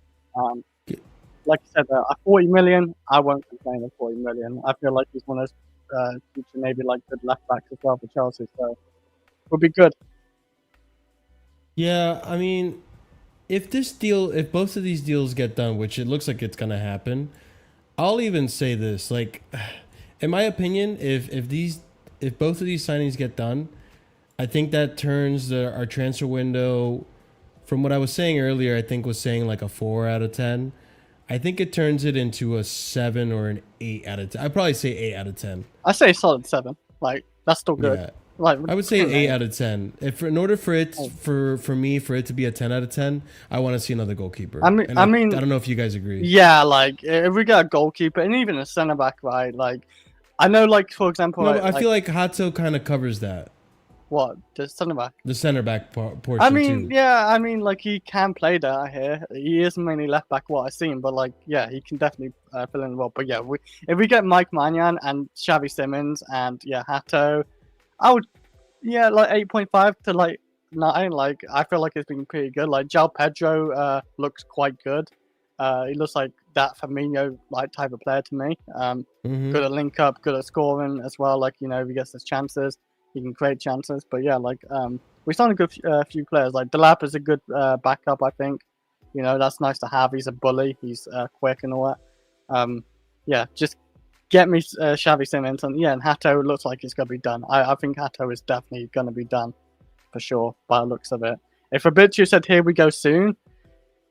Like I said, at 40 million, I won't complain at 40 million. I feel like he's one of those future maybe like good left backs as well for Chelsea, so it would be good. Yeah, I mean, if both of these deals get done, which it looks like it's gonna happen, I'll even say this: like, in my opinion, if both of these signings get done, I think that turns our transfer window from what I was saying earlier, I think was saying like a 4 out of 10. I think it turns it into a 7 or an 8 out of 10. I'd probably say 8 out of 10. I say solid 7. Like, that's still good. Yeah. Like, I would say 8 out of 10. In order for it for me for it to be a 10 out of 10, I want to see another goalkeeper. I mean, I don't know if you guys agree. Yeah, like if we get a goalkeeper and even a centre back, right? Like, I know, like for example, no, I feel like Hato kind of covers that. What, the centre back? The center back portion. I mean, too. yeah, I mean, like he can play there here. He is mainly left back, what I've seen, but like, yeah, he can definitely fill in well. But yeah, if we get Mike Maignan and Xavi Simons and yeah, Hato, I would, yeah, like 8.5 to like 9. Like I feel like it's been pretty good. Like João Pedro looks quite good. He looks like that Firmino like type of player to me. Good at link up, good at scoring as well. Like, you know, if he gets his chances, he can create chances. But yeah, like we signed a good few players. Like Delap is a good backup, I think. You know, that's nice to have. He's a bully. He's quick and all that. Yeah, just get me Xavi Simons, and yeah, and Hato looks like it's gonna be done. I think Hato is definitely gonna be done for sure by the looks of it. If Fabrizio said here we go soon,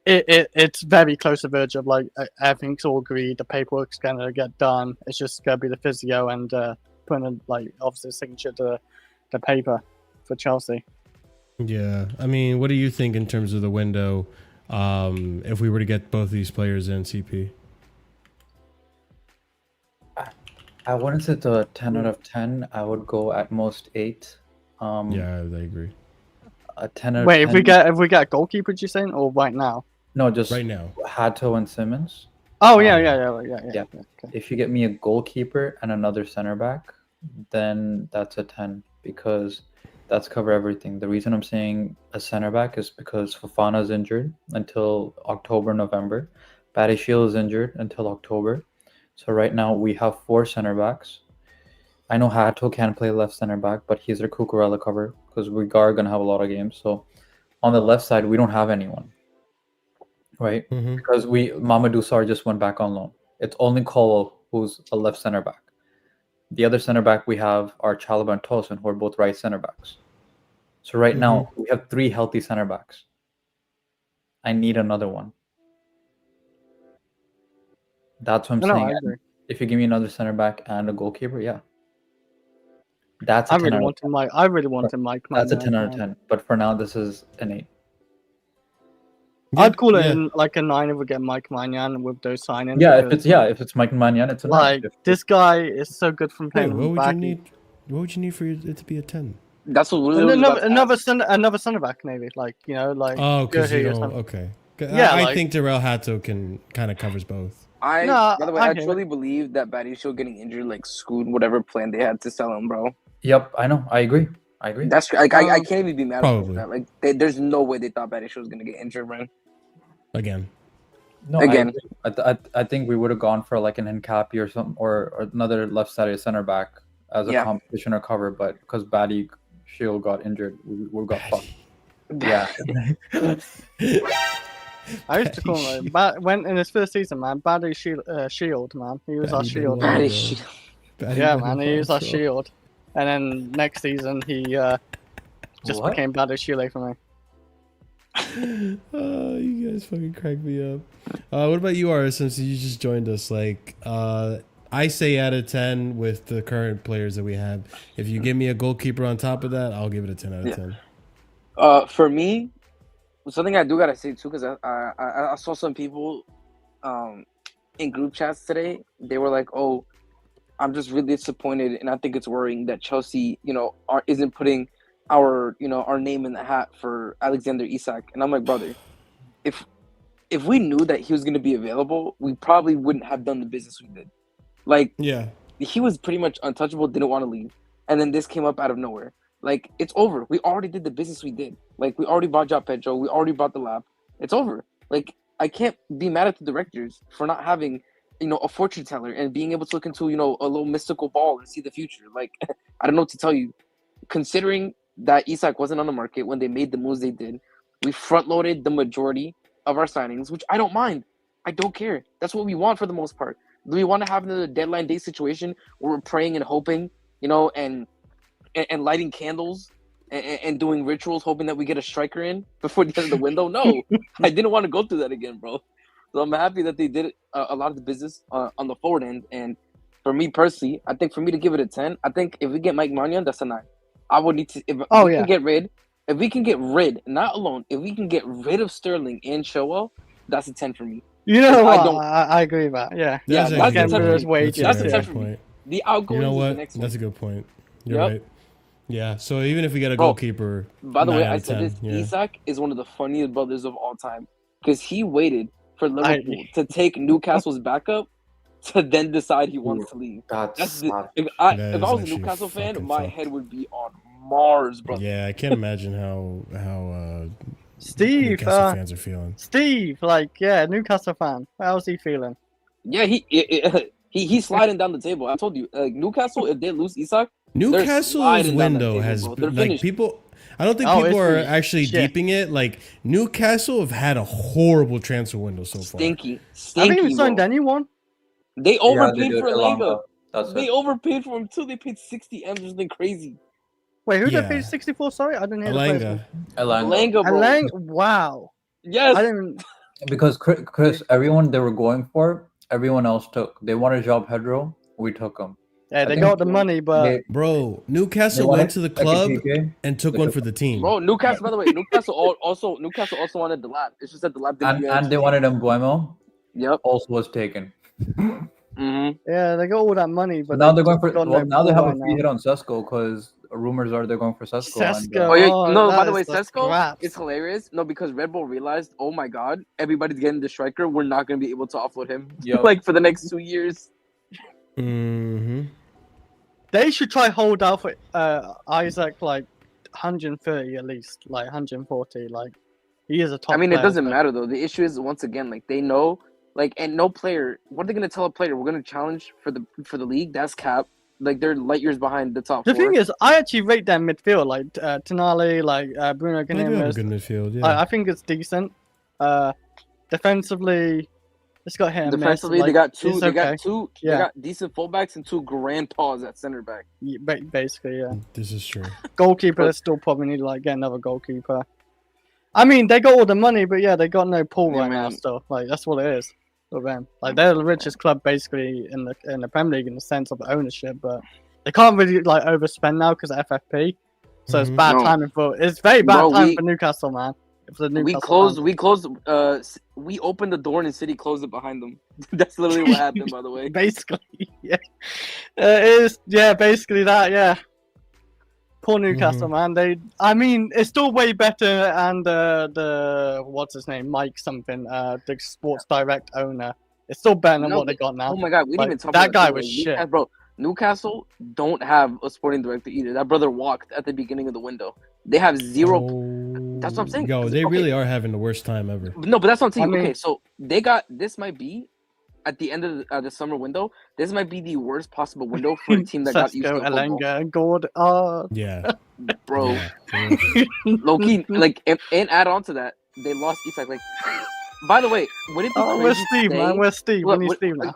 it's very close to verge of like everything's all agreed, the paperwork's gonna get done. It's just gonna be the physio and putting in, like obviously signature to the paper for Chelsea. Yeah, I mean, what do you think in terms of the window? If we were to get both these players in, CP? I wouldn't say to a 10 out of 10. I would go at most 8. Yeah, I agree. A 10 out Wait, of 10. if we get a goalkeeper, you saying, or right now? No, just right now. Hato and Simons. Oh yeah. Okay. If you get me a goalkeeper and another center back, then that's a 10 because that's cover everything. The reason I'm saying a center back is because Fofana is injured until October, November. Badiashile is injured until October. So right now we have 4 center backs. I know Hato can play left center back, but he's a Cucurella cover because we are going to have a lot of games. So on the left side, we don't have anyone. Right? Because Mamadou Sarr just went back on loan. It's only Cole who's a left center back. The other center back we have are Chalobah and Tosin, who are both right center backs. So right now we have 3 healthy center backs. I need another one. That's what I'm saying. If you give me another center back and a goalkeeper, yeah. That's a I really want him Mike. That's a 10 out of 10. But for now, this is an 8. Yeah, I'd call it like a 9 if we get Mike Maignan with those signings. Yeah, if it's Mike Maignan, it's a 9. Like this guy is so good from playing. What would you need for it to be a 10? That's what another center back maybe. Like, you know, like okay. Yeah, I think Darrell Hato can kind of covers both. By the way, I truly believe that Badiashile getting injured like screwed whatever plan they had to sell him, bro. Yep, I know. I agree. That's like I can't even be mad about that. Like there's no way they thought Badiashile was gonna get injured, man. Again. No, I think we would have gone for like an Nkapi or something, or another left-sided center back as a competition or cover, but because Badiashile got injured, we got fucked. Yeah. I used to call him when in his first season, man. Shield, man. He was our shield. Yeah, man. He was our shield. And then next season, he just became Badiashile for me. You guys fucking crack me up. What about you, Ara? Since you just joined us, like I say out of 10 with the current players that we have. If you give me a goalkeeper on top of that, I'll give it a 10 out of 10. For me, something I do gotta say too, because I saw some people in group chats today. They were like, "Oh, I'm just really disappointed, and I think it's worrying that Chelsea, isn't putting our name in the hat for Alexander Isak." And I'm like, brother, if we knew that he was gonna be available, we probably wouldn't have done the business we did. Like, he was pretty much untouchable, didn't want to leave, and then this came up out of nowhere. Like, it's over. We already did the business we did. Like, we already bought João Pedro. We already bought the lab. It's over. Like, I can't be mad at the directors for not having, a fortune teller and being able to look into, a little mystical ball and see the future. Like, I don't know what to tell you. Considering that Isak wasn't on the market when they made the moves they did, we front-loaded the majority of our signings, which I don't mind. I don't care. That's what we want for the most part. Do we want to have another deadline day situation where we're praying and hoping, and lighting candles and doing rituals, hoping that we get a striker in before the end of the window? No, I didn't want to go through that again, bro. So I'm happy that they did a lot of the business on the forward end. And for me personally, I think for me to give it a 10, I think if we get Mike Maignan, that's a 9. I would need to, if we can get rid, not alone, if we can get rid of Sterling and Chilwell, that's a 10 for me. You know what? I agree with that. Yeah. That's a 10 for me. The outgoing is the next one. That's a good point. You're right. Yeah. So even if we get a Bro, goalkeeper, by the 9 way, out I of said 10, this. yeah. Isak is one of the funniest brothers of all time because he waited for Liverpool to take Newcastle's backup to then decide he wants to leave. That's If I That if is I was a actually Newcastle fan, fucking my fucked. head would be on Mars, bro. Yeah, I can't imagine how Steve, Newcastle fans are feeling. Steve, Newcastle fan. How's he feeling? Yeah, he's sliding down the table. I told you, like Newcastle, if they lose Isak, Newcastle's window has bro. been, They're like finished. people. I don't think Oh, people it's are pretty actually shit. deeping it. Like Newcastle have had a horrible transfer window so far. Stinky, I haven't even signed bro. anyone. They overpaid did for Elanga. Elanga. That's They it. overpaid for him too. They paid 60 M's or something crazy. Wait, who Yeah. did they pay 64? Sorry, I didn't hear Elanga. Elanga, bro. Wow. Yes. I didn't. Because Chris, everyone they were going for, everyone else took. They wanted João Pedro, we took him. Yeah, they think got the money, but Bro, Newcastle went to the club and took one for the team. Bro, Newcastle. By the way, Newcastle also wanted the lab. It's just that the lab didn't. And they wanted Mbuemo. Yep. Also was taken. yeah, they got all that money, but now they're going for. got Well, no now they have a ball free hit on Sesko because rumors are they're going for Sesko. Sesko. Oh, yeah, Oh, no, by that the way, is the Sesko, scraps. it's hilarious. No, because Red Bull realized, oh my god, everybody's getting the striker. We're not going to be able to offload him like for the next 2 years. Mm-hmm. They should try hold out for Isak like 130 at least, like 140. Like he is a top. I mean, player, it doesn't so- matter though. The issue is once again, like they know, like, and no player. What are they going to tell a player? We're going to challenge for the league. That's cap. Like they're light years behind the top. The four. thing is, I actually rate their midfield, like Tonali, like Bruno They do have a Guimaraes. good midfield. Yeah. I think it's decent. Defensively, it's got hit and miss. Defensively, Like, they got two. it's They got okay. two. Yeah. They got decent fullbacks and two grandpas at center back. Yeah, basically, yeah. This is true. Goalkeeper, they still probably need to like get another goalkeeper. I mean, they got all the money, but yeah, they got no pull Yeah, right now. man. So like, that's what it is for them. Like they're the richest club basically in the Premier League in the sense of ownership, but they can't really like overspend now because of FFP. So it's bad No. timing for. It's very bad Bro, timing we- for Newcastle, man. For the We Newcastle closed. We opened the door and City closed it behind them. That's literally what happened, by the way. Basically, yeah. It is, yeah, basically that, yeah. Poor Newcastle, man. I mean, it's still way better, and the what's his name, Mike something, the Sports Direct owner. It's still better than No, what they got now. Oh my god, we didn't Like, even talk that about guy too. was Like, shit. Bro, Newcastle don't have a sporting director either. That brother walked at the beginning of the window. They have zero. That's what I'm saying. Yo, they really are having the worst time ever. No, but that's what I'm saying. I mean- Okay, so they got this might be at the end of the summer window. This might be the worst possible window for a team that got used to Sesko, football. Elanga, Gord. Oh, Yeah. Bro, Yeah. low key, like, and add on to that, they lost Isak. Like, by the way, would it be oh, where's crazy Steve, to man? say? Where's Steve? Look, We need Steve now.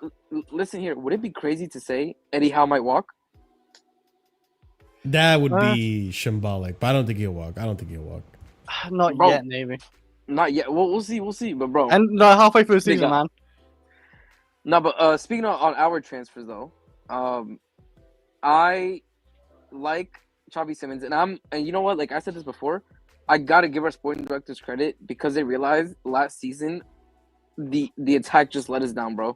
listen here. Would it be crazy to say Eddie Howe might walk? That would be symbolic, but I don't think he'll walk. Not Bro. yet, maybe. Not yet. We'll see. But bro, And no, halfway through the They season, got- man. no. But speaking on our transfers though, I like Xavi Simons, and you know what? Like I said this before, I gotta give our sporting directors credit because they realized last season the attack just let us down, bro.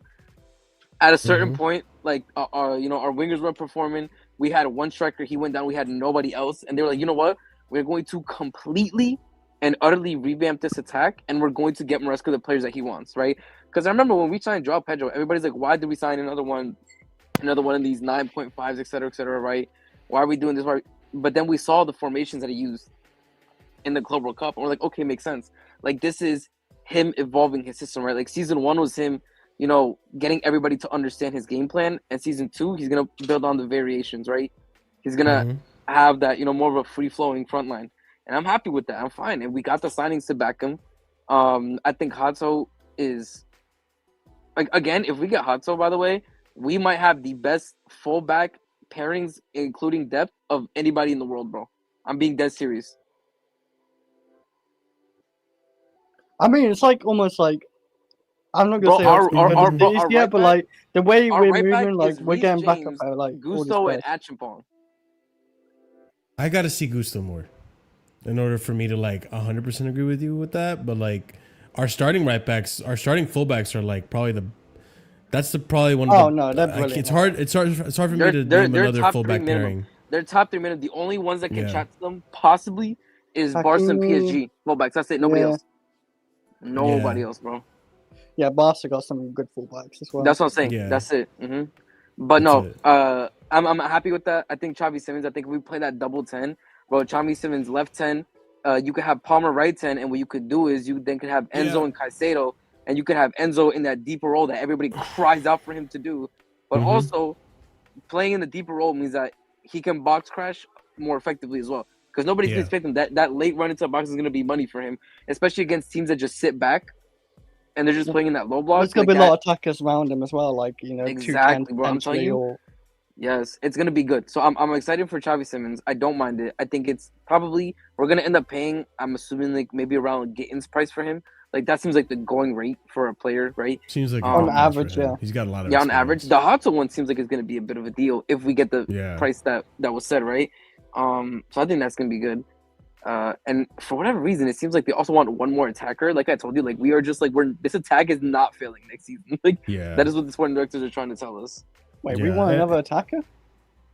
At a certain point, like our wingers weren't performing. We had one striker, he went down. We had nobody else, and they were like, you know what? We're going to completely and utterly revamp this attack, and we're going to get Maresca the players that he wants, right? Because I remember when we signed João Pedro, everybody's like, why did we sign another one of these 9.5s, et cetera, right? Why are we doing this? But then we saw the formations that he used in the Club World Cup, and we're like, okay, makes sense. Like, this is him evolving his system, right? Like, season 1 was him, getting everybody to understand his game plan, and season 2, he's going to build on the variations, right? He's going to have that, more of a free-flowing front line. And I'm happy with that. I'm fine. And we got the signings to back him. I think Hato is, like, again, if we get Hato, by the way, we might have the best fullback pairings, including depth, of anybody in the world, bro. I'm being dead serious. I mean, it's like almost like I'm not gonna Bro, say our yeah, right but back- like the way our we're right back moving, like is we're Reece getting back up James, like all this Gusto, and space. Achimpong. I gotta see Gusto more in order for me to like 100% agree with you with that. But like our starting right backs, our starting fullbacks are like probably probably one of the. Oh, no, they're brilliant. It's hard for me to They're name another top fullback three minimum. pairing. Their top 3 minutes, the only ones that can chat to them possibly is Barca and PSG. Fullbacks. That's it. Nobody else. Nobody else, bro. Yeah, Barca got some good fullbacks as well. That's what I'm saying. Yeah. That's it. But I'm happy with that. I think Xavi Simons. I think if we play that double 10, bro. Xavi Simons left 10. You could have Palmer right 10, and what you could do is you then could have Enzo and Caicedo, and you could have Enzo in that deeper role that everybody cries out for him to do. But also, playing in the deeper role means that he can box crash more effectively as well. Because nobody's expecting that late run into the box is going to be money for him, especially against teams that just sit back and they're just playing in that low block. There's going to be a lot of attackers around him as well, like, you know, exactly, bro. I'm telling you. Yes, it's going to be good. So I'm excited for Xavi Simons. I don't mind it. I think it's probably, we're going to end up paying, I'm assuming, like maybe around Gittins' price for him. Like, that seems like the going rate for a player, right? Seems like on average, yeah. He's got a lot of on average. The Hato one seems like it's going to be a bit of a deal if we get the price that was said, right? So I think that's going to be good. And for whatever reason, it seems like they also want one more attacker. Like I told you, like we are just like this attack is not failing next season. Like that is what the sporting directors are trying to tell us. Wait, we want another attacker?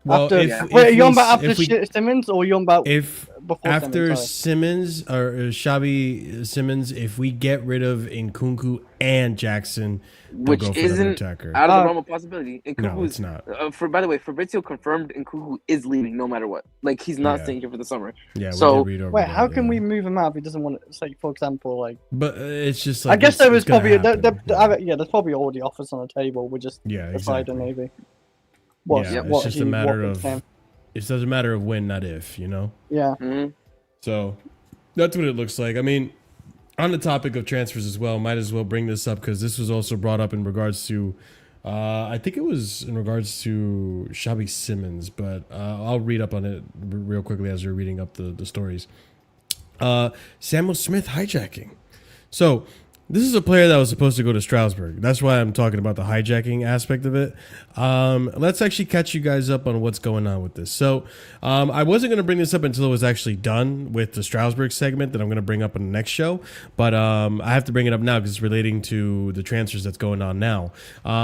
Well, are you on about after Simmons or are you on about before after Simmons or Xavi Simons? If we get rid of Nkunku and Jackson, which isn't out of the realm of possibility. No, it's not. By the way, Fabrizio confirmed Nkunku is leaving no matter what. Like he's not staying here for the summer. Yeah. So wait, how can we move him out if he doesn't want to? Say, for example, like. But it's just like I guess there was probably there's probably already offers on the table. We're just deciding maybe. It's just a matter of. It doesn't matter of when, not if. You know. Yeah. So that's what it looks like. I mean, on the topic of transfers as well, might as well bring this up because this was also brought up in regards to, I think it was in regards to Xavi Simons, but I'll read up on it real quickly as you're reading up the stories. Samuel Smith hijacking. So this is a player that was supposed to go to Strasbourg. That's why I'm talking about the hijacking aspect of it. Let's actually catch you guys up on what's going on with this. So I wasn't going to bring this up until it was actually done with the Strasbourg segment that I'm going to bring up in the next show. But I have to bring it up now because it's relating to the transfers that's going on now.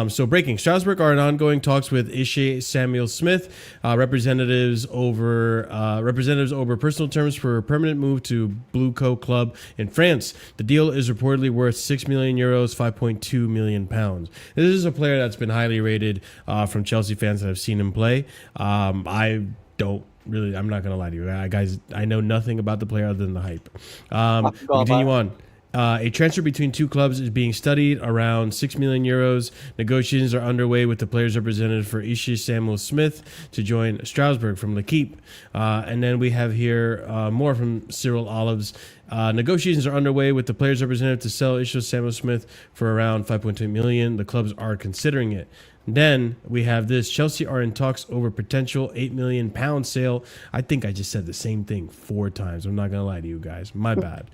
So breaking. Strasbourg are in ongoing talks with Ishe Samuel Smith, representatives over personal terms for a permanent move to Blue Coat Club in France. The deal is reportedly worth 6 million euros, 5.2 million pounds. This is a player that's been highly rated from Chelsea fans that have seen him play. I don't really, I'm not going to lie to you guys. I know nothing about the player other than the hype. Continue on. A transfer between two clubs is being studied, around 6 million euros. Negotiations are underway with the players representative for Ishe Samuel Smith to join Strasbourg from L'Equipe. And then we have here more from Cyril Olives. Negotiations are underway with the players representative to sell Ishe Samuel Smith for around 5.2 million. The clubs are considering it. Then we have this. Chelsea are in talks over potential £8 million sale. I think I just said the same thing 4 times. I'm not going to lie to you guys. My bad.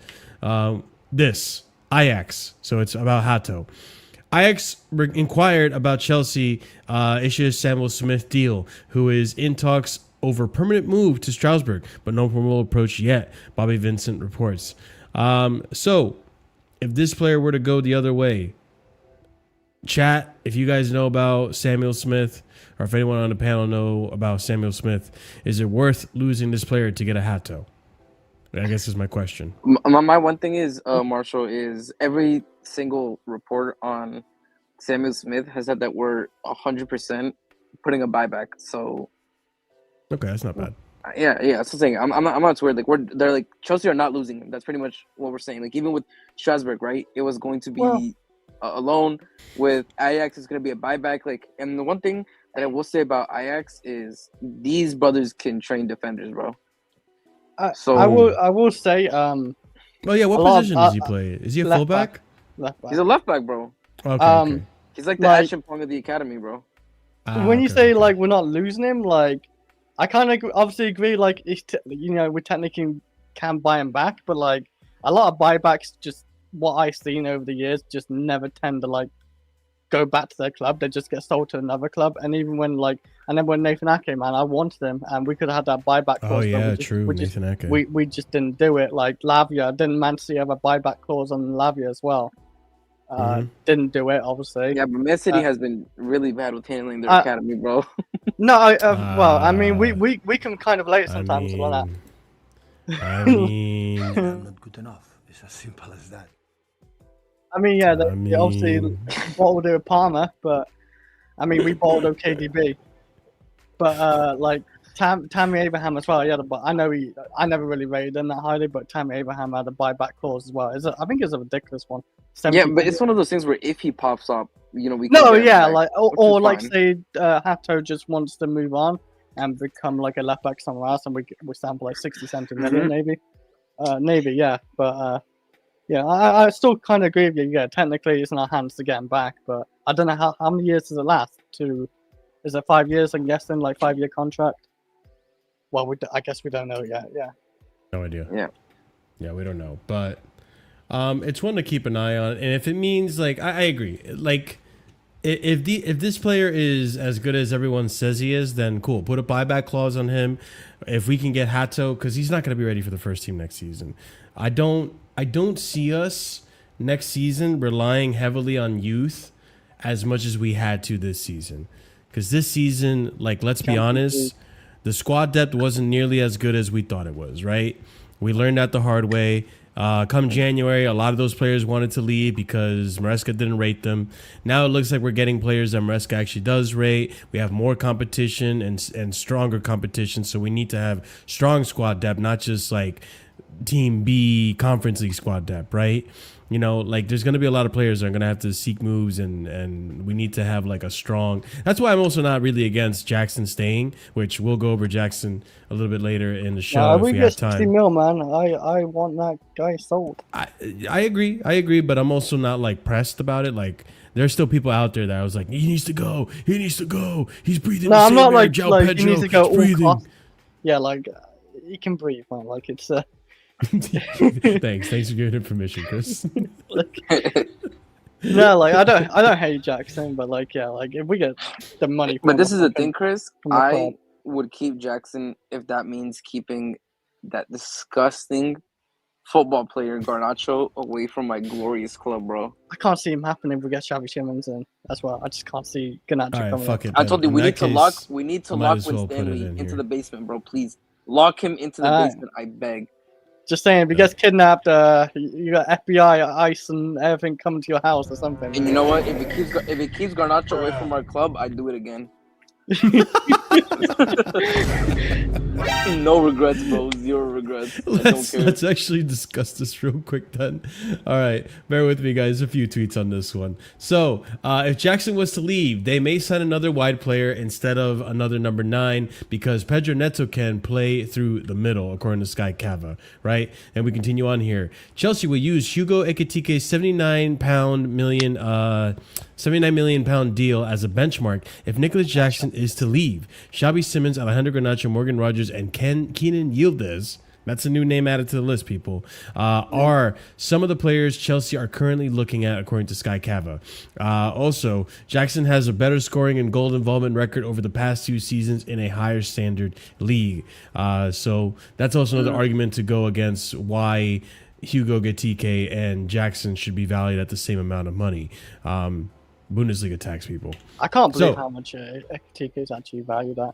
This Ajax. So it's about Hato. Ajax inquired about Chelsea Ishe Samuel Smith deal, who is in talks over permanent move to Strasbourg, but no formal approach yet. Bobby Vincent reports. So if this player were to go the other way, chat, if you guys know about Samuel Smith, or if anyone on the panel know about Samuel Smith, is it worth losing this player to get a Hato? I guess is my question. My one thing is, Marshall, is every single report on Samuel Smith has said that we're 100% putting a buyback. So, okay, that's not bad. Yeah. That's what I'm saying. I'm not too worried. Like they're like Chelsea are not losing him. That's pretty much what we're saying. Like even with Strasbourg, right? It was going to be a loan. With Ajax, it's going to be a buyback. Like, and the one thing that I will say about Ajax is these brothers can train defenders, bro. So I will say. Oh yeah, what position does he play? Is he a fullback? Left back. He's a left back, bro. Okay. He's like the action point of the academy, bro. When you say like we're not losing him, like I kind of obviously agree. Like we technically can buy him back, but like a lot of buybacks, just what I've seen over the years, just never tend to like go back to their club. They just get sold to another club. And even when when Nathan Ake, man, I wanted him, and we could have had that buyback clause. Oh yeah, true. Nathan Ake. We just didn't do it. Like Lavia, didn't Man City have a buyback clause on Lavia as well? Didn't do it, obviously. Yeah, but Man City has been really bad with handling their academy, bro. No, well, I mean, we can kind of late sometimes about that. I mean, I'm not good enough. It's as simple as that. I mean, yeah, they obviously bottled it with Palmer, but I mean, we bottled with KDB. But like Tammy Abraham as well, yeah. But I never really rated him that highly, but Tammy Abraham had a buyback clause as well. I think it's a ridiculous one. Yeah, but it's one of those things where if he pops up, we can like or like say Hato just wants to move on and become like a left back somewhere else, and we stand for like 60-70 million maybe, yeah. But yeah, I still kind of agree with you. Yeah, technically it's in our hands to get him back, but I don't know how many years does it last? Is it 5 years? I'm guessing like 5-year contract. Well, I guess we don't know yet. Yeah. No idea. Yeah, we don't know, but it's one to keep an eye on. And if it means like I agree, like if this player is as good as everyone says he is, then cool. Put a buyback clause on him. If we can get Hato, because he's not going to be ready for the first team next season. I don't see us next season relying heavily on youth as much as we had to this season. Because this season, like, let's be honest, the squad depth wasn't nearly as good as we thought it was, right? We learned that the hard way. Come January, a lot of those players wanted to leave because Maresca didn't rate them. Now it looks like we're getting players that Maresca actually does rate. We have more competition and stronger competition, so we need to have strong squad depth, not just like Team B Conference League squad depth, right? You know, like there's going to be a lot of players that are going to have to seek moves, and we need to have like a strong. That's why I'm also not really against Jackson staying, which we'll go over Jackson a little bit later in the show if we have time. 60 mil, man. I want that guy sold. I agree, but I'm also not like pressed about it. Like there's still people out there that I was like, he needs to go, he's breathing. No, I'm not like Pedro. He needs to go all cost. Yeah, like he can breathe, man. Like it's. Thanks for giving him permission, Chris. No, like I don't hate Jackson, but like yeah, like if we get the money. But this is the thing, Chris. I would keep Jackson if that means keeping that disgusting football player Garnacho away from my glorious club, bro. I can't see him happening if we get Xavi Simons in. That's why I just can't see Garnacho coming. Fuck it, I told you we need to lock Stanley into the basement, bro. Please lock him into the basement. I beg. Just saying, if he gets kidnapped, you got FBI, ICE, and everything coming to your house or something. And you know what? If it keeps Garnacho away from our club, I'd do it again. No regrets, bro. Zero regrets. Let's actually discuss this real quick then. All right, bear with me, guys. A few tweets on this one. So, if Jackson was to leave, they may sign another wide player instead of another number 9 because Pedro Neto can play through the middle, according to Sky Cava, right? And we continue on here. Chelsea will use Hugo Ekitike's 79 million pound deal as a benchmark if Nicholas Jackson is to leave. Xavi Simons, Alejandro Garnacho, Morgan Rogers, and Kenan Yildiz, that's a new name added to the list, people, are some of the players Chelsea are currently looking at, according to Sky Cava. Also, Jackson has a better scoring and goal involvement record over the past 2 seasons in a higher standard league. So that's also another argument to go against why Hugo Ekitike and Jackson should be valued at the same amount of money. Bundesliga tax people. I can't believe how much Ekitike is actually valued at.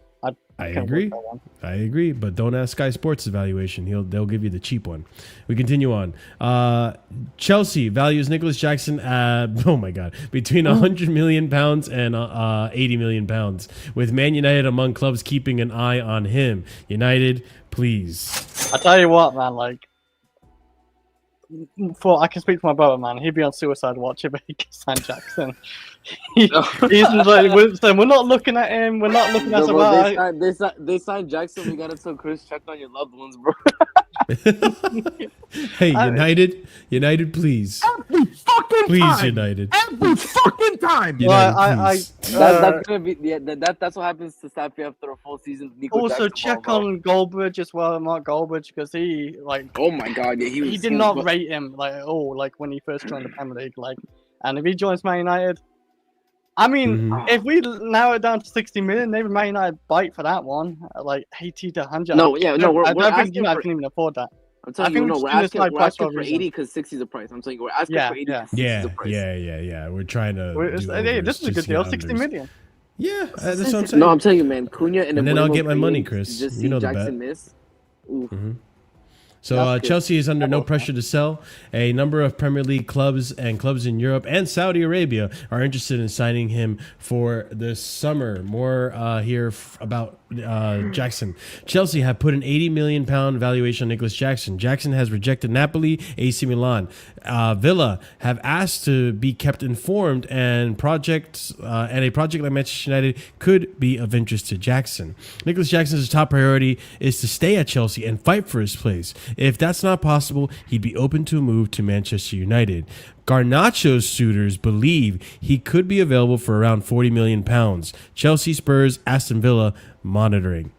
I agree, but don't ask Sky Sports' evaluation. They'll give you the cheap one. We continue on. Chelsea values Nicholas Jackson at, oh my God, between £100 million and £80 million, with Man United among clubs keeping an eye on him. United, please. I tell you what, man, like, I can speak for my brother, man. He'd be on suicide watch if he could sign Jackson. He's like, we're not looking at him. We're not looking at him. They signed Jackson. We gotta tell Chris, check on your loved ones, bro. Hey, United, please. Every fucking please, time. United. Every fucking time. United, that's gonna be that's what happens to Safi after a full season of Nico also Jackson check ball, on Goldbridge as well, Mark Goldbridge, because he oh my God, yeah, he did not rate him at all, like when he first joined the Premier League, and if he joins Man United, I mean, if we narrow it down to 60 million, maybe Man United bite for that one, like 80 to 100. No, yeah, no, I don't think United can even afford that. I'm telling you, no, we're asking for 80 because 60 is the price. I'm telling you, we're asking for 80 because 60 is the price. Yeah. We're trying to. Hey, this is a good deal. 60 million. Yeah, that's what I'm saying. No, I'm telling you, man. Cunha and then I'll get my money, Chris. Just you know see the Jackson bet. miss. Ooh. So Chelsea is under no pressure to sell. A number of Premier League clubs and clubs in Europe and Saudi Arabia are interested in signing him for the summer. More here about Jackson. Chelsea have put an £80 million valuation on Nicholas Jackson. Jackson has rejected Napoli, AC Milan. Villa have asked to be kept informed, and a project like Manchester United could be of interest to Jackson. Nicholas Jackson's top priority is to stay at Chelsea and fight for his place. If that's not possible, he'd be open to a move to Manchester United. Garnacho's suitors believe he could be available for around £40 million. Chelsea, Spurs, Aston Villa monitoring.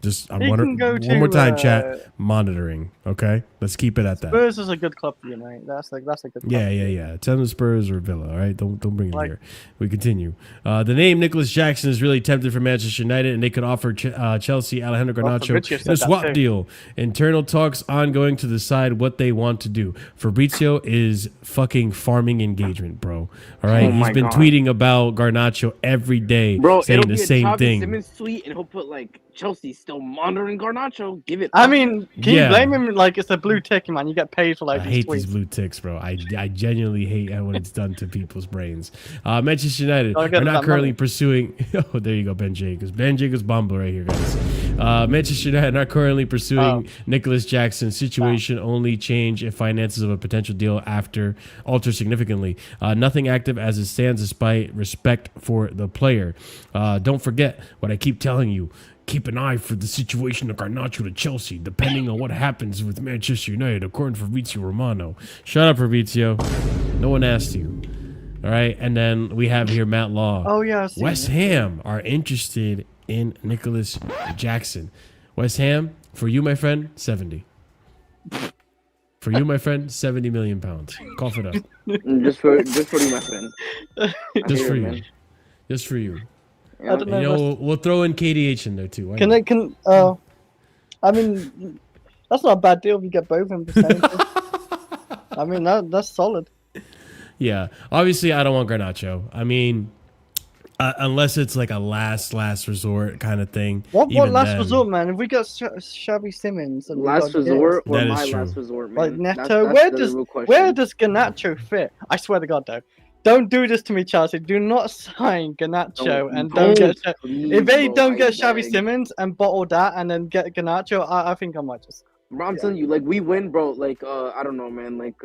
Just one more time, chat. Monitoring. Okay, let's keep it at that. Spurs is a good club for you, mate. That's a good club. Yeah. Tell them Spurs or Villa. All right, don't bring it here. We continue. The name Nicholas Jackson is really tempted for Manchester United, and they could offer Chelsea Alejandro Garnacho in a swap deal. Internal talks ongoing to decide what they want to do. Fabrizio is fucking farming engagement, bro. All right, he's been tweeting about Garnacho every day, bro, saying the same thing. Simmons tweet, and he'll put like Chelsea still monitoring Garnacho. Give it. I mean, can you blame him? Like, it's a blue tick, man. You get paid for like. I hate these blue ticks, bro. I genuinely hate when it's done to people's brains. Manchester United are not currently pursuing. Oh, there you go, Ben Jacobs. Ben Jacobs Bomber right here, guys. Manchester United are not currently pursuing Nicholas Jackson's situation. Only change if finances of a potential deal alter significantly. Nothing active as it stands, despite respect for the player. Don't forget what I keep telling you. Keep an eye for the situation of Garnacho to Chelsea, depending on what happens with Manchester United, according to Fabrizio Romano. Shut up, Fabrizio. No one asked you. All right, and then we have here Matt Law. Oh, yeah. West Ham are interested in Nicholas Jackson. West Ham, for you, my friend, 70. For you, my friend, £70 million. Cough it up. Just for you, my friend. Just for you. Man. Just for you. I don't know. We'll throw in KDH in there too. I mean, that's not a bad deal if you get both of them the same. I mean, that's solid. Yeah. Obviously, I don't want Garnacho. I mean, unless it's like a last resort kind of thing. What last resort, man? If we got Xavi Simmons and last resort or that my is true. Last resort, man. Like Neto, where does Garnacho fit? I swear to God, though. Don't do this to me, Chelsea. Do not sign Garnacho and don't get. If they don't get Xavi Simmons and bottle that and then get Garnacho, I think I might just. Bro, I'm telling you, like we win, bro. Like I don't know, man. Like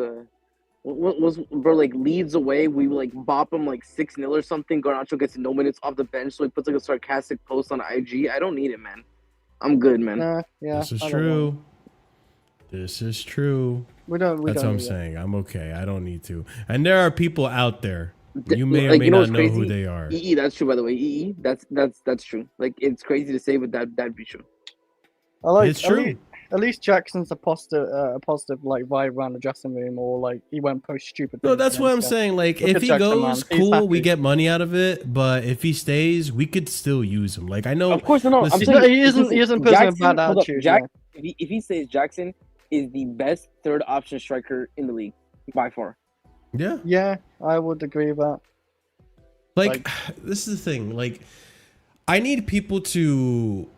what was bro? Like Leeds away, we like bop him like 6-0 or something. Garnacho gets no minutes off the bench, so he puts like a sarcastic post on IG. I don't need it, man. I'm good, man. Yeah, this is true. This is true. That's what I'm saying. I'm okay. I don't need to. And there are people out there. You may or may not know who they are. That's true, by the way. That's true. Like it's crazy to say, but that'd be true. It's true. At least Jackson's a positive like vibe around the dressing room, or like he won't post stupid. No, that's what I'm saying. Like if he goes, cool, we get money out of it. But if he stays, we could still use him. Like I know, of course, no. He isn't pushing a bad attitude. If he stays, Jackson is the best third option striker in the league by far. Yeah, I would agree with that. Like this is the thing. Like I need people to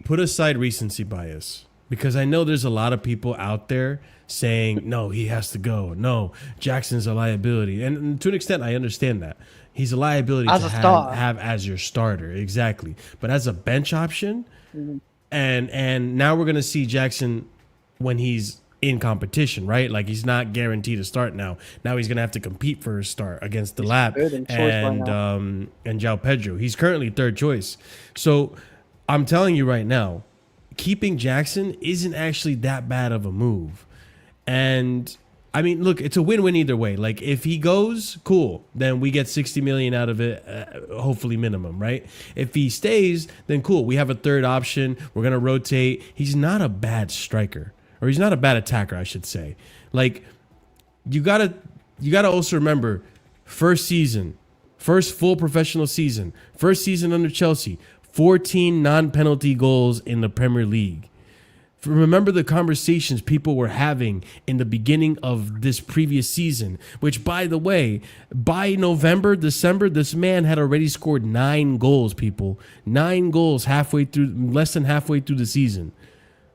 put aside recency bias. Because I know there's a lot of people out there saying, no, he has to go. No, Jackson's a liability. And to an extent, I understand that. He's a liability to have as your starter. Exactly. But as a bench option, and now we're going to see Jackson when he's in competition, right? Like he's not guaranteed to start now. Now he's going to have to compete for a start against Delap and João Pedro. He's currently third choice. So I'm telling you right now, keeping Jackson isn't actually that bad of a move. And I mean, look, it's a win-win either way. Like if he goes, cool, then we get 60 million out of it, hopefully minimum, right? If he stays, then cool, we have a third option. We're going to rotate. He's not a bad striker, or he's not a bad attacker, I should say. Like you got to also remember first full professional season, first season under Chelsea, 14 non-penalty goals in the Premier League. Remember the conversations people were having in the beginning of this previous season, which, by the way, by November, December, this man had already scored 9 goals, people. 9 goals less than halfway through the season.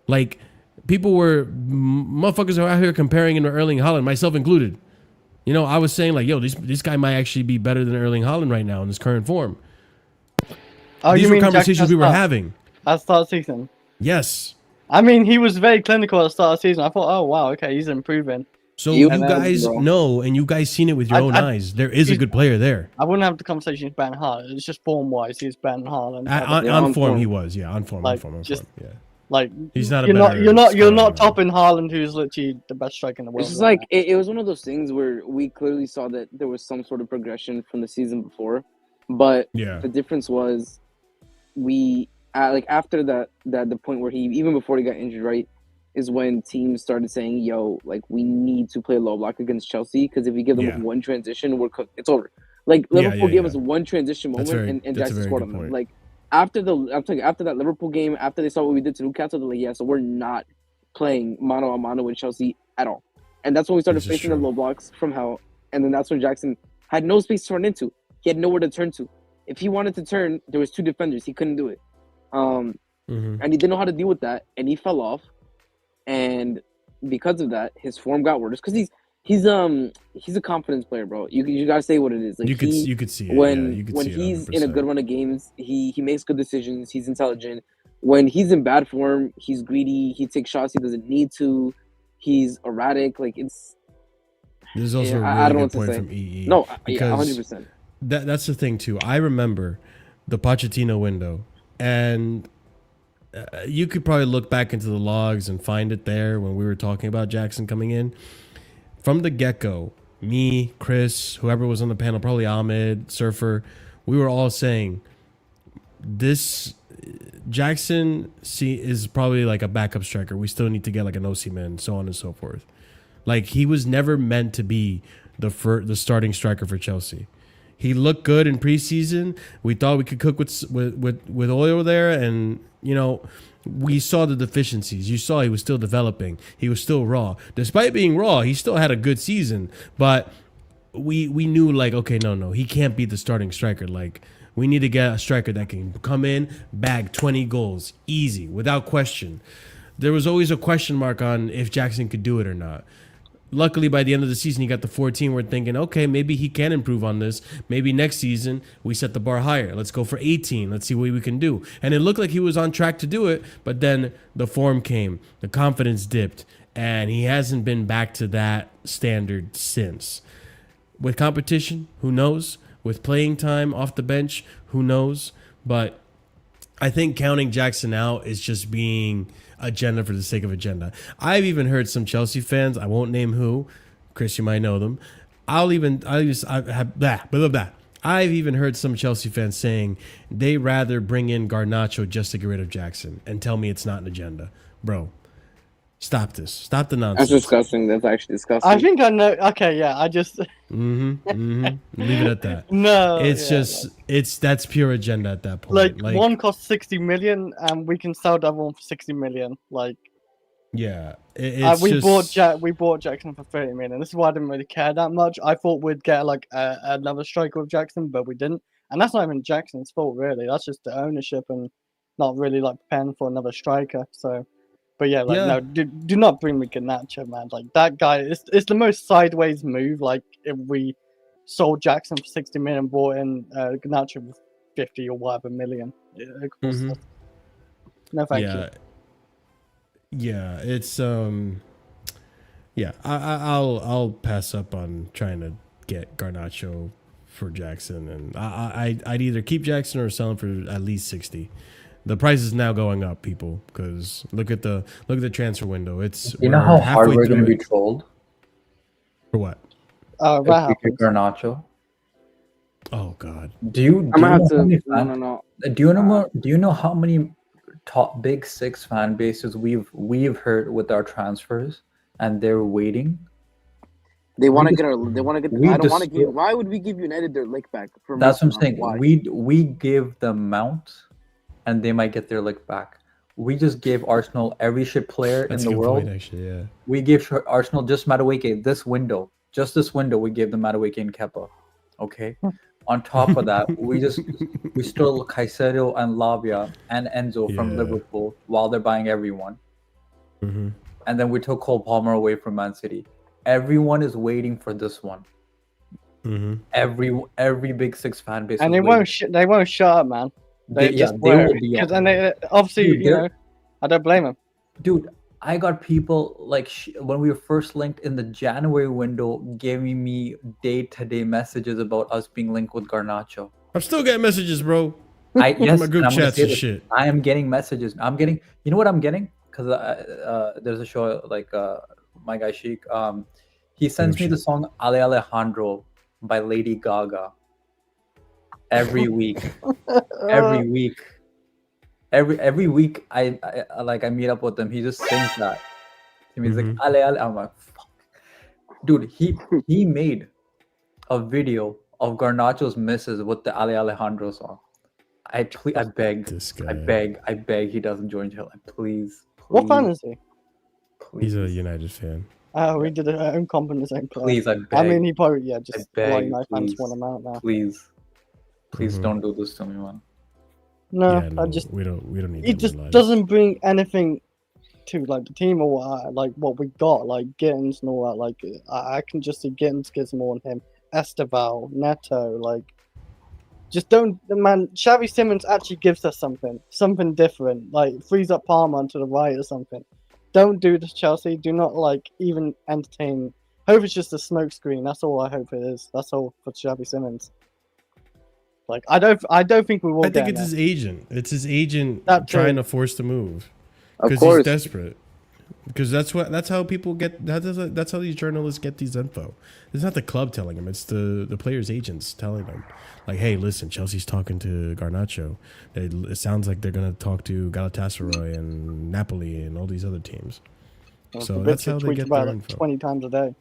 Like, motherfuckers are out here comparing him to Erling Haaland, myself included. You know, I was saying, like, yo, this guy might actually be better than Erling Haaland right now in his current form. These were conversations we were having. At the start of the season? Yes. I mean, he was very clinical at the start of the season. I thought, oh, wow, okay, he's improving. So you guys know, and you guys seen it with your own eyes, there is a good player there. I wouldn't have the conversation with Ben Haaland. It's just form-wise, he's Ben Haaland. On form, he was. Yeah, on form. Yeah. Like, he's not you're not topping Haaland, who's literally the best striker in the world. It's just like it was one of those things where we clearly saw that there was some sort of progression from the season before, but the difference was after the point where even before he got injured, right, is when teams started saying, "Yo, like we need to play low block against Chelsea because if we give them one transition, we're cooked. It's over." Like Liverpool gave us one transition moment and Jackson scored on them. Like. After that Liverpool game, after they saw what we did to Newcastle, they're like, yeah, so we're not playing mano a mano with Chelsea at all. And that's when we started facing the low blocks from hell. And then that's when Jackson had no space to run into. He had nowhere to turn to. If he wanted to turn, there was 2 defenders. He couldn't do it. And he didn't know how to deal with that. And he fell off. And because of that, his form got worse. Because he's a confidence player, bro. You gotta say what it is. Like you could see it when he's in a good run of games. He makes good decisions. He's intelligent. When he's in bad form, he's greedy. He takes shots he doesn't need to. He's erratic. Like it's. There's also a really good point from EE. No, 100%. That's the thing too. I remember the Pochettino window, and you could probably look back into the logs and find it there when we were talking about Jackson coming in. From the get-go, me, Chris, whoever was on the panel, probably Ahmed, Surfer, we were all saying this Jackson is probably like a backup striker. We still need to get like an Osimhen, so on and so forth. Like he was never meant to be the starting striker for Chelsea. He looked good in preseason. We thought we could cook with oil there, and you know. We saw the deficiencies. You saw he was still developing. He was still raw. Despite being raw, he still had a good season. But we knew, like, okay, no, he can't be the starting striker. Like, we need to get a striker that can come in, bag 20 goals, easy, without question. There was always a question mark on if Jackson could do it or not. Luckily, by the end of the season, he got the 14. We're thinking, okay, maybe he can improve on this. Maybe next season, we set the bar higher. Let's go for 18. Let's see what we can do. And it looked like he was on track to do it, but then the form came. The confidence dipped, and he hasn't been back to that standard since. With competition, who knows? With playing time off the bench, who knows? But I think counting Jackson out is just being agenda for the sake of agenda. I've even heard some Chelsea fans, I won't name who, Chris, you might know them. I've even heard some Chelsea fans saying they rather bring in Garnacho just to get rid of Jackson and tell me it's not an agenda. Bro, stop this. Stop the nonsense. That's disgusting. That's actually disgusting. I think I know. Okay, yeah, I just... Leave it at that. No. That's pure agenda at that point. Like one costs 60 million and we can sell the other one for 60 million. Like, yeah. We bought Jackson for 30 million. This is why I didn't really care that much. I thought we'd get like another striker with Jackson, but we didn't. And that's not even Jackson's fault, really. That's just the ownership and not really like paying for another striker. So, but yeah, no, do not bring me Garnacho, man. Like that guy, it's the most sideways move. Like if we sold Jackson for 60 million, bought in Garnacho for 50 or whatever million. No, thank you. Yeah, it's I'll pass up on trying to get Garnacho for Jackson, and I'd either keep Jackson or sell him for at least 60. The price is now going up, people, because look at the transfer window. It's you know how hard we're going to be trolled for what? Garnacho. Oh God. Do you know how many top big six fan bases we've hurt with our transfers, and they're waiting? They want to get. Why would we give United their lick back? That's what I'm saying. We give the amount, and they might get their lick back. We just gave Arsenal every shit player That's in a the good world. point, actually, yeah. We gave Arsenal just Madueke this window. Just this window, we gave them Madueke and Kepa. Okay. On top of that, we stole Caicedo and Lavia and Enzo from Liverpool while they're buying everyone. And then we took Cole Palmer away from Man City. Everyone is waiting for this one. Every Big Six fan base, and they won't shut up, man. They just will be. Because then obviously, dude, I don't blame them. Dude, I got people like when we were first linked in the January window, giving me day-to-day messages about us being linked with Garnacho. I'm still getting messages, bro. Yes, my group chats and shit. I am getting messages. I'm getting. You know what I'm getting? Because there's a show like my guy Sheik. He sends me the song Ale Alejandro by Lady Gaga every week. Every week. Every week I meet up with him. He just sings that. He's like Ale Ale. I'm like, fuck. Dude, he made a video of Garnacho's misses with the Ale Alejandro song. I beg he doesn't join Hill. Please. What fan is he? He's a United fan. We did our own comp in the same place. Please, I beg. I mean, he probably just beg, my fans want him out now. Please don't do this to me, man. No, no, we don't need. It just doesn't bring anything to like the team or what we got, like Gittins and all that. Like I can just see Gittins gives more on him. Esteval, Neto, like just don't, man. Xavi Simons actually gives us something different. Like frees up Palmer to the right or something. Don't do this, Chelsea. Do not like even entertain. Hope it's just a smoke screen. That's all I hope it is. That's all for Xavi Simons. Like I don't think we will. I think it's his agent. It's his agent trying to force the move Of because course. he's desperate. Because that's how people get. That's how these journalists get these info. It's not the club telling them. It's the players' agents telling them, like, "Hey, listen, Chelsea's talking to Garnacho. It sounds like they're gonna talk to Galatasaray and Napoli and all these other teams." So that's how they get their info. 20 times a day.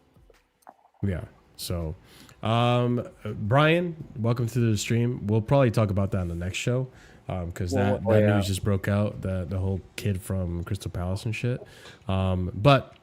Yeah. So, Brian, welcome to the stream. We'll probably talk about that in the next show. Because that news just broke out, the whole kid from Crystal Palace and shit. But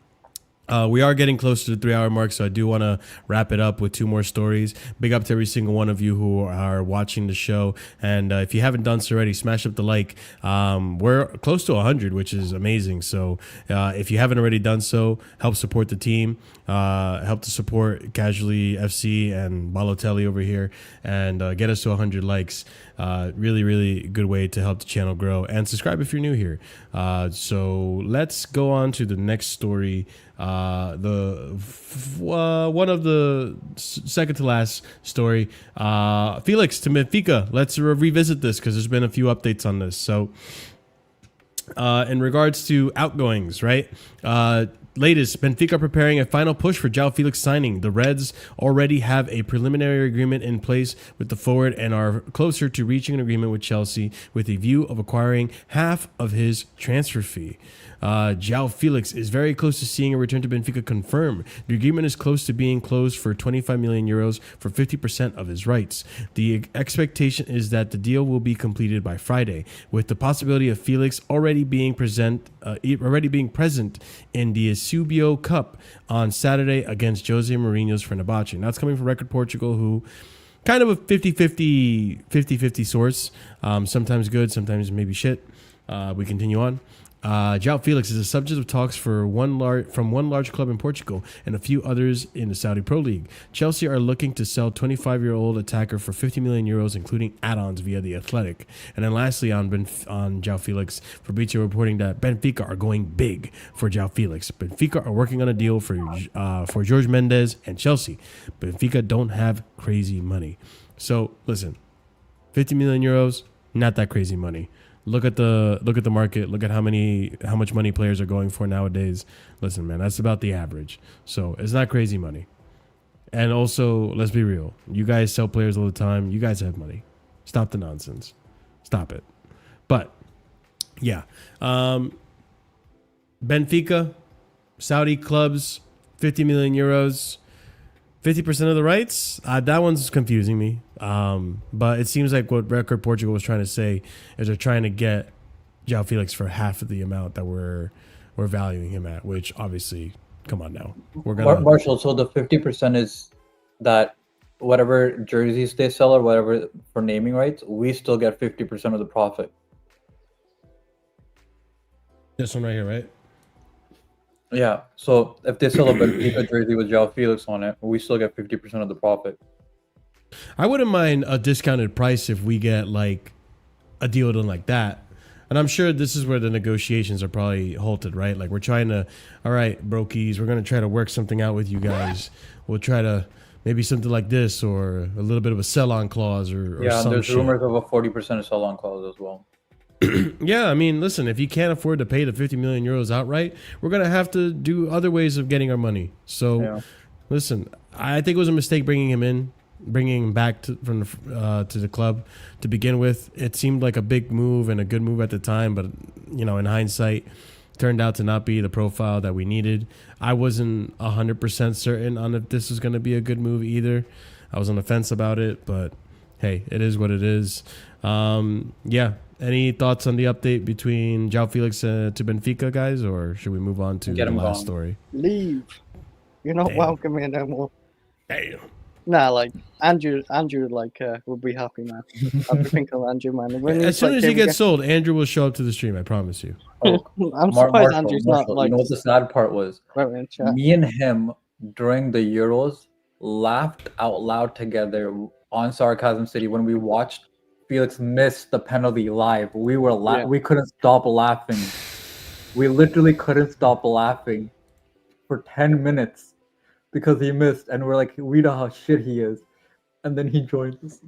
we are getting close to the 3-hour mark, so I do want to wrap it up with 2 more stories. Big up to every single one of you who are watching the show. And if you haven't done so already, smash up the like. We're close to 100, which is amazing. So if you haven't already done so, help support the team. Help to support Casually FC and Balotelli over here. And get us to 100 likes. Really, really good way to help the channel grow. And subscribe if you're new here. So let's go on to the next story. One of the second to last story. Felix to Benfica. Let's revisit this because there's been a few updates on this. So in regards to outgoings, right? Latest, Benfica preparing a final push for João Felix signing. The Reds already have a preliminary agreement in place with the forward and are closer to reaching an agreement with Chelsea with a view of acquiring half of his transfer fee. João Felix is very close to seeing a return to Benfica confirmed. The agreement is close to being closed for 25 million euros for 50% of his rights. The expectation is that the deal will be completed by Friday, with the possibility of Felix already being present in the Subio Cup on Saturday against Jose Mourinho's Fenerbahce. Now it's coming from Record Portugal, who kind of a 50-50 source. Sometimes good, sometimes maybe shit. We continue on. João Felix is a subject of talks from one large club in Portugal and a few others in the Saudi Pro League. Chelsea are looking to sell 25-year-old attacker for 50 million euros, including add-ons via the Athletic. And then lastly, on João Felix, Fabrizio reporting that Benfica are going big for João Felix. Benfica are working on a deal for Jorge Mendes and Chelsea. Benfica don't have crazy money. So listen, 50 million euros, not that crazy money. Look at the market. Look at how much money players are going for nowadays. Listen, man, that's about the average. So it's not crazy money. And also, let's be real. You guys sell players all the time. You guys have money. Stop the nonsense. Stop it. But yeah, Benfica, Saudi clubs, 50 million euros. 50% of the rights, that one's confusing me. But it seems like what Record Portugal was trying to say is they're trying to get João Felix for half of the amount that we're valuing him at, which obviously, come on now. We're gonna Marshall, so the 50% is that whatever jerseys they sell or whatever for naming rights, we still get 50% of the profit. This one right here, right? Yeah. So if they sell a Benfica jersey with João Felix on it, we still get 50% of the profit. I wouldn't mind a discounted price if we get like a deal done like that. And I'm sure this is where the negotiations are probably halted, right? Like we're trying to, all right, brokies, we're going to try to work something out with you guys. We'll try to maybe something like this or a little bit of a sell-on clause or yeah, some there's shit. rumors of a 40% sell-on clause as well. Yeah, I mean, listen, if you can't afford to pay the 50 million euros outright, we're going to have to do other ways of getting our money. So, listen, I think it was a mistake bringing him back to the club to begin with. It seemed like a big move and a good move at the time, but in hindsight, turned out to not be the profile that we needed. I wasn't 100% certain on if this was going to be a good move either. I was on the fence about it, but hey, it is what it is. Yeah. Any thoughts on the update between João Felix to Benfica, guys, or should we move on to the last story? Leave. You're not welcome here no more. Damn. Nah, like Andrew, like will be happy, man. I think of Andrew, man. As soon as he gets sold, Andrew will show up to the stream. I promise you. I'm surprised Andrew's not like. You know what the sad part was? Me and him during the Euros laughed out loud together on Sarcasm City when we watched Felix miss the penalty live. We were we couldn't stop laughing. We literally couldn't stop laughing for 10 minutes. Because he missed, and we're like, we know how shit he is, and then he joined us.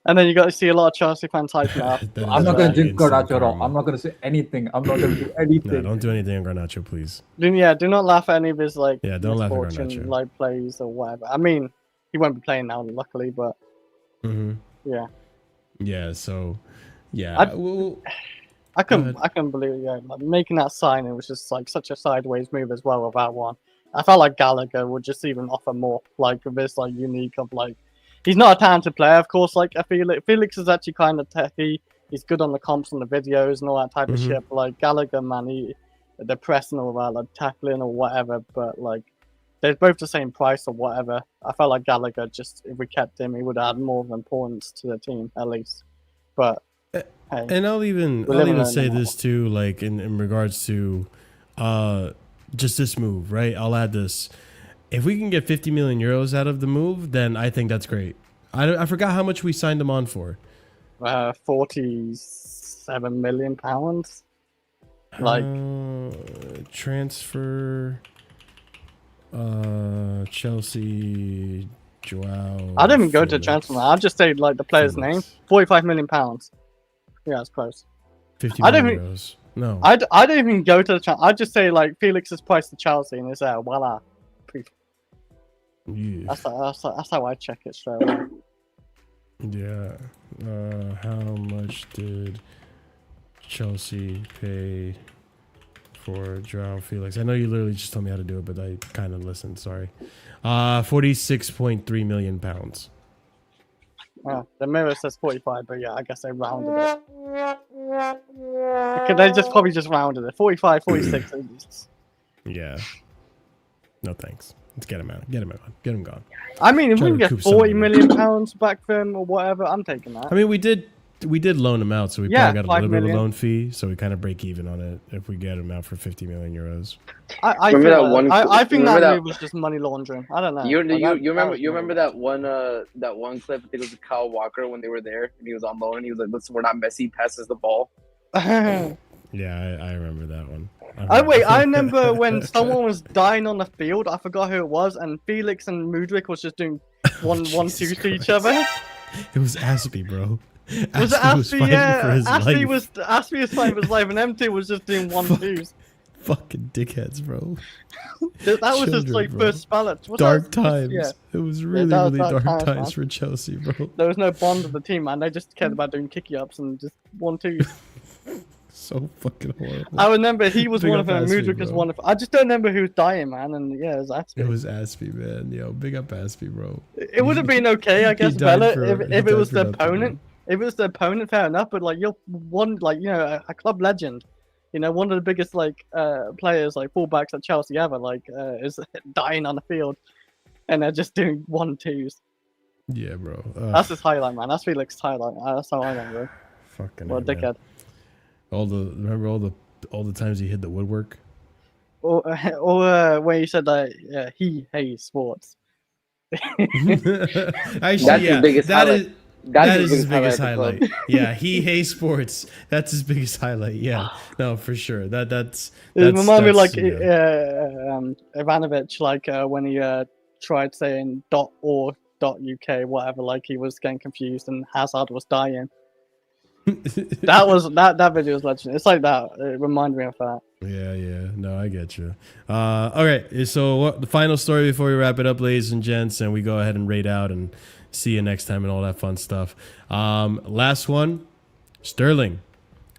And then you got to see a lot of Chelsea fans typing out. I'm not gonna drink Garnacho at all. I'm not gonna say anything. I'm not gonna do anything. No, don't do anything on Garnacho, please. Do not laugh at any of his don't laugh at Garnacho. Like plays or whatever. I mean, he won't be playing now, luckily, but yeah. So yeah, I couldn't believe it. Like, making that signing was just like such a sideways move as well with that one. I felt like Gallagher would just even offer more, like with this like unique of like, he's not a talented player, of course. Like I feel like Felix is actually kind of techy. He's good on the comps and the videos and all that type of shit. But like Gallagher, man, the press and all that, like tackling or whatever. But like they're both the same price or whatever. I felt like Gallagher just if we kept him, he would add more importance to the team at least. But hey, and I'll even say this too, like in regards to just this move, right? I'll add this. If we can get 50 million euros out of the move, then I think that's great. I forgot how much we signed him on for. 47 million pounds. Like transfer Chelsea João. I didn't even go to transfer. I'll just say like the player's name. 45 million pounds. Yeah, it's close. 50 million euros. No, I don't even go to the channel. I just say like Felix's price to Chelsea, and it's there. Voila. Yeah. That's how I check it straight away. Yeah. How much did Chelsea pay for João Felix? I know you literally just told me how to do it, but I kind of listened. Sorry. 46.3 million pounds. The mirror says 45, but yeah, I guess they rounded it. They probably just rounded it. 45, 46. Yeah. No thanks. Let's get him out. Get him gone. I mean, if we can get 40 million pounds back for him or whatever, I'm taking that. I mean, we did loan him out, so we probably got a little bit of a loan fee, so we kind of break even on it if we get him out for 50 million euros. I think that move was just money laundering. I don't know. You remember that one clip? I think it was Kyle Walker when they were there and he was on loan and he was like, "Listen, we're not Messi. Passes the ball." Yeah, I remember that one. I remember when someone was dying on the field. I forgot who it was, and Felix and Mudryk was just doing one two to each other. It was Aspie, bro. Was it Aspie? Yeah, Aspie was fighting for his life, and M2 was just doing 1-2s. Fucking dickheads, bro. That was just like bro. First ballot. Dark times. Yeah. It was really dark times for Chelsea, bro. There was no bond of the team, man. They just cared about doing kicky ups and just 1-2s. So fucking horrible. I remember he was one of them. Mudryk was one of. I just don't remember who was dying, man. And yeah, it was Aspie. It was Aspie, man. Yo, big up Aspie, bro. It would have been okay, I guess, Bella, if it was the opponent. if it was the opponent, fair enough. But like you're one, like a club legend. One of the biggest players, like fullbacks at Chelsea ever, is dying on the field, and they're just doing 1-2s. Yeah, bro. That's his highlight, man. That's Felix's highlight. That's how I remember. Fucking. What a dickhead. Remember all the times he hit the woodwork. Or when he said that he hates sports. Actually, That's his biggest highlight. That is his biggest highlight. Yeah, he hates sports. That's his biggest highlight. Yeah, no, for sure. That's it reminded me like Ivanovic, when he tried saying .or.uk, whatever, like he was getting confused and Hazard was dying. that video was legendary. It's like that. It reminded me of that. Yeah. No, I get you. All right. So the final story before we wrap it up, ladies and gents, and we go ahead and rate out and see you next time and all that fun stuff. Last one, Sterling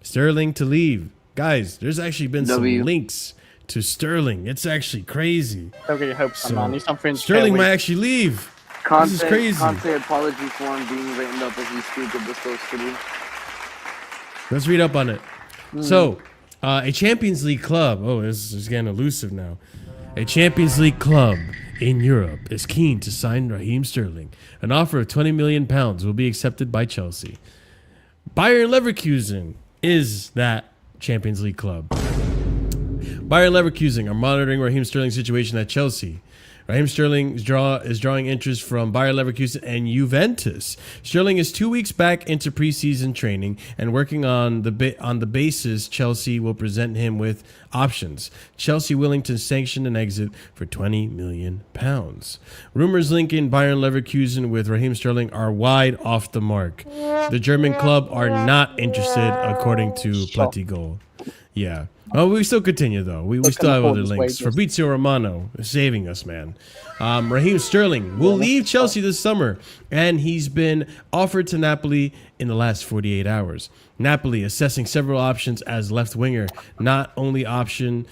to leave. Guys, there's actually been some links to Sterling. It's actually crazy. Don't get your hopes on, man. He's something. Sterling might actually leave. This is crazy. Conte apology form being written up as we speak of this city. Let's read up on it. So, a Champions League club. Oh, this is getting elusive now. A Champions League club in Europe is keen to sign Raheem Sterling. An offer of £20 million will be accepted by Chelsea. Bayern Leverkusen is that Champions League club. Bayern Leverkusen are monitoring Raheem Sterling's situation at Chelsea. Raheem Sterling is drawing interest from Bayer Leverkusen and Juventus. Sterling is 2 weeks back into preseason training and working on the basis Chelsea will present him with options. Chelsea willing to sanction an exit for £20 million. Rumors linking Bayern Leverkusen with Raheem Sterling are wide off the mark. The German club are not interested, according to Platigol. Yeah. Oh, we still continue, though. We still have other links. Fabrizio Romano is saving us, man. Raheem Sterling will leave Chelsea this summer, and he's been offered to Napoli in the last 48 hours. Napoli assessing several options as left winger. Not only Sterling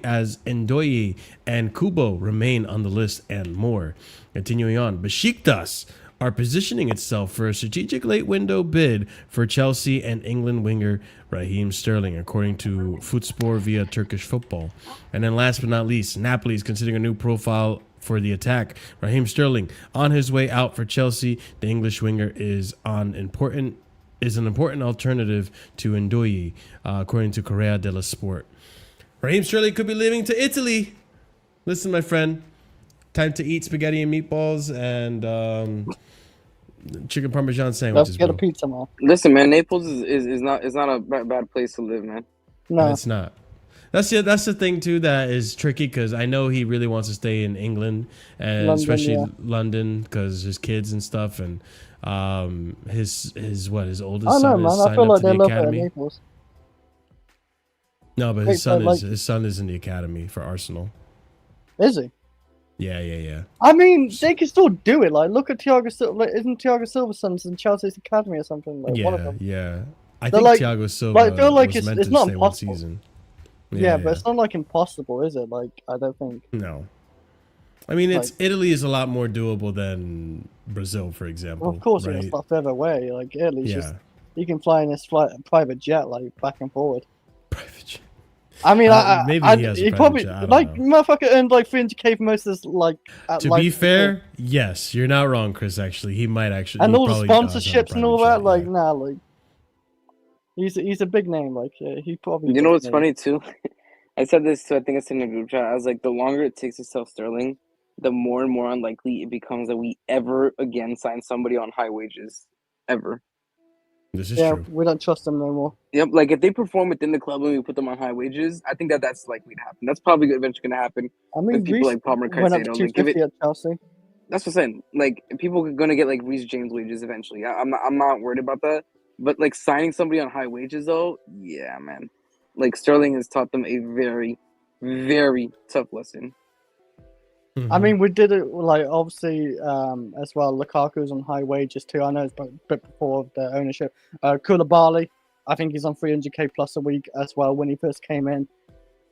as Ndoye and Kubo remain on the list, and more. Continuing on, Besiktas are positioning itself for a strategic late window bid for Chelsea and England winger Raheem Sterling, according to Futspor via Turkish Football. And then last but not least, Napoli is considering a new profile for the attack. Raheem Sterling on his way out for Chelsea. The English winger is an important alternative to Ndoye, according to Corriere dello Sport. Raheem Sterling could be leaving to Italy. Listen, my friend, time to eat spaghetti and meatballs and chicken parmesan sandwiches. Let's get a pizza, man. Listen, man, Naples is not a bad place to live, man. No, it's not. That's the thing too that is tricky, because I know he really wants to stay in England and London, especially London, because his kids and stuff, and his oldest son is signed up to the academy. No, but his son is in the academy for Arsenal. Is he? Yeah. I mean, they can still do it. Like, look at Thiago Silva. Isn't Thiago Silva's son's in Chelsea's academy or something? Like, one of them. Yeah. I think Thiago Silva I feel like was meant it's to not stay impossible. 1 season. Yeah, but it's not like impossible, is it? Like, I don't think. No. I mean, Italy is a lot more doable than Brazil, for example. Well, of course, right? it's not further away. Like, Italy's just you can fly in this private jet, like back and forward. Private jet. I mean, maybe he has a probably jet, motherfucker earned like 300k for most of this. Like, to be fair, yes, you're not wrong, Chris. Actually, he might actually, and all the sponsorships and all that. Like, like he's a big name. Like, he probably. You know what's funny too? I said this too. I think it's in the group chat. I was like, the longer it takes to sell Sterling, the more and more unlikely it becomes that we ever again sign somebody on high wages, ever. This is true. We don't trust them no more. Yep, like if they perform within the club and we put them on high wages, I think that's likely to happen. That's probably eventually going to happen. I mean, people like Palmer went up to 250 at Chelsea. That's what I'm saying. Like, people are going to get like Reece James wages eventually. I'm not worried about that. But like signing somebody on high wages though, yeah, man. Like Sterling has taught them a very, very tough lesson. I mean, we did it like obviously as well. Lukaku's on high wages too. I know it's a bit before the ownership. Koulibaly, I think he's on 300k plus a week as well when he first came in.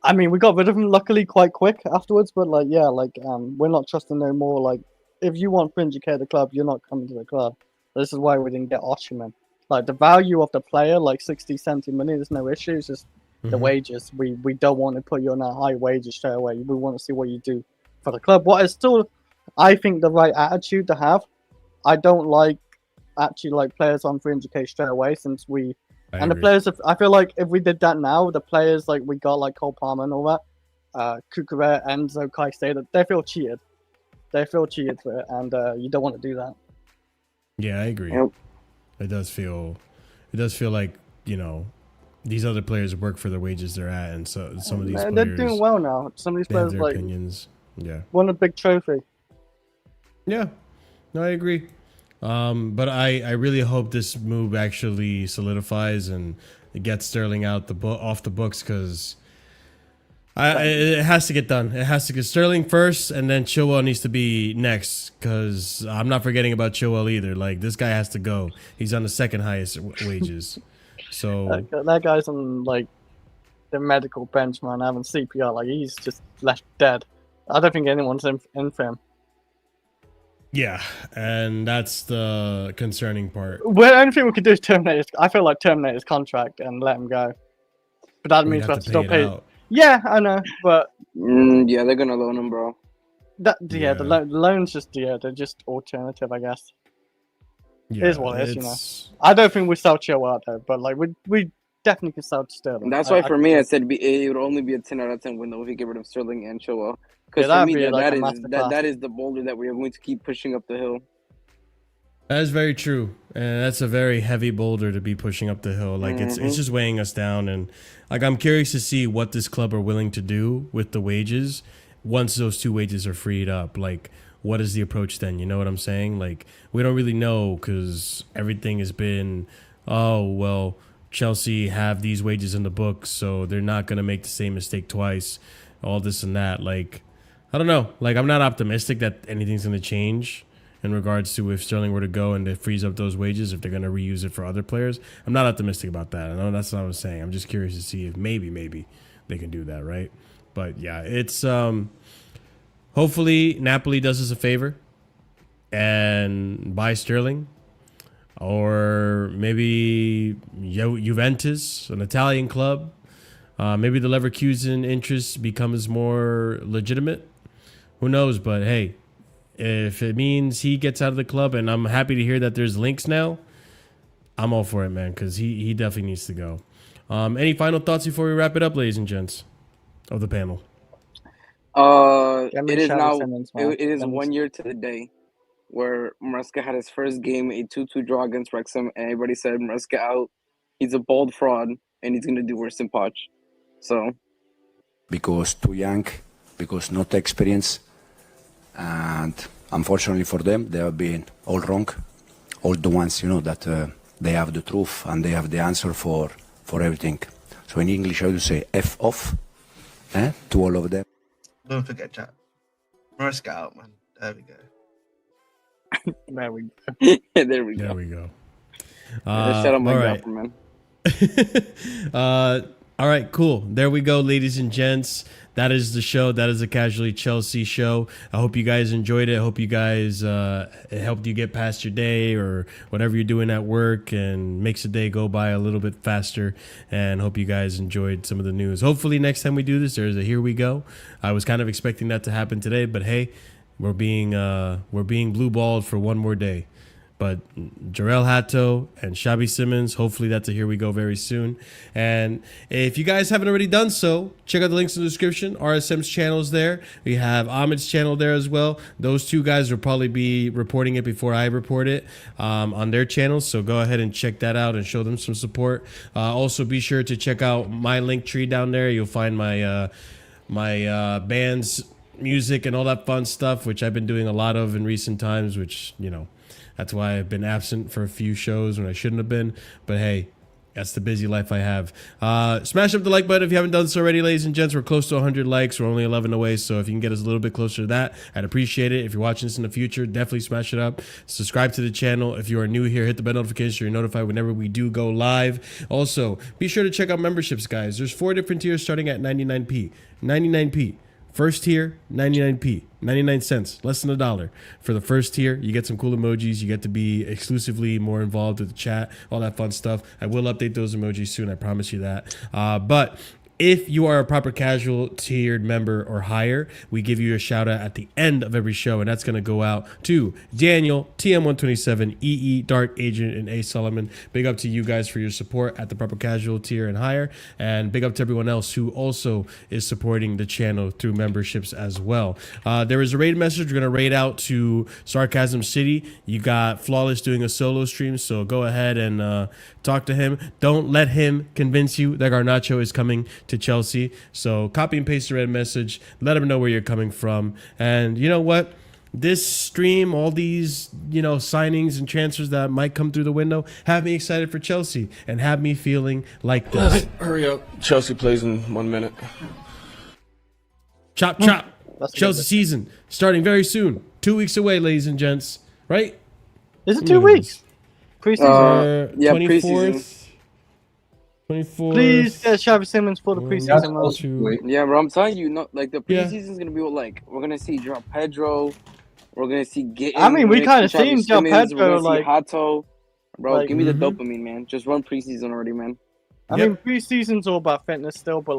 I mean, we got rid of him luckily quite quick afterwards, but we're not trusting no more. Like, if you want 300k at the club, you're not coming to the club. This is why we didn't get Osimhen. Like the value of the player, like 60, 70 million, there's no issue. It's just the wages. We don't want to put you on a high wages straight away. We want to see what you do for the club. What is still, I think, the right attitude to have. I don't like actually like players on 300k straight away since we the players. I feel like if we did that now, the players like we got like Cole Palmer and all that, Kukure, Enzo, Caicedo, they feel cheated. They feel cheated for it, and you don't want to do that. Yeah, I agree. Yep. It does feel like, you know, these other players work for the wages they're at, and so some of these players, they're doing well now. Some of these players their like opinions. Yeah, won a big trophy. Yeah, no, I agree. But I really hope this move actually solidifies and it gets Sterling out off the books, because it has to get done. It has to get Sterling first, and then Chilwell needs to be next, because I'm not forgetting about Chilwell either. Like, this guy has to go. He's on the second highest wages. So that guy's on like the medical bench, man, having CPR. Like, he's just left dead. I don't think anyone's in for him. yeah, and that's the concerning part. Well, the only thing we could do is terminate his contract and let him go. But that means we have to still pay. Yeah, I know, but yeah, they're gonna loan him, bro. The loan's just they're just alternative, I guess. Yeah, it is what it is, you know. I don't think we sell Chilwell out there, but like we definitely could sell Sterling. That's why for me, I said it would only be a 10 out of 10 window if we get rid of Sterling and Chilwell. Because for me, that is the boulder that we are going to keep pushing up the hill. That is very true, and that's a very heavy boulder to be pushing up the hill. Like it's just weighing us down, and like I'm curious to see what this club are willing to do with the wages once those two wages are freed up. Like, what is the approach then? You know what I'm saying? Like, we don't really know, because everything has been, oh well, Chelsea have these wages in the books, so they're not gonna make the same mistake twice. All this and that. Like, I don't know. Like, I'm not optimistic that anything's gonna change in regards to if Sterling were to go and it frees up those wages, if they're going to reuse it for other players. I'm not optimistic about that. I know that's not what I'm saying. I'm just curious to see if maybe they can do that, right? But yeah, it's hopefully Napoli does us a favor and buy Sterling, or maybe Juventus, an Italian club. Maybe the Leverkusen interest becomes more legitimate. Who knows? But hey, if it means he gets out of the club, and I'm happy to hear that there's links now, I'm all for it, man, because he definitely needs to go. Any final thoughts before we wrap it up, ladies and gents of the panel? It is now. It is 1 year to the day where Maresca had his first game, a 2-2 draw against Wrexham, and everybody said Maresca out. He's a bold fraud, and he's gonna do worse than Poch. So, because too young, because not experience. And unfortunately for them, they have been all wrong. All the ones, you know, that they have the truth and they have the answer for everything. So in English, I would say F off to all of them. Don't forget, chat. Maresca out, man. There we go. There we go. There we go. There we go. Shut up, my right. man. All right, cool. There we go, ladies and gents. That is the show. That is the Casually Chelsea show. I hope you guys enjoyed it. I hope you guys it helped you get past your day or whatever you're doing at work, and makes the day go by a little bit faster. And hope you guys enjoyed some of the news. Hopefully next time we do this, there's a Here We Go. I was kind of expecting that to happen today, but hey, we're being blue balled for one more day. But Jarell Hato and Xavi Simons, hopefully that's a Here We Go very soon. And if you guys haven't already done so, check out the links in the description. RSM's channel is there. We have Ahmed's channel there as well. Those two guys will probably be reporting it before I report it on their channels. So go ahead and check that out and show them some support. Also, be sure to check out my link tree down there. You'll find my band's music and all that fun stuff, which I've been doing a lot of in recent times, which, you know, that's why I've been absent for a few shows when I shouldn't have been. But hey, that's the busy life I have. Smash up the like button if you haven't done so already, ladies and gents. We're close to 100 likes. We're only 11 away. So if you can get us a little bit closer to that, I'd appreciate it. If you're watching this in the future, definitely smash it up. Subscribe to the channel. If you are new here, hit the bell notification so you're notified whenever we do go live. Also, be sure to check out memberships, guys. There's 4 different tiers starting at 99p. 99p. First tier, 99p, 99 cents, less than $1 for the first tier. You get some cool emojis. You get to be exclusively more involved with the chat, all that fun stuff. I will update those emojis soon. I promise you that. But if you are a proper casual tiered member or higher, we give you a shout out at the end of every show, and that's going to go out to Daniel, TM127, EE, Dark Agent, and A. Solomon. Big up to you guys for your support at the proper casual tier and higher, and big up to everyone else who also is supporting the channel through memberships as well. There is a raid message we're going to raid out to Sarcasm City. You got Flawless doing a solo stream, so go ahead and talk to him. Don't let him convince you that Garnacho is coming to Chelsea. So copy and paste the red message. Let him know where you're coming from. And you know what? This stream, all these, signings and transfers that might come through the window, have me excited for Chelsea and have me feeling like this. Hurry up. Chelsea plays in 1 minute. Chop, chop. Chelsea season starting very soon. 2 weeks away, ladies and gents. Right? Is it 2 weeks? Preseason? Yeah, 24th. preseason. 24th. Please get Xavi Simmons for the preseason. Yeah, bro, I'm telling you, the preseason's gonna be we're gonna see João Pedro, we're gonna see I mean, we kind of seen João Pedro, like Hato. Bro, give me the dopamine, man. Just run preseason already, man. I mean, preseason's all about fitness still, but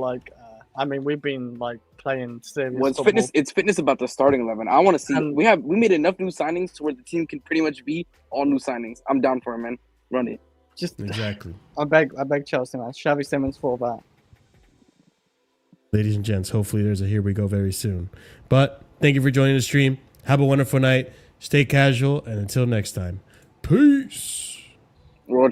we've been playing serious football. It's fitness about the starting 11. I want to see. We made enough new signings to where the team can pretty much be all new signings. I'm down for it, man. Run it. Just exactly. I beg Chelsea, man. Xavi Simmons for that. Ladies and gents, hopefully there's a Here We Go very soon. But thank you for joining the stream. Have a wonderful night. Stay casual, and until next time, peace.